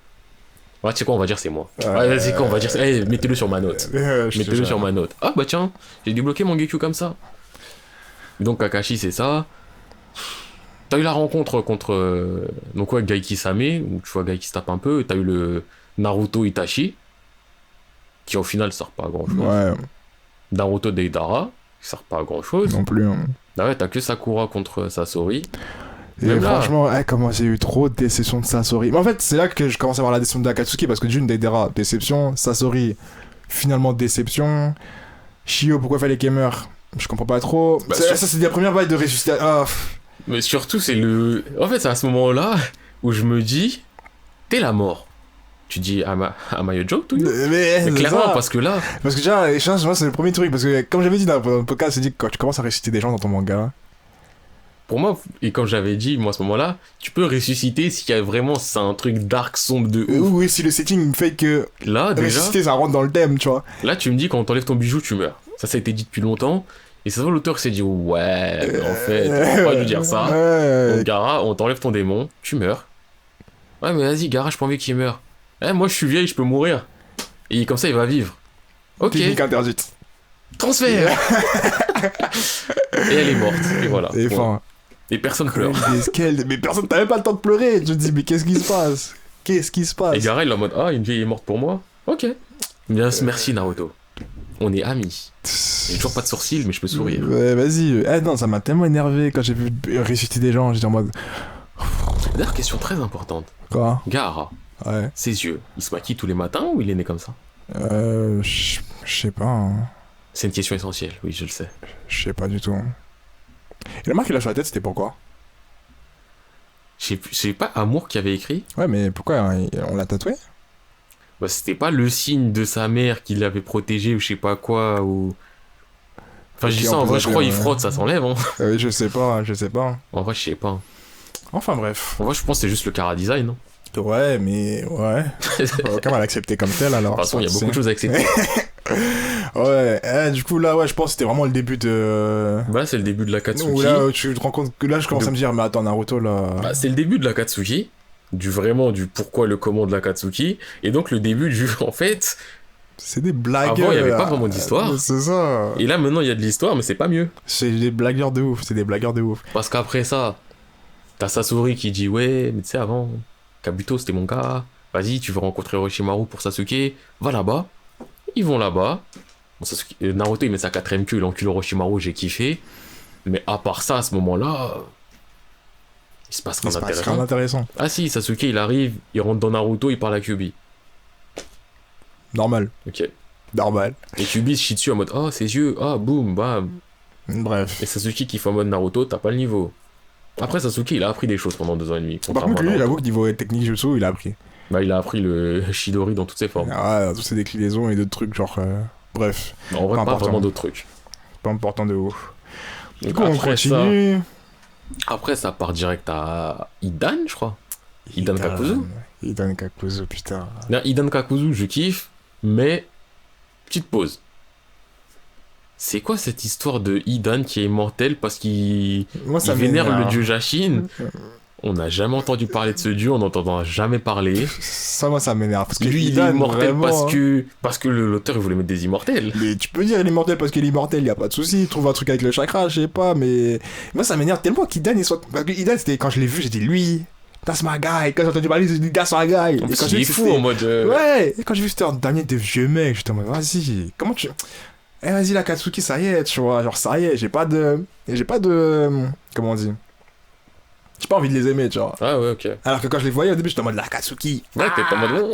Ouais, tu sais quoi, on va dire c'est moi. Ouais, c'est quoi, on va dire c'est. Mettez-le sur ma note. Mettez-le sur ma note. Ah bah tiens, j'ai débloqué mon Gekyu comme ça. Donc Kakashi, c'est ça. T'as eu la rencontre contre. Donc ouais, Gai Kisame, où tu vois Gai qui se tape un peu. T'as eu le Naruto Itachi, qui au final sert pas à grand chose. Ouais, Naruto Deidara, qui sert pas à grand chose. non plus. Hein. Ah ouais, t'as que Sakura contre Sasori. Et Même là. franchement, comment j'ai eu trop de déception de Sasori. Mais en fait, c'est là que je commence à avoir la déception de Akatsuki parce que d'une, Deidara, déception. Sasori, finalement déception. Shio, pourquoi fallait qu'elle meure? Je comprends pas trop. Bah, ça, c'est la première vague de ressuscitation. Ah, Mais surtout, c'est le. En fait, c'est à ce moment-là où je me dis, t'es la mort. Tu dis, am I a joke to you? mais Mais c'est clairement, ça. parce que là, Parce que déjà, les chances, moi, c'est le premier truc. Parce que, comme j'avais dit dans le podcast, c'est dit que quand tu commences à ressusciter des gens dans ton manga. pour moi, et comme j'avais dit, moi, à ce moment-là, tu peux ressusciter s'il y a vraiment, c'est un truc dark, sombre de ouf. Oui, si le setting fait que Là, déjà, ressusciter, ça rentre dans le thème, tu vois. là, tu me dis, quand on t'enlève ton bijou, tu meurs. Ça a été dit depuis longtemps. Et c'est ça, l'auteur qui s'est dit, ouais, mais en fait, on va pas lui dire ça. Ouais. Donc, Gaara, on t'enlève ton démon, tu meurs. Ouais, mais vas-y, Gaara, j'ai pas envie qu'il meure. Eh, moi, je suis vieille, je peux mourir. Et comme ça, il va vivre. Ok, Technique interdite. transfert. Et elle est morte. Et voilà. Et Ouais. enfin, Et personne pleure. mais personne, t'as même pas le temps de pleurer. Tu te dis, mais qu'est-ce qui se passe? Qu'est-ce qui se passe? Et Gaara, il est en mode, ah, une vieille est morte pour moi. Ok. Bien, merci Naruto. On est amis. J'ai toujours pas de sourcils, mais je peux sourire. Ouais, vas-y. Ah non, ça m'a tellement énervé quand j'ai vu ressusciter des gens. J'étais en mode. D'ailleurs, question très importante. Quoi? Gaara, Ouais. ses yeux, il se maquille tous les matins ou il est né comme ça? Je sais pas. Hein. C'est une question essentielle, oui, je le sais. Je sais pas du tout. Et la marque qu'il a sur la tête, c'était pourquoi? C'est pas Amour qui avait écrit? Ouais, mais pourquoi on l'a tatoué? Bah, c'était pas le signe de sa mère qui l'avait protégé ou je sais pas quoi, ou... Enfin, je dis Ok, ça, on en peut vrai, je l'appeler, crois, il ouais. frotte, ça s'enlève, hein. Je sais pas, je sais pas. En vrai, je sais pas. Enfin bref. En vrai, je pense que c'est juste le Kara Design, hein. Ouais, mais ouais. Aucun va l'accepter comme tel alors. De toute façon, il y a beaucoup de choses à accepter. Ouais, du coup là, ouais, je pense que c'était vraiment le début de. Bah, c'est le début de la Katsuki. Où là, tu te rends compte que là, je commence à me dire, mais attends, Naruto là. Bah, c'est le début de la Katsuki, du pourquoi, le comment de la Katsuki, et donc le début du, en fait, C'est des blagues. avant, il y avait pas vraiment d'histoire. C'est ça. Et là, maintenant, il y a de l'histoire, mais c'est pas mieux. C'est des blagueurs de ouf, c'est des blagueurs de ouf. Parce qu'après ça, t'as Sasori qui dit, ouais, mais tu sais, avant, Kabuto, c'était mon gars, vas-y, tu veux rencontrer Orochimaru pour Sasuke, va là-bas. Ils vont là-bas. Bon, Naruto, il met sa 4ème queue, il encule Orochimaru, j'ai kiffé. Mais à part ça, à ce moment-là, il se passe rien C'est pas rien d'intéressant. intéressant. Ah si, Sasuke, il arrive, il rentre dans Naruto, il parle à Kyuubi. Normal. Ok. Normal. Et Kyuubi se chie dessus en mode, ah, ses yeux, ah, boum, bam. Bref. Et Sasuke qui fait en mode Naruto, t'as pas le niveau. Après, Sasuke, il a appris des choses pendant 2 ans et demi. Par contrairement contre, à lui, Naruto. j'avoue que niveau technique jutsu, il a appris. Bah, il a appris le Chidori dans toutes ses formes. Ah, toutes ces déclinaisons et d'autres trucs, genre. Bref, En vrai, Pas pas important. vraiment d'autres trucs. pas important de ouf. Du Donc coup, on après continue. Après, ça part direct à Idan, je crois. Idan Kakuzu. Idan Kakuzu, putain. Là, Idan Kakuzu, je kiffe, mais petite pause. C'est quoi cette histoire de Idan qui est immortel parce qu'il Moi, il vénère m'énerve. le dieu Jashin? On n'a jamais entendu parler de ce dieu, on n'entendra jamais parler. Ça, moi, ça m'énerve. Parce que Lui, il est Idan, immortel vraiment, parce que l'auteur, il voulait mettre des immortels. Mais tu peux dire il est immortel parce qu'il est immortel, y a pas de souci. Trouve un truc avec le chakra, je sais pas, mais. Moi, ça m'énerve tellement qu'Idan, il soit. Parce que Idan, c'était quand je l'ai vu, j'ai dit lui, that's my guy. Quand j'ai entendu parler, j'ai dit that's my guy. En Et plus, quand il j'ai est vu, fou c'était- en mode... Ouais, et quand j'ai vu c'était un dernier des vieux mecs, j'étais en mode vas-y, comment tu. Eh, vas-y, la Katsuki, ça y est, tu vois, genre ça y est, j'ai pas de. Comment on dit? J'ai pas envie de les aimer, tu vois. Ah ouais, ok. Alors que quand je les voyais au début, j'étais en mode la Katsuki. Ouais, t'es en mode...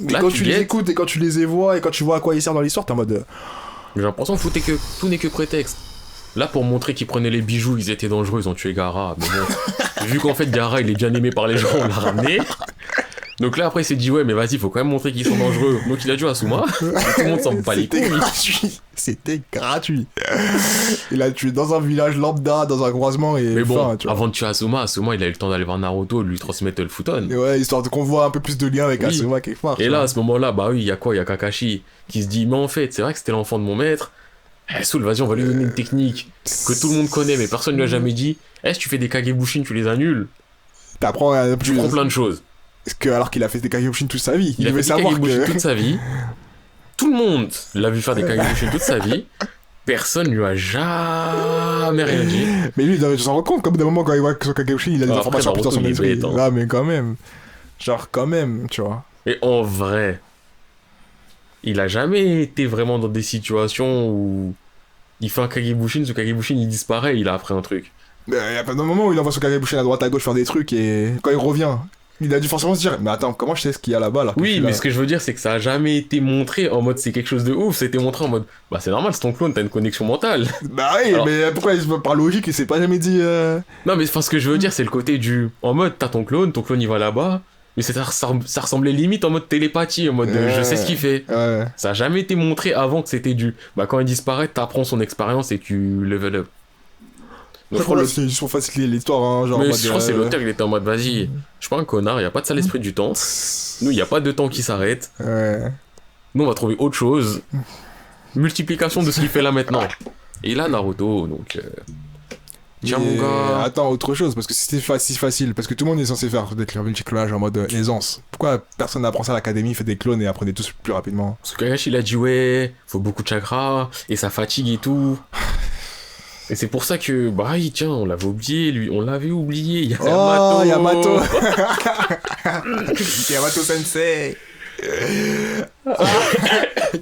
Mais Là, quand tu tu les guettes. écoutes et quand tu les vois et quand tu vois à quoi ils servent dans l'histoire, t'es en mode. J'ai l'impression que tout n'est que prétexte. Là, pour montrer qu'ils prenaient les bijoux, ils étaient dangereux, ils ont tué Gaara. Mais bon, vu qu'en fait, Gaara, il est bien aimé par les gens, on l'a ramené. Donc là, après, il s'est dit, ouais, mais vas-y, faut quand même montrer qu'ils sont dangereux. Donc il a dit à Asuma, tout le monde s'en bat les C'était couilles. gratuit. C'était gratuit. Il a tué dans un village lambda, dans un croisement et. Mais bon, fin, tu vois. avant de tuer Asuma, il a eu le temps d'aller voir Naruto, de lui transmettre le futon. Et ouais, histoire qu'on voit un peu plus de lien avec Oui. Asuma quelque part. Et tu là, vois. à ce moment-là, bah oui, il y a quoi? Il y a Kakashi qui se dit, mais en fait, c'est vrai que c'était l'enfant de mon maître. Eh, Soul, vas-y, on va lui donner une technique que tout le monde connaît, mais personne ne lui a jamais dit. Eh, si tu fais des Kagebushin, tu les annules. T'apprends Tu prends plein de choses. alors qu'il a fait des Kagebushin toute sa vie. Il a devait fait des savoir Kagebushin que. toute sa vie. Tout le monde l'a vu faire des Kagebushin toute sa vie. Personne lui a jamais rien dit. Mais lui, il doit s'en rendre compte, comme d'un moment quand il voit que son Kagebushin, il a des Ah, informations après, putain dans son Naruto, il est esprit. bête, hein. Là, mais quand même. Genre, quand même, tu vois. Et en vrai, il a jamais été vraiment dans des situations où il fait un Kagebushin, ce Kagebushin il disparaît, il a appris un truc. Il y a pas de moment où il envoie son Kagebushin à droite à gauche faire des trucs et quand il revient, il a dû forcément se dire mais attends, comment je sais ce qu'il y a là-bas alors que je Oui, suis mais là ce que je veux dire, c'est que ça a jamais été montré en mode c'est quelque chose de ouf, c'était montré en mode bah c'est normal, c'est ton clone, t'as une connexion mentale. Bah oui, Alors- mais pourquoi par logique il s'est pas jamais dit Non, mais enfin, ce que je veux dire, c'est le côté du en mode t'as ton clone il va là-bas, mais ça ressemblait limite en mode télépathie, en mode je sais ce qu'il fait. Ouais. Ça a jamais été montré avant que c'était du bah quand il disparaît, t'apprends son expérience et tu level up. Donc, Je je crois crois le- qu'ils sont facilités l'histoire, hein, genre. en Mais mode, je crois que c'est l'auteur, il était en mode vas-y, je suis pas un connard, y a pas de sale esprit du temps. Nous, y a pas de temps qui s'arrête. Ouais. Nous, on va trouver autre chose. Multiplication de ce qu'il fait là maintenant. Et là, Naruto, donc. Tiens, mon gars. Attends, autre chose, parce que si c'était si facile, parce que tout le monde est censé faire des clonages en mode aisance. Pourquoi personne n'apprend ça à l'académie, fait des clones et apprenait tous plus rapidement? Parce que Kakashi, il a dit, ouais, faut beaucoup de chakra, et ça fatigue et tout. Et c'est pour ça que, bah oui, tiens, on l'avait oublié, lui, on l'avait oublié, Oh, Yamato Yamato Sensei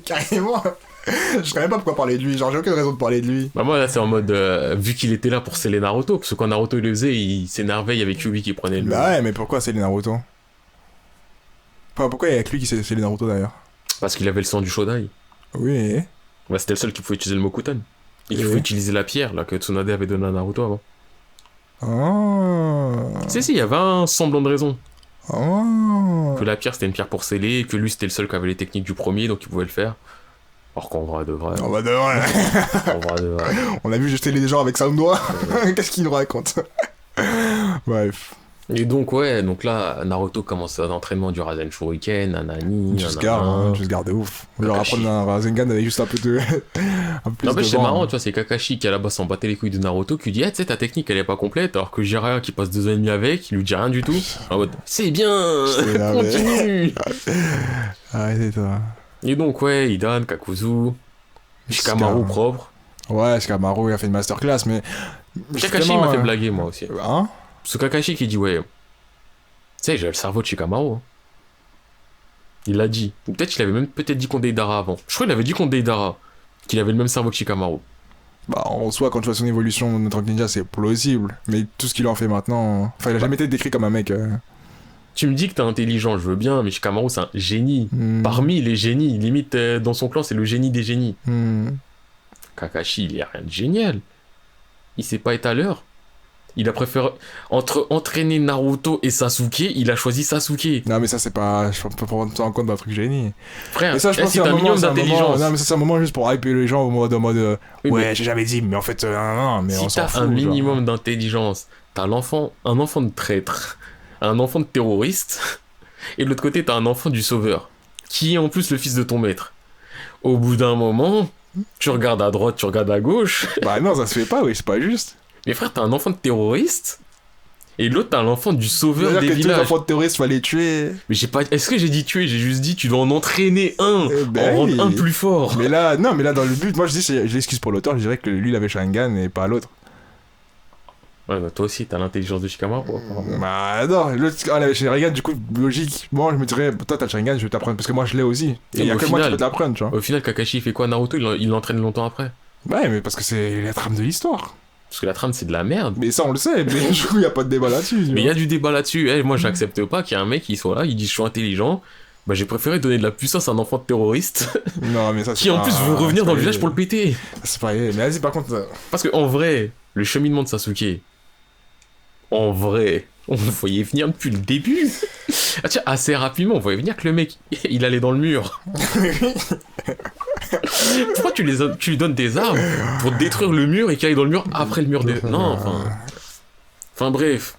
Carrément. Je sais même pas pourquoi parler de lui, genre j'ai aucune raison de parler de lui. Bah moi là c'est en mode, vu qu'il était là pour sceller Naruto, parce que quand Naruto il le faisait, il s'énervait, il y avait Kyuubi qui prenait le... Bah ouais, mais pourquoi c'est les Naruto? Enfin, pourquoi il y a que lui qui c'est les Naruto d'ailleurs? Parce qu'il avait le sang du Shodai. Oui. Bah c'était le seul qui pouvait utiliser le Mokutan. Et qui Oui. pouvait utiliser la pierre, là, que Tsunade avait donné à Naruto avant. Oh. Si, il y avait un semblant de raison. Oh. Que la pierre c'était une pierre pour sceller, et que lui c'était le seul qui avait les techniques du premier, donc il pouvait le faire. Or qu'en vrai de vrai... On va de vrai. En vrai de vrai... On a vu jeter les gens avec ça doigt. Qu'est-ce qu'il nous raconte? Bref. Et donc ouais, donc là Naruto commence un entraînement du Rasen Shuriken, nanani, Juste garde de ouf. Genre Kakashi. apprendre un Rasengan avec juste un peu de. Un peu plus Non mais de c'est vent. marrant, tu vois, c'est Kakashi qui à la base s'en battait les couilles de Naruto, qui lui dit, tu sais, ta technique elle est pas complète, alors que Jiraiya qui passe 2 ans et demi avec, il lui dit rien du tout. En mode, c'est bien, C'est là, mais- continue. Arrêtez-toi. Et donc ouais, Hidan, Kakuzu, Shikamaru propre. Ouais, Shikamaru il a fait une masterclass, mais. Kakashi justement, m'a fait blaguer moi aussi. Hein? Ce Kakashi qui dit, ouais, tu sais, j'ai le cerveau de Shikamaru. Hein. Il l'a dit. Ou peut-être il avait même peut-être dit contre Deidara avant. Je crois qu'il avait dit contre Deidara qu'il avait le même cerveau que Shikamaru. Bah, en soi, quand tu vois son évolution de Tank Ninja, c'est plausible. Mais tout ce qu'il en fait maintenant. Enfin, il a jamais été décrit comme un mec. Tu me dis que t'es intelligent, je veux bien, mais Shikamaru c'est un génie. Parmi les génies, limite dans son clan c'est le génie des génies. Kakashi il y a rien de génial. Il s'est pas été à l'heure. Il a préféré entre entraîner Naruto et Sasuke, il a choisi Sasuke. Non, mais ça, c'est pas. Je peux pas prendre ça en compte d'un truc génie. Frère, Et ça, je pense si que c'est t'as un un moment. minimum C'est un moment- d'intelligence, Non, mais ça, c'est un moment juste pour hyper les gens en mode. Oui, Ouais, mais j'ai jamais dit, mais en fait, non, mais on si s'en t'as fout. un genre. minimum d'intelligence, t'as un enfant de traître, un enfant de terroriste, et de l'autre côté t'as un enfant du sauveur, qui est en plus le fils de ton maître. Au bout d'un moment, tu regardes à droite, tu regardes à gauche, Bah, non, ça se fait pas, oui, c'est pas juste. mais frère, t'as un enfant de terroriste, et l'autre t'as l'enfant du sauveur C'est-à-dire des que tous les villages. enfants de terroristes, fallait tuer. Mais j'ai pas. Est-ce que j'ai dit tuer? J'ai juste dit tu dois en entraîner un, Eh ben en rendre oui. un plus fort. Mais là, non, mais là, dans le but, moi, je dis, je l'excuse pour l'auteur, je dirais que lui, il avait Sharingan et pas l'autre. Ouais, bah toi aussi, t'as l'intelligence de Shikamaru. Quoi. Bah, non, l'autre, il avait Sharingan, du coup, logique. Moi, je me dirais, toi, t'as le Sharingan, je vais t'apprendre, parce que moi, je l'ai aussi. Et il y a Au que moi qui final- peux te l'apprendre, tu vois. Au final, Kakashi il fait quoi? Naruto il l'entraîne longtemps après. Ouais, mais parce que c'est la trame de l'histoire. Parce que la trame c'est de la merde. Mais ça, on le sait, mais du coup, il y a pas de débat là-dessus. tu Mais il y vois. a du débat là-dessus. Moi j'accepte pas qu'il y ait un mec qui soit là, il dit je suis intelligent. Bah j'ai préféré donner de la puissance à un enfant de terroriste Non, mais ça, c'est qui en pas- plus veut revenir c'est dans pas- le village pour le péter. C'est pas. Mais vas-y, par contre. Parce que en vrai, le cheminement de Sasuke, en vrai, on le voyait venir depuis le début. Ah tiens, assez rapidement, on voyait venir que le mec, il allait dans le mur. Pourquoi tu lui donnes des armes pour détruire le mur et qu'il aille dans le mur après le mur des... Non, enfin bref.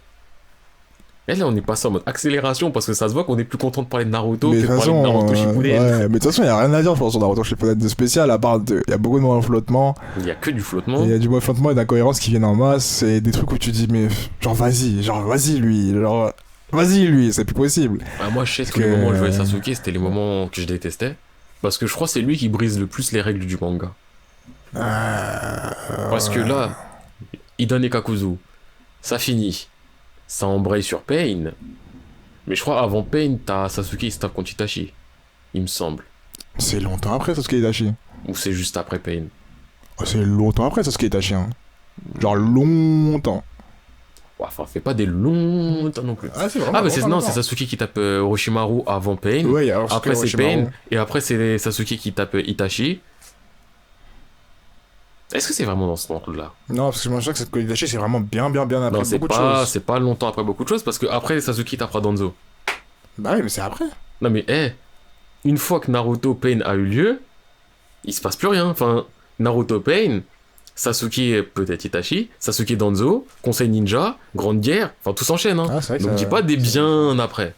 Et là, on est passé en mode accélération parce que ça se voit qu'on est plus content de parler de Naruto Mais que de de toute parler de façon, Naruto Shippuden. ouais, mais de toute façon, il y a rien à dire, je pense, sur Naruto Shippuden de spécial, à part il y a beaucoup de moments de flottement, Il y a que du flottement. il y a du moment de flottement et d'incohérence qui viennent en masse, et des trucs où tu dis, mais genre, vas-y, lui, c'est plus possible. Bah, moi, je sais que Que- les moments où je jouais Sasuke, c'était les moments que je détestais. Parce que je crois que c'est lui qui brise le plus les règles du manga. Parce que là, Hidan et Kakuzu, ça finit. Ça embraye sur Pain. Mais je crois avant Pain, t'as Sasuke il se tape contre Itachi. Il me semble. C'est longtemps après Sasuke Itachi. Ou c'est juste après Pain. Oh, c'est longtemps après Sasuke Itachi, hein. Genre longtemps. Ouais, enfin, fais pas des longs temps non plus. Ah, c'est vraiment Ah, bah c'est, non, longtemps. c'est Sasuke qui tape Orochimaru avant Pain. Ouais, alors Après c'est Orochimaru. Pain. Et après c'est Sasuke qui tape Itachi. Est-ce que c'est vraiment dans ce ordre-là? Non, parce que je me souviens que Sasuke Itachi, c'est vraiment bien après Non, c'est beaucoup de pas, choses. c'est pas longtemps après beaucoup de choses parce que après Sasuke tapera Danzo. Bah oui, mais c'est après. Non mais une fois que Naruto Pain a eu lieu, il se passe plus rien. Enfin, Naruto Pain, Sasuke peut-être Itachi, Sasuke Danzo, Conseil Ninja, Grande Guerre, enfin tout s'enchaîne. Hein. Ah, c'est vrai que Donc ça- dis pas des bien après.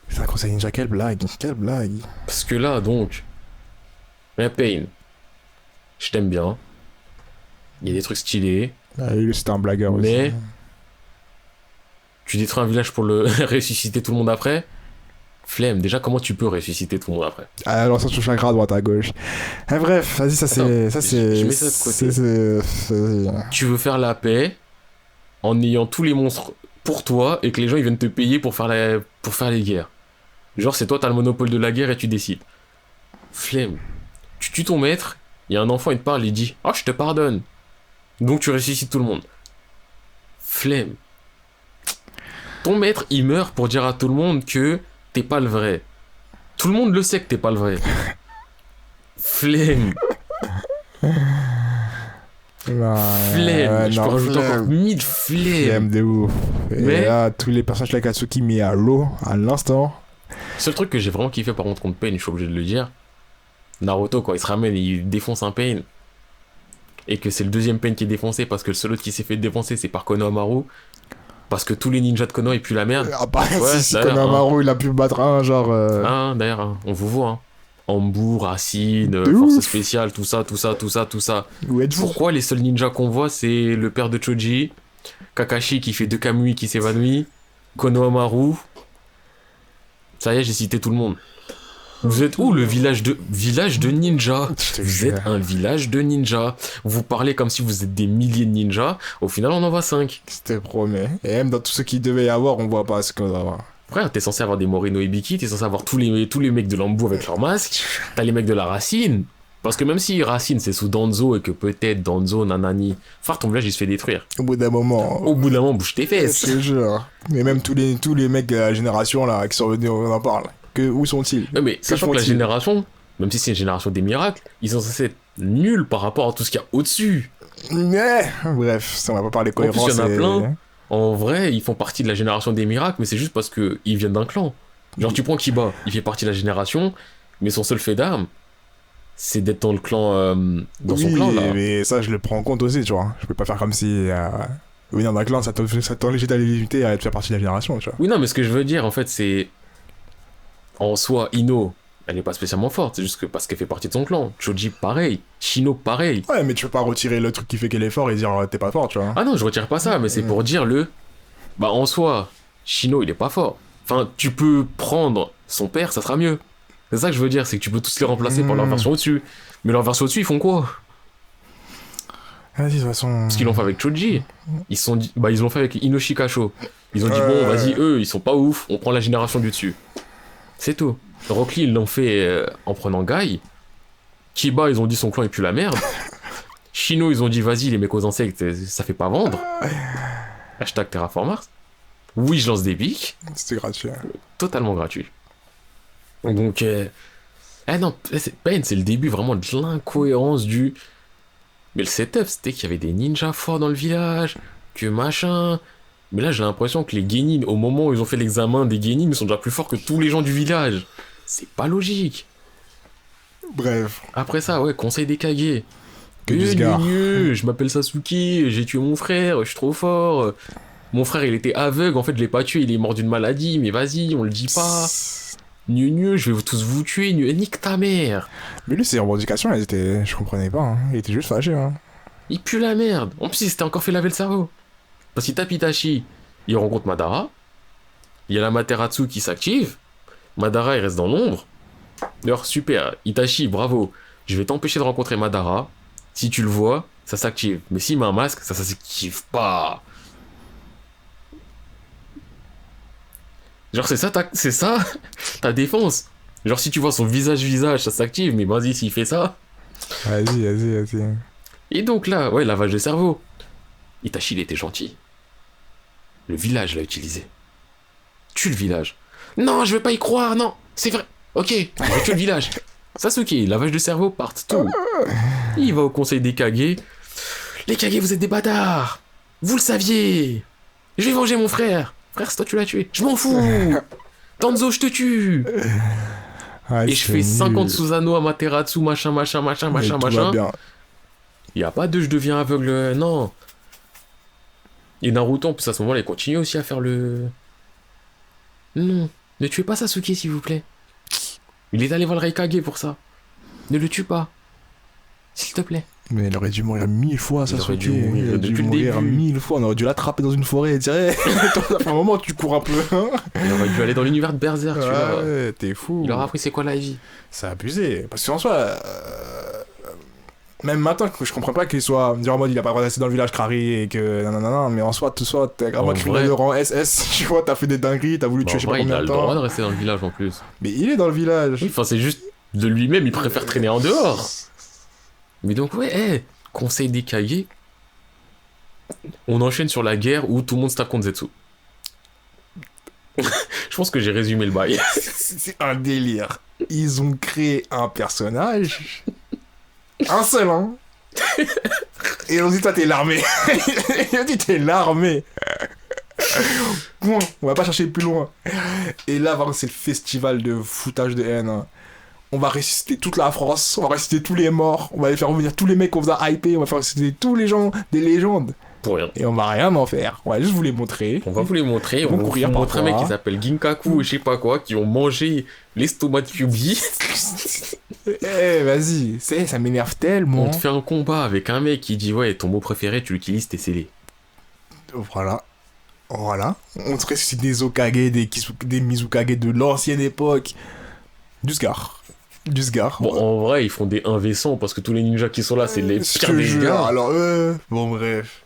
Putain, Conseil Ninja, quelle blague. Parce que là donc, Pain, je t'aime bien. Il y a des trucs stylés, Ah, lui, c'était un blagueur aussi. Mais tu détruis un village pour le ressusciter tout le monde après. Flemme, déjà comment tu peux ressusciter tout le monde après? Ah, alors ça touche un à droite à gauche. Eh, bref, vas-y, ça c'est. Ça c'est. je mets ça de côté. Tu veux faire la paix en ayant tous les monstres pour toi et que les gens ils viennent te payer pour faire les guerres. Genre c'est toi t'as le monopole de la guerre et tu décides. Flemme. Tu tues ton maître, il y a un enfant il te parle, il dit « Ah, je te pardonne ». Donc tu ressuscites tout le monde. Flemme. Ton maître il meurt pour dire à tout le monde que t'es pas le vrai. Tout le monde le sait que t'es pas le vrai. Flemme. Non, Flemme. Je peux non, rajouter flemme. encore 1000 flemmes. Flemme de ouf. Et Mais- là, tous les personnages de l'Akatsuki mis à l'eau à l'instant. Seul truc que j'ai vraiment kiffé par contre Pain, je suis obligé de le dire. Naruto, quand il se ramène et il défonce un Pain. Et que c'est le deuxième Pain qui est défoncé parce que le seul autre qui s'est fait défoncer c'est par Konohamaru. Parce que tous les ninjas de Konoha ils puent la merde. Ah bah, Ouais, si d'ailleurs, Konohamaru il a pu battre un, genre. Ah, d'ailleurs, hein, on vous voit. Hein. Ambu, Racine, De Force ouf. Spéciale, tout ça. Où êtes-vous? Pourquoi les seuls ninjas qu'on voit c'est le père de Choji, Kakashi qui fait 2 Kamui qui s'évanouit, Konohamaru. Ça y est, j'ai cité tout le monde. Vous êtes où le village de ninjas? Je te Vous jure. êtes un village de ninjas. Vous parlez comme si vous êtes des milliers de ninjas. Au final, on en voit 5. C'était promet. Et même dans tout ce qu'il devait y avoir, on voit pas ce qu'on va avoir. Frère, t'es censé avoir des Morino Ibiki, t'es censé avoir tous les mecs de l'Ambu avec leur masque. T'as les mecs de la Racine. Parce que même si Racine c'est sous Danzo et que peut-être Danzo, nanani, frère, ton village il se fait détruire. Au bout d'un moment. Au bout d'un moment, bouge tes Je fesses. te jure. Mais même tous les mecs de la génération là qui sont venus, on en parle. Où sont-ils? Ouais, mais sachant que la font-ils génération, même si c'est une génération des miracles, ils sont censés être nuls par rapport à tout ce qu'il y a au-dessus. Mais bref, ça on va pas parler plus, cohérence. il y en a et- plein. En vrai, ils font partie de la génération des miracles, mais c'est juste parce qu'ils viennent d'un clan. Genre, tu prends Kiba, il fait partie de la génération, mais son seul fait d'armes, c'est d'être dans le clan, dans son Oui, clan là. mais ça je le prends en compte aussi, tu vois. Je peux pas faire comme si venir d'un clan, ça t'enlève ta légitimité à faire partie de la génération, tu vois. Oui, non, mais ce que je veux dire, en fait, c'est. En soi, Ino, elle est pas spécialement forte, c'est juste que parce qu'elle fait partie de son clan. Choji, pareil. Shino, pareil. Ouais, mais tu peux pas retirer le truc qui fait qu'elle est forte et dire t'es pas fort, tu vois. Ah non, je retire pas ça, mais c'est pour dire le. Bah, en soi, Shino, il est pas fort. Enfin, tu peux prendre son père, ça sera mieux. C'est ça que je veux dire, c'est que tu peux tous les remplacer par leur version au-dessus. Mais leur version au-dessus, ils font quoi? Vas-y, de toute façon. Ce qu'ils l'ont fait avec Choji. Ils l'ont fait avec Inoshikasho. Ils ont dit, bon, vas-y, eux, ils sont pas ouf, on prend la génération du dessus. C'est tout. Rock Lee, ils l'ont fait en prenant Guy. Kiba, ils ont dit son clan est plus la merde. Shino, ils ont dit, vas-y, les mecs aux insectes, ça fait pas vendre. Hashtag Terraform Mars. Oui, je lance des pics. C'était gratuit. Totalement gratuit. Donc, non, Pain, c'est le début vraiment de l'incohérence du. Mais le setup, c'était qu'il y avait des ninjas forts dans le village, que machin. Mais là, j'ai l'impression que les Genin, au moment où ils ont fait l'examen des Genin, ils sont déjà plus forts que tous les gens du village. C'est pas logique. Bref. Après ça, ouais, conseil des Kage. Que du sgar. Je m'appelle Sasuke, j'ai tué mon frère, je suis trop fort. Mon frère, il était aveugle, en fait, je l'ai pas tué, il est mort d'une maladie, mais vas-y, on le dit pas. Je vais tous vous tuer, nique ta mère. Mais lui, ses revendications, elles étaient. Je comprenais pas, hein. Il était juste fâché, hein. Il pue la merde. En plus, il s'était encore fait laver le cerveau. Parce qu'il tape Itachi, il rencontre Madara. Il y a la Materatsu qui s'active. Madara, il reste dans l'ombre. D'ailleurs, super. Itachi, bravo. Je vais t'empêcher de rencontrer Madara. Si tu le vois, ça s'active. Mais s'il met un masque, ça s'active pas. Genre, c'est ça ta défense. Genre, si tu vois son visage, ça s'active. Mais vas-y, s'il fait ça. Vas-y. Et donc là, ouais, lavage de cerveau. Itachi, il était gentil. Le village l'a utilisé. Tue le village. Non, je vais pas y croire, non. C'est vrai. Ok, on va tuer le village. Sasuke, lavage de cerveau, partout. Il va au conseil des Kage. Les Kage, vous êtes des bâtards. Vous le saviez. Je vais venger mon frère. Frère, c'est toi tu l'as tué. Je m'en fous. Danzo, je te tue. Ah, Et je fais 50 Susanoo à Materatsu, machin. Bien. Il y a pas de je deviens aveugle, non. Et Naruto, en plus à ce moment-là, il continue aussi à faire le. Non, ne tuez pas Sasuke, s'il vous plaît. Il est allé voir le Raikage pour ça. Ne le tue pas. S'il te plaît. Mais il aurait dû mourir 1000 fois, ça Il aurait dû Sasuke. mourir Il aurait dû depuis le mourir début. 1000 fois. On aurait dû l'attraper dans une forêt et dire hey, toi, ça fait un moment tu cours un peu. Hein Il aurait dû aller dans l'univers de Berserk, tu vois. Ouais, t'es fou. Il aurait appris c'est quoi la vie. C'est abusé. Parce qu'en soi, même maintenant, je comprends pas qu'il soit. Dire en mode il a pas le droit de rester dans le village Crary et que. Non, mais en soi, tout ça, t'es vraiment En criminel vrai- de rang SS. Tu vois, t'as fait des dingueries, t'as voulu Bah, tuer en je sais pas vrai, il combien a de le droit temps. de rester dans le village en plus. Mais il est dans le village. Oui, enfin, c'est juste de lui-même, il préfère traîner en dehors. Mais donc, ouais, conseil des Kage. On enchaîne sur la guerre où tout le monde se tape contre Zetsu. Je pense que j'ai résumé le bail. C'est un délire. Ils ont créé un personnage. Un seul, hein. Et ils ont dit, toi, t'es l'armée. Ils ont dit, t'es l'armée. Point. On va pas chercher plus loin. Et là, vraiment, c'est le festival de foutage de haine. Hein. On va ressusciter toute la France. On va ressusciter tous les morts. On va faire revenir tous les mecs qu'on vous a hypés. On va faire ressusciter tous les gens des légendes. Pour rien. Et on va rien en faire. On va juste vous les montrer. On va vous les montrer. On va vous montrer un mec qui s'appelle Ginkaku et je sais pas quoi, qui ont mangé l'estomac de Kyuubi. Eh, vas-y. Ça m'énerve tellement. On te fait un combat avec un mec qui dit ouais, ton mot préféré, tu l'utilises, t'es scellé. Voilà. On se ressuscite des Okage, des Mizukage de l'ancienne époque. Du Scar. Bon, en vrai, ils font des 1v100 parce que tous les ninjas qui sont là, c'est les Je pires te des jure, gars. alors, bon, bref.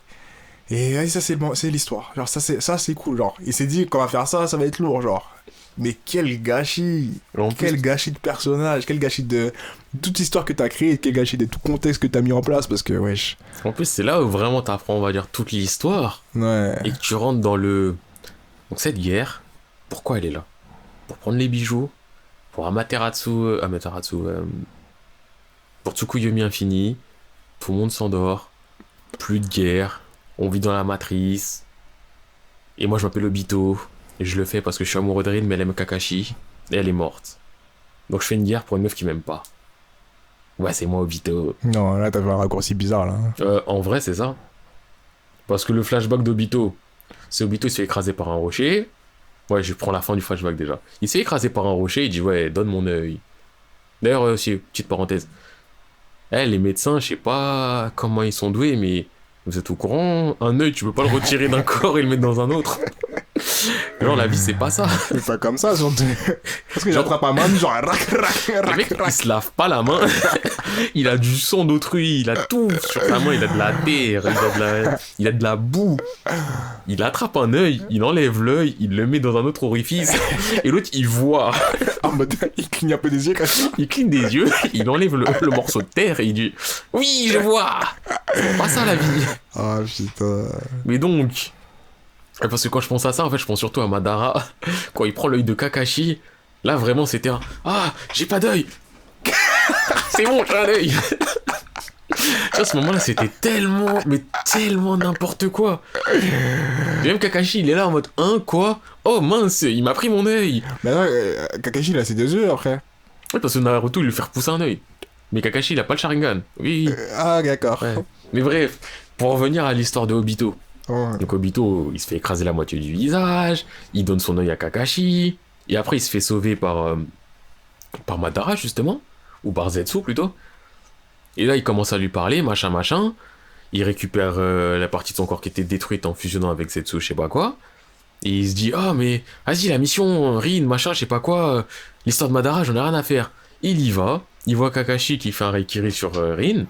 Et vas-y, ça, c'est l'histoire. Genre, ça, c'est cool, genre. Il s'est dit qu'on va faire ça, ça va être lourd, genre. Mais quel gâchis. En plus, Quel gâchis de personnage, quel gâchis de toute histoire que t'as créée, quel gâchis de tout contexte que t'as mis en place, parce que, wesh. c'est là où vraiment t'apprends, on va dire, toute l'histoire Ouais. et que tu rentres dans le... Donc cette guerre, pourquoi elle est là? Pour prendre les bijoux, pour pour Tsukuyomi Infini, tout le monde s'endort, plus de guerre, on vit dans la matrice, et moi je m'appelle Obito, et je le fais parce que je suis amoureux de Rin, mais elle aime Kakashi, et elle est morte. Donc je fais une guerre pour une meuf qui m'aime pas. Ouais, c'est moi Obito. Non, là, t'as fait un raccourci bizarre, là. En vrai, c'est ça. Parce que le flashback d'Obito, c'est Obito, il se fait écraser par un rocher. Ouais, je prends la fin du flashback déjà. Il se fait écraser par un rocher, il dit ouais, donne mon œil. D'ailleurs, aussi, petite parenthèse. Les médecins, je sais pas comment ils sont doués, mais vous êtes au courant, un œil, tu peux pas le retirer d'un corps et le mettre dans un autre. Non, la vie, c'est pas ça. C'est pas comme ça, surtout. Parce que Genre- j'attrape un man, genre, Le mec, il se lave pas la main. Il a du sang d'autrui, il a tout sur sa main, il a de la terre, il a de la boue. Il attrape un œil, il enlève l'œil, il le met dans un autre orifice, et l'autre, il voit. en mode, il cligne un peu des yeux, quand même. Il cligne des yeux, il enlève le morceau de terre, et il dit « Oui, je vois !» C'est pas ça, la vie. Ah, putain. Mais donc... Parce que quand je pense à ça, en fait, je pense surtout à Madara. Quand il prend l'œil de Kakashi, là, vraiment, c'était un « Ah, j'ai pas d'œil !» C'est bon, j'ai un œil. À ce moment-là, c'était tellement, mais tellement n'importe quoi. Et même Kakashi, il est là en mode, hein, quoi? Oh mince, il m'a pris mon œil. Mais non, Kakashi, il a ses deux yeux après. Ouais, parce que Naruto, il lui fait repousser un œil. Mais Kakashi, il a pas le Sharingan. Oui. Ah, d'accord. Ouais. Mais bref, pour revenir à l'histoire de Obito. Ouais. Donc Obito, il se fait écraser la moitié du visage, il donne son œil à Kakashi, et après il se fait sauver par Madara, justement, ou par Zetsu plutôt. Et là, il commence à lui parler, machin. Il récupère la partie de son corps qui était détruite en fusionnant avec Zetsu, je sais pas quoi. Et il se dit, ah, mais vas-y, la mission, Rin, machin, je sais pas quoi, l'histoire de Madara, j'en ai rien à faire. Il y va, il voit Kakashi qui fait un Reikiri sur Rin.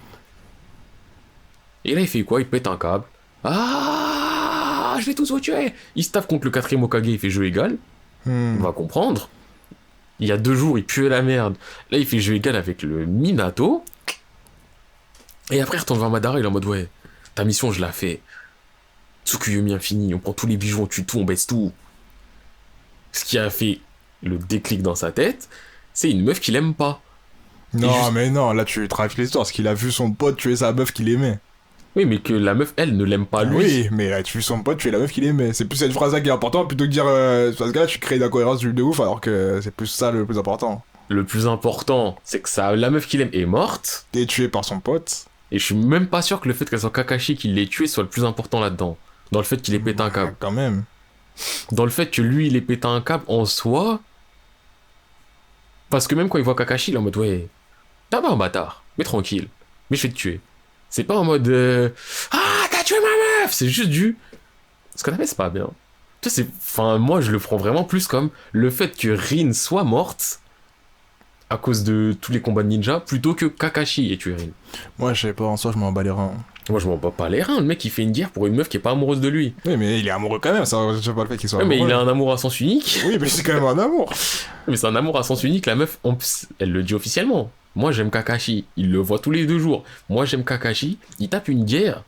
Et là, il fait quoi? Il pète un câble. Ah, je vais tous vous tuer. Il se tape contre le 4ème Hokage, il fait jeu égal. On va comprendre. Il y a 2 jours, il puait la merde. Là, il fait jeu égal avec le Minato. Et après, il retourne vers Madara, il est en mode, ouais, ta mission, je la fais. Tsukuyomi Infini, on prend tous les bijoux, on tue tout, on baisse tout. Ce qui a fait le déclic dans sa tête, c'est une meuf qu'il aime pas. Non, mais non, là tu trafiques l'histoire, parce qu'il a vu son pote tuer sa meuf qu'il aimait. Oui, mais que la meuf, elle, ne l'aime pas lui. Oui, mais là tu vu son pote tuer la meuf qu'il aimait. C'est plus cette phrase-là qui est importante plutôt que de dire parce que là tu crées une incohérence de ouf alors que c'est plus ça le plus important. Le plus important, c'est que la meuf qu'il aime est morte. T'es tué par son pote. Et je suis même pas sûr que le fait qu'elle soit Kakashi qui l'ait tué soit le plus important là-dedans. Dans le fait qu'il ait pété un câble. Quand même. Dans le fait que lui, il ait pété un câble en soi. Parce que même quand il voit Kakashi, il est en mode, ouais, t'as pas un bâtard, mais tranquille, mais je vais te tuer. C'est pas en mode ah, t'as tué ma meuf. C'est juste du ce qu'on appelle, c'est pas bien. Tu sais, enfin, moi je le prends vraiment plus comme le fait que Rin soit morte à cause de tous les combats de ninja plutôt que Kakashi ait tué Rin. Moi, je sais pas, en soi, je m'en bats les reins. Moi je m'en bats pas les reins, le mec il fait une guerre pour une meuf qui est pas amoureuse de lui. Oui, mais il est amoureux quand même, ça, je sais pas le fait qu'il soit Ouais, mais amoureux. il a un amour à sens unique. Oui, mais c'est quand même un amour. Mais c'est un amour à sens unique, la meuf, elle le dit officiellement. Moi j'aime Kakashi, il le voit tous les 2 jours. Moi j'aime Kakashi, il tape une guerre.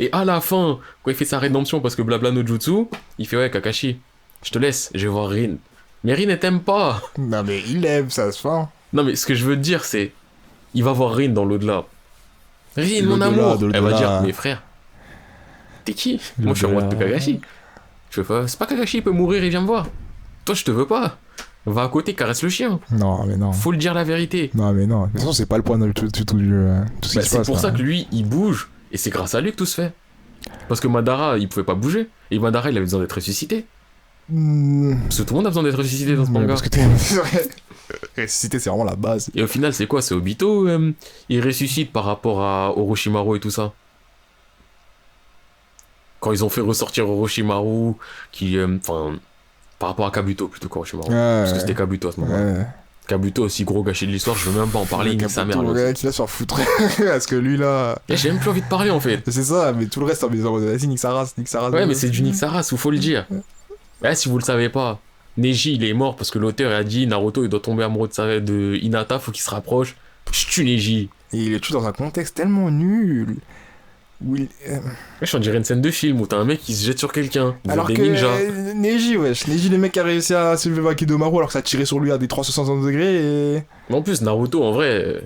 Et à la fin, quand il fait sa rédemption parce que blabla no jutsu, il fait ouais Kakashi, je te laisse, je vais voir Rin. Mais Rin elle t'aime pas. Non, mais il aime, ça se fait. Non mais ce que je veux te dire c'est, il va voir Rin dans l'au-delà. Rin mon L'au-delà, amour. de Elle va l'au-delà. dire mais frère, t'es qui? Moi je suis en mode de Kakashi. Je fais pas, c'est pas Kakashi, il peut mourir, il vient me voir. Toi je te veux pas. Va à côté, caresse le chien. Non, mais non. Faut le dire la vérité. Non, mais non. De toute façon, c'est pas le point de tout ce qui Bah, se c'est passe. pour là. ça que lui, il bouge, et c'est grâce à lui que tout se fait. Parce que Madara, il pouvait pas bouger, et Madara, il avait besoin d'être ressuscité. Parce que tout le monde a besoin d'être ressuscité dans ce Ouais, manga. parce que c'est vrai. Ressusciter, c'est vraiment la base. Et au final, c'est quoi? C'est Obito, il ressuscite par rapport à Orochimaru et tout ça. Quand ils ont fait ressortir Orochimaru, qui... Enfin... par rapport à Kabuto, plutôt qu'Orochimaru. Parce que c'était Kabuto à ce moment-là. Ouais. Kabuto, aussi gros gâchis de l'histoire, je veux même pas en parler, il nique sa mère. Le Là, mec, il a s'en foutre. Parce que lui, là. et j'ai même plus envie de parler en fait. C'est ça, mais tout le reste, en disant, vas-y, nique sa race, nique sa race. Ouais, mais c'est du Nick Saras, faut le dire. Ouais, si vous le savez pas, Neji il est mort parce que l'auteur a dit Naruto il doit tomber amoureux de Hinata, faut qu'il se rapproche. Je tue Neji. Et il est tout dans un contexte tellement nul. Où il... Wesh, on dirait une scène de film où t'as un mec qui se jette sur quelqu'un. Vous êtes Alors des que ninjas. Neji, wesh. Neji, le mec qui a réussi à s'élever Vakidomaru alors que ça tirait sur lui à des 360 degrés et. Mais en plus, Naruto en vrai,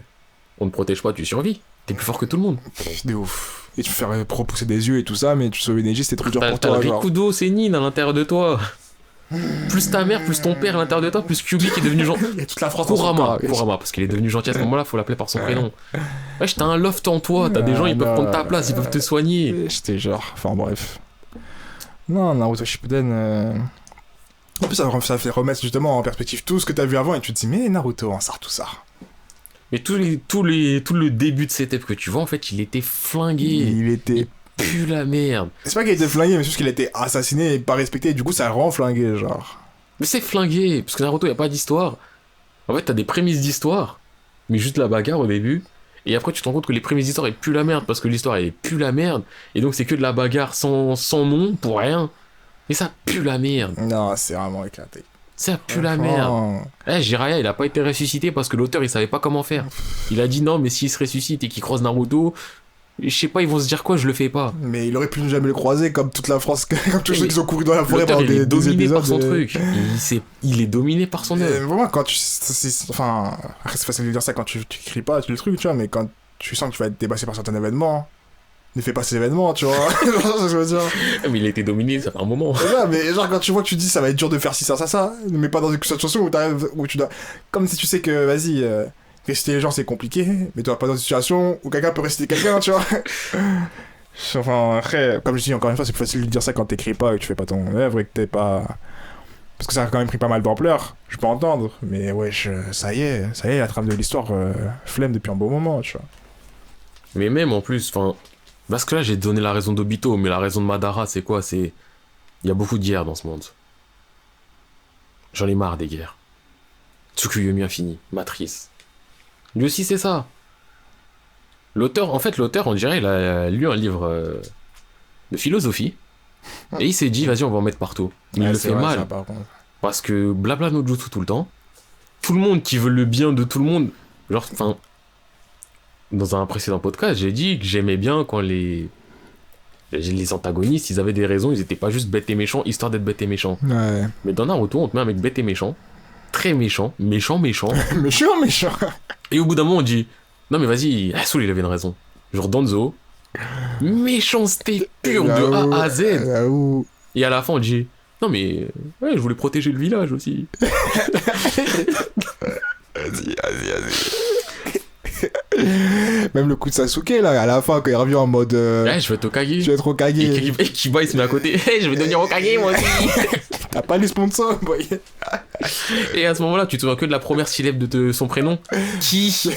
on ne protège pas, tu survis. T'es plus fort que tout le monde. De ouf. Et tu fais repousser des yeux et tout ça, mais tu sauves Neji, c'était trop dur T'as pour t'as toi, le genre. Rikudo Senin à l'intérieur de toi. Plus ta mère, plus ton père à l'intérieur de toi, plus Kyuubi qui est devenu gentil. Il y a toute la France dans son Kurama, corps, wesh. Kurama, parce qu'il est devenu gentil à ce moment-là, faut l'appeler par son prénom. Wesh, t'as un loft en toi, t'as des gens, ils peuvent Non, prendre ta place, ils peuvent te soigner. J'étais genre. Enfin bref. Non, Naruto Shippuden. En plus, ça fait remettre justement en perspective tout ce que t'as vu avant et tu te dis, mais Naruto, ça, tout ça. Mais tout le début de cette ép que tu vois, en fait, il était flingué. Il était. Pue la merde. C'est pas qu'il était flingué, mais c'est juste qu'il a été assassiné et pas respecté, et du coup, ça rend flingué, genre. Mais c'est flingué, parce que Naruto, y a pas d'histoire. En fait, t'as des prémices d'histoire, mais juste la bagarre au début. Et après, tu te rends compte que les prémices d'histoire, elles puent la merde, parce que l'histoire, elle pue la merde. Et donc, c'est que de la bagarre sans nom, pour rien. Mais ça pue la merde. Non, c'est vraiment éclaté. Ça pue la merde. Eh, Jiraiya, il a pas été ressuscité parce que l'auteur, il savait pas comment faire. Il a dit non, mais s'il se ressuscite et qu'il croise Naruto, je sais pas, ils vont se dire quoi, je le fais pas. Mais il aurait pu ne jamais le croiser, comme toute la France, comme tous Mais ceux qui ont couru dans la forêt L'auteur, pendant il est des dominé épisodes. par son truc. Il est dominé par son œuvre. Vraiment, quand tu. Enfin, c'est facile de dire ça quand tu écris pas, tu le truc, tu vois, mais quand tu sens que tu vas être dépassé par certains événements, ne fais pas ces événements, tu vois. C'est ce que je veux dire. Mais il a été dominé, ça fait un moment. Et là, mais genre, quand tu vois que tu dis ça va être dur de faire ci, ça, mais pas dans une situation où tu dois. Comme si tu sais que, vas-y, réciter les gens c'est compliqué, mais tu vas pas dans une situation où quelqu'un peut réciter quelqu'un, tu vois. Enfin, après, comme je dis encore une fois, c'est plus facile de dire ça quand t'écris pas et que tu fais pas ton œuvre et que t'es pas. Parce que ça a quand même pris pas mal d'ampleur, je peux entendre, mais ouais, ça y est, la trame de l'histoire flemme depuis un bon moment, tu vois. Mais même en plus, enfin. Parce que là, j'ai donné la raison d'Obito, mais la raison de Madara, c'est quoi? C'est. Il y a beaucoup de guerres dans ce monde. J'en ai marre des guerres. Tsukuyomi Infini, Matrice. Lui aussi, c'est ça. L'auteur, on dirait, il a lu un livre de philosophie. Et il s'est dit, vas-y, on va en mettre partout. Mais il le fait mal. Ça, par contre. Parce que blabla no jutsu tout le temps. Tout le monde qui veut le bien de tout le monde. Genre, enfin. Dans un précédent podcast, j'ai dit que j'aimais bien quand les antagonistes, ils avaient des raisons, ils étaient pas juste bêtes et méchants, histoire d'être bêtes et méchants. Ouais. Mais dans Naruto, on te met un mec bête et méchant, très méchant. méchant. Et au bout d'un moment, on dit, non mais vas-y, Soul, il avait une raison. Genre Danzo, méchanceté pure de A à Z. Là-où. Et à la fin, on dit, non mais, ouais, je voulais protéger le village aussi. Vas-y. Même le coup de Sasuke là, à la fin quand il revient en mode. Ouais, je vais être Hokage. Je vais être Hokage. Et Kiba il se met à côté. Hey, je vais devenir Hokage moi aussi. T'as pas les sponsors, boy. Et à ce moment-là, tu te souviens que de la première syllabe de son prénom. Qui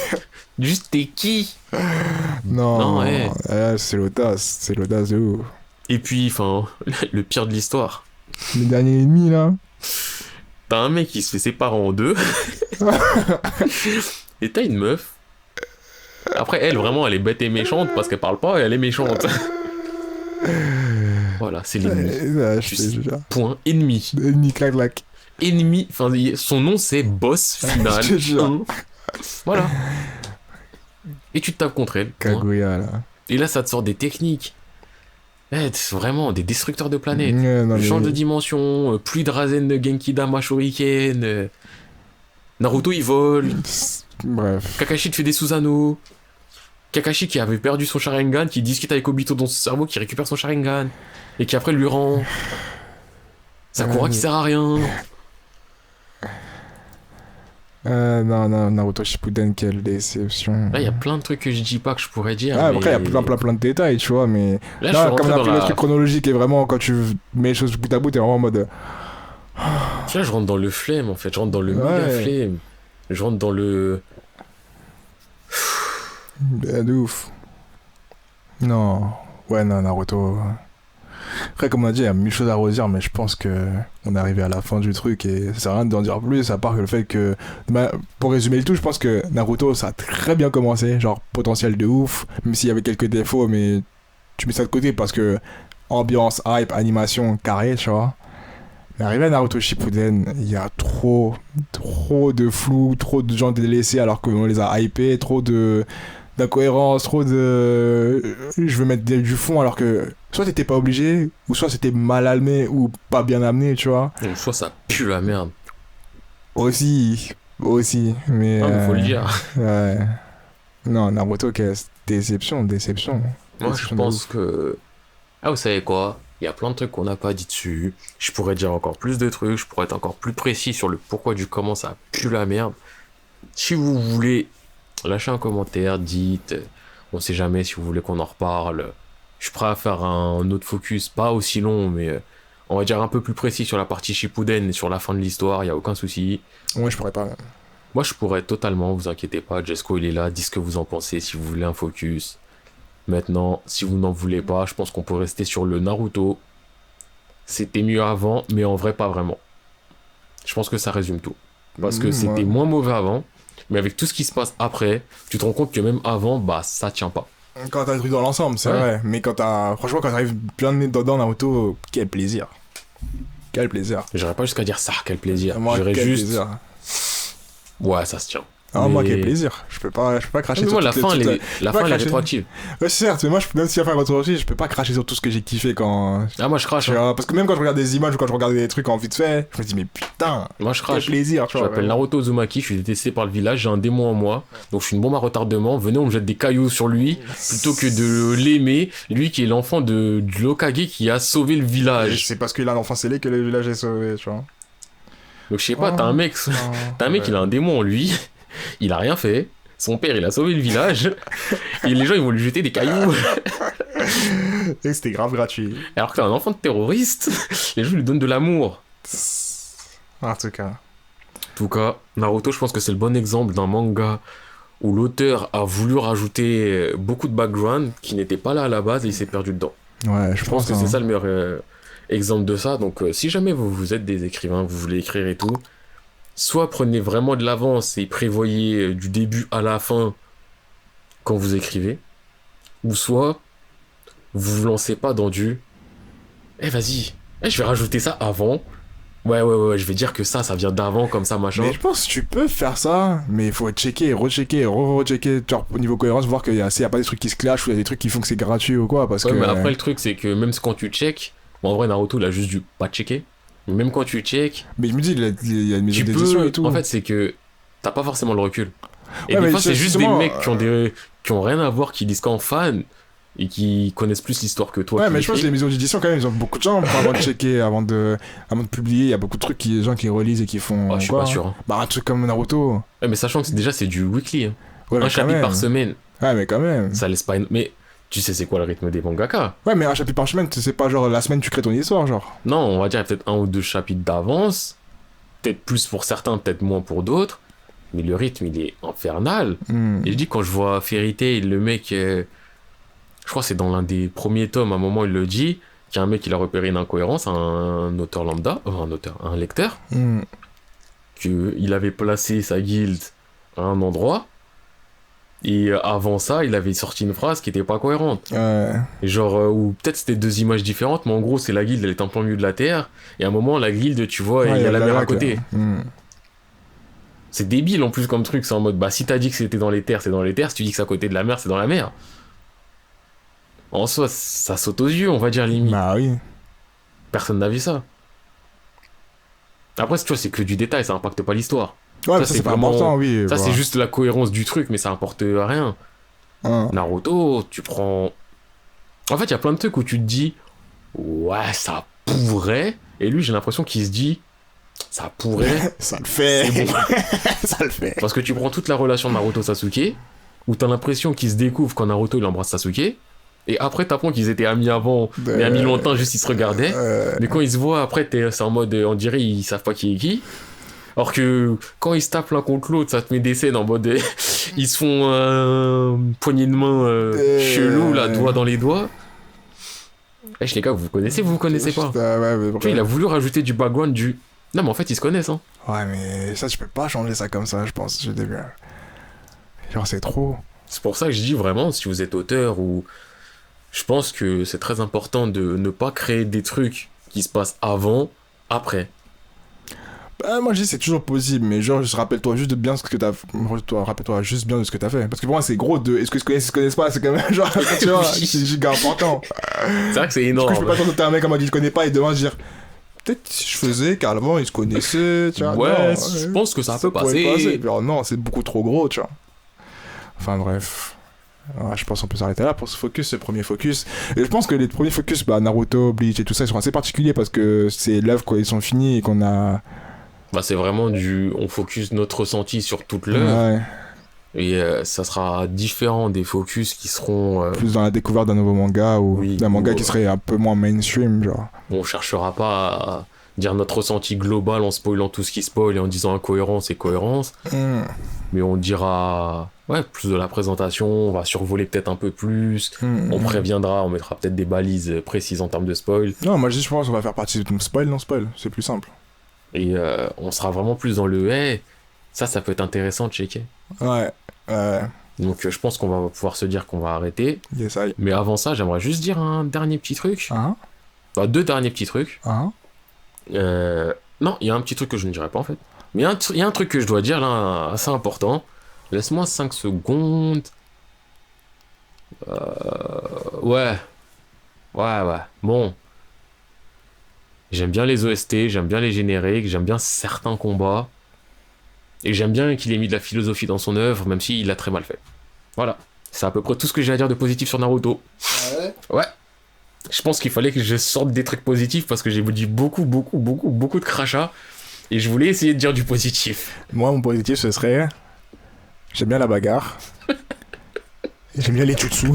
Juste t'es qui? Non, Non, ouais. c'est l'audace de ouf. Et puis, enfin, le pire de l'histoire. Le dernier ennemi, là. T'as un mec qui se fait séparer en deux. Et t'as une meuf. Après, elle, vraiment, elle est bête et méchante parce qu'elle parle pas et elle est méchante. Voilà, c'est l'ennemi. Je te jure. Point ennemi. Ennemi, clac, clac. Ennemi, enfin, son nom c'est Boss Final. Je te jure. 1. Voilà. Et tu te tapes contre elle. Point. Kaguya, là. Et là, ça te sort des techniques. C'est vraiment des destructeurs de planètes. Non, Le mais- change de dimension, plus de Rasen de Genki Dama Shuriken. Naruto il vole. Bref. Kakashi te fait des Susanoo. Kakashi qui avait perdu son Sharingan, qui discute avec Obito dans son cerveau, qui récupère son Sharingan. Et qui après lui rend. Sakura qui sert à rien. Non, Naruto Shippuden, quelle déception. Là, il y a plein de trucs que je dis pas que je pourrais dire. Ah, mais... après, il y a plein de détails, tu vois, mais. Là, je Non, suis comme rentré on a dans pris le la... truc chronologique et vraiment, quand tu mets les choses bout à bout, t'es vraiment en mode. Là, je rentre dans le flemme, en fait. Je rentre dans le Ouais. méga flemme. Je rentre dans le... De ouf. Non. Ouais, non, Naruto. Après, comme on a dit, il y a mille choses à redire, mais je pense que on est arrivé à la fin du truc et ça sert à rien d'en dire plus, à part que le fait que. Pour résumer le tout, je pense que Naruto, ça a très bien commencé, genre potentiel de ouf, même s'il y avait quelques défauts, mais tu mets ça de côté parce que ambiance, hype, animation, carré, tu vois. Mais arrivé à Naruto Shippuden, il y a trop de flou, trop de gens délaissés alors qu'on les a hypés, trop d'incohérence, trop de... Je veux mettre du fond alors que soit t'étais pas obligé, ou soit c'était mal amené ou pas bien amené, tu vois. Donc, soit ça pue la merde. Aussi, mais... Ah, mais faut le dire. Ouais. Non, Naruto, déception. Moi, je Déception de pense ouf. que... Ah, vous savez quoi? Il y a plein de trucs qu'on n'a pas dit dessus. Je pourrais dire encore plus de trucs. Je pourrais être encore plus précis sur le pourquoi du comment ça pue la merde. Si vous voulez, lâchez un commentaire, dites. On sait jamais si vous voulez qu'on en reparle. Je suis prêt à faire un autre focus, pas aussi long, mais on va dire un peu plus précis sur la partie Shippuden et sur la fin de l'histoire. Il n'y a aucun souci. Ouais, je pourrais pas. Moi, je pourrais totalement, vous inquiétez pas. Jesco, il est là. Dites ce que vous en pensez si vous voulez un focus. Maintenant, si vous n'en voulez pas, je pense qu'on peut rester sur le Naruto. C'était mieux avant, mais en vrai, pas vraiment. Je pense que ça résume tout. Parce que c'était Ouais. moins mauvais avant, mais avec tout ce qui se passe après, tu te rends compte que même avant, bah, ça tient pas. Quand t'as le truc dans l'ensemble, c'est Ouais. vrai. Mais franchement, quand t'arrives plein de nez dedans, Naruto, quel plaisir. Quel plaisir. J'irais pas jusqu'à dire ça, quel plaisir. Moi, J'irais quel juste, plaisir. ouais, ça se tient. Ah, moi, Mais- quel plaisir. Je peux pas cracher Mais sur moi, la toutes fin, toutes elle est, la pas fin, elle est cracher. rétroactive. Ouais, certes, mais moi, même si la fin est rétroactive, je peux pas cracher sur tout ce que j'ai kiffé quand. Ah, moi, je crache. Tu Hein. vois, parce que même quand je regarde des images ou quand je regarde des trucs en vite fait, je me dis, mais putain, Moi, je quel crache. plaisir, tu Je vois. m'appelle Naruto Uzumaki, je suis détesté par le village, j'ai un démon en moi, donc je suis une bombe à retardement. Venez, on me jette des cailloux sur lui, plutôt que de l'aimer, lui qui est l'enfant de l'Okage qui a sauvé le Et village. c'est parce qu'il a l'enfant scellé que le village est sauvé, tu vois. Donc je sais pas, Oh. t'as un mec, il a un démon en lui, il a rien fait, son père il a sauvé le village, et les gens ils vont lui jeter des cailloux, Et c'était grave gratuit. alors que t'as un enfant de terroriste, les gens lui donnent de l'amour. En tout cas. En tout cas, Naruto, je pense que c'est le bon exemple d'un manga où l'auteur a voulu rajouter beaucoup de background qui n'était pas là à la base et il s'est perdu dedans. Ouais, Je pense que hein. c'est ça le meilleur exemple de ça. Donc, si jamais vous êtes des écrivains, vous voulez écrire et tout, soit prenez vraiment de l'avance et prévoyez du début à la fin quand vous écrivez, ou soit vous vous lancez pas dans du vas-y, je vais rajouter ça avant. Ouais, je vais dire que ça vient d'avant, comme ça, machin. Mais je pense que tu peux faire ça, mais il faut checker, rechecker, rechecker, genre au niveau cohérence, voir qu'il y a pas des trucs qui se clashent ou il y a des trucs qui font que c'est gratuit ou quoi, parce Ouais, que... mais après, le truc, c'est que même quand tu check, bon, en vrai, Naruto, il a juste dû pas checker. Mais même quand tu check, Mais je me dis, il y a une maison tu d'édition peux. et tout. En fait, c'est que t'as pas forcément le recul. Et Ouais, des mais fois, c'est juste des justement, mecs qui ont rien à voir, qui disent qu'en fan et qui connaissent plus l'histoire que toi. Ouais, qui mais je pense que l'écris. les maisons d'édition, quand même, ils ont beaucoup de gens pour avant de checker, avant de publier. Il y a beaucoup de trucs, des gens qui relisent et qui font. Ah, je suis quoi, pas sûr. Hein. Bah, un truc comme Naruto. Ouais, mais sachant que déjà, c'est du weekly. Hein. Ouais, mais Un quand chapitre même. par semaine. Ouais, mais quand même. Ça laisse pas. Mais tu sais, c'est quoi le rythme des mangaka? Ouais, mais un chapitre par semaine, c'est pas genre la semaine tu crées ton histoire, genre. Non, on va dire peut-être un ou deux chapitres d'avance. Peut-être plus pour certains, peut-être moins pour d'autres. mais le rythme, il est infernal. Et je dis, quand je vois Fairy Tail, le mec, je crois que c'est dans l'un des premiers tomes, à un moment, il le dit, qu'il y a un mec qui a repéré une incohérence, un auteur lambda, un lecteur, qu'il avait placé sa guilde à un endroit, et avant ça, il avait sorti une phrase qui était pas cohérente. Et genre, ou peut-être c'était 2 images différentes, mais en gros, c'est la guilde, elle est en plein milieu de la Terre, et à un moment, la guilde, tu vois, il y a la mer à côté. C'est débile en plus comme truc, c'est en mode, bah si t'as dit que c'était dans les terres, c'est dans les terres, si tu dis que c'est à côté de la mer, c'est dans la mer. En soi, ça saute aux yeux, on va dire limite. Bah oui. Personne n'a vu ça. Après, tu vois, c'est que du détail, ça impacte pas l'histoire. Ouais, ça c'est pas vraiment important, oui. Ça, c'est juste la cohérence du truc, mais ça apporte rien. Naruto, tu prends... En fait, il y a plein de trucs où tu te dis, ouais, ça pourrait, et lui, j'ai l'impression qu'il se dit, ça pourrait... ça le fait. C'est bon. Ça le fait. Parce que tu prends toute la relation Naruto-Sasuke, où t'as l'impression qu'ils se découvrent quand Naruto il embrasse Sasuke, et après t'apprends qu'ils étaient amis avant, mais amis longtemps, juste ils se regardaient, mais quand ils se voient après, c'est en mode, on dirait ils savent pas qui est qui. Alors que quand ils se tapent l'un contre l'autre, ça te met des scènes en mode, ils se font poignée de main chelou, là, doigt dans les doigts. Les gars, vous connaissez pas. Tu vois, il a voulu rajouter du background du... Non, mais en fait, ils se connaissent, hein. Ouais, mais ça, tu peux pas changer ça comme ça, je pense. Genre, c'est trop. C'est pour ça que je dis vraiment, si vous êtes auteur ou... Je pense que c'est très important de ne pas créer des trucs qui se passent avant, après. Bah, moi, je dis c'est toujours possible, mais genre, rappelle-toi juste de bien ce que t'as... Rappelle-toi juste bien de ce que t'as fait. Parce que pour moi, c'est gros de... Est-ce que ils se connaissent pas? C'est quand même genre, tu vois, c'est giga important. C'est vrai que c'est énorme. Parce que je peux pas t'entendre un mec en mode il se connaît pas et demain dire... Peut-être si je faisais qu'avant ils se connaissaient, tu vois. Ouais, je pense que ça peut passer. Alors, non, c'est beaucoup trop gros, tu vois. Enfin bref. Ouais, je pense qu'on peut s'arrêter là pour ce focus, ce premier focus. Et je pense que les premiers focus, bah, Naruto, Bleach et tout ça, ils sont assez particuliers parce que c'est l'œuvre quand ils sont finis et qu'on a... Bah, c'est vraiment on focus notre ressenti sur toute l'œuvre. Ouais. Et ça sera différent des focus qui seront... plus dans la découverte d'un nouveau manga ou d'un manga qui serait un peu moins mainstream, genre. On cherchera pas à dire notre ressenti global en spoilant tout ce qui spoil et en disant incohérence et cohérence. Mais on dira... Ouais, plus de la présentation, on va survoler peut-être un peu plus, on préviendra, on mettra peut-être des balises précises en termes de spoil. Non, moi je pense qu'on va faire partie de spoil, non spoil, c'est plus simple. Et on sera vraiment plus dans le hey, ça peut être intéressant de checker. Ouais. Donc je pense qu'on va pouvoir se dire qu'on va arrêter. Yes, mais avant ça, j'aimerais juste dire un dernier petit truc. Bah, 2 derniers petits trucs. Non, il y a un petit truc que je ne dirai pas en fait. Mais il y a un truc que je dois dire là, assez important. Laisse-moi 5 secondes. Ouais. Bon. J'aime bien les OST, j'aime bien les génériques, j'aime bien certains combats. Et j'aime bien qu'il ait mis de la philosophie dans son œuvre, même s'il l'a très mal fait. Voilà. C'est à peu près tout ce que j'ai à dire de positif sur Naruto. Ouais. Je pense qu'il fallait que je sorte des trucs positifs parce que j'ai dit beaucoup de crachats. Et je voulais essayer de dire du positif. Moi, mon positif, ce serait... J'aime bien la bagarre. J'aime bien les jutsu.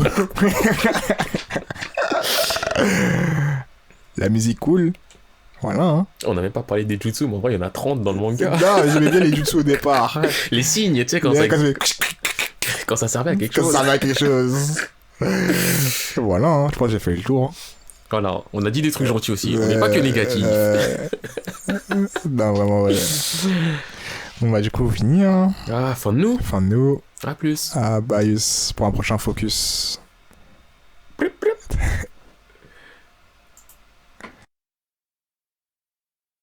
La musique cool. Voilà. Hein. On n'a même pas parlé des jutsu, mais en vrai, il y en a 30 dans le manga. Non, j'aimais bien les jutsu au départ. Les signes, tu sais, quand ça servait à quelque chose. Quand ça servait à quelque chose. Voilà, hein. Je pense que j'ai fait le tour. Voilà, on a dit des trucs gentils aussi, on n'est pas que négatifs. Non, vraiment, ouais. Bon, bah, du coup, fini, hein. Ah, fin de nous. Fin de nous. À plus. Ah, bye, pour un prochain focus.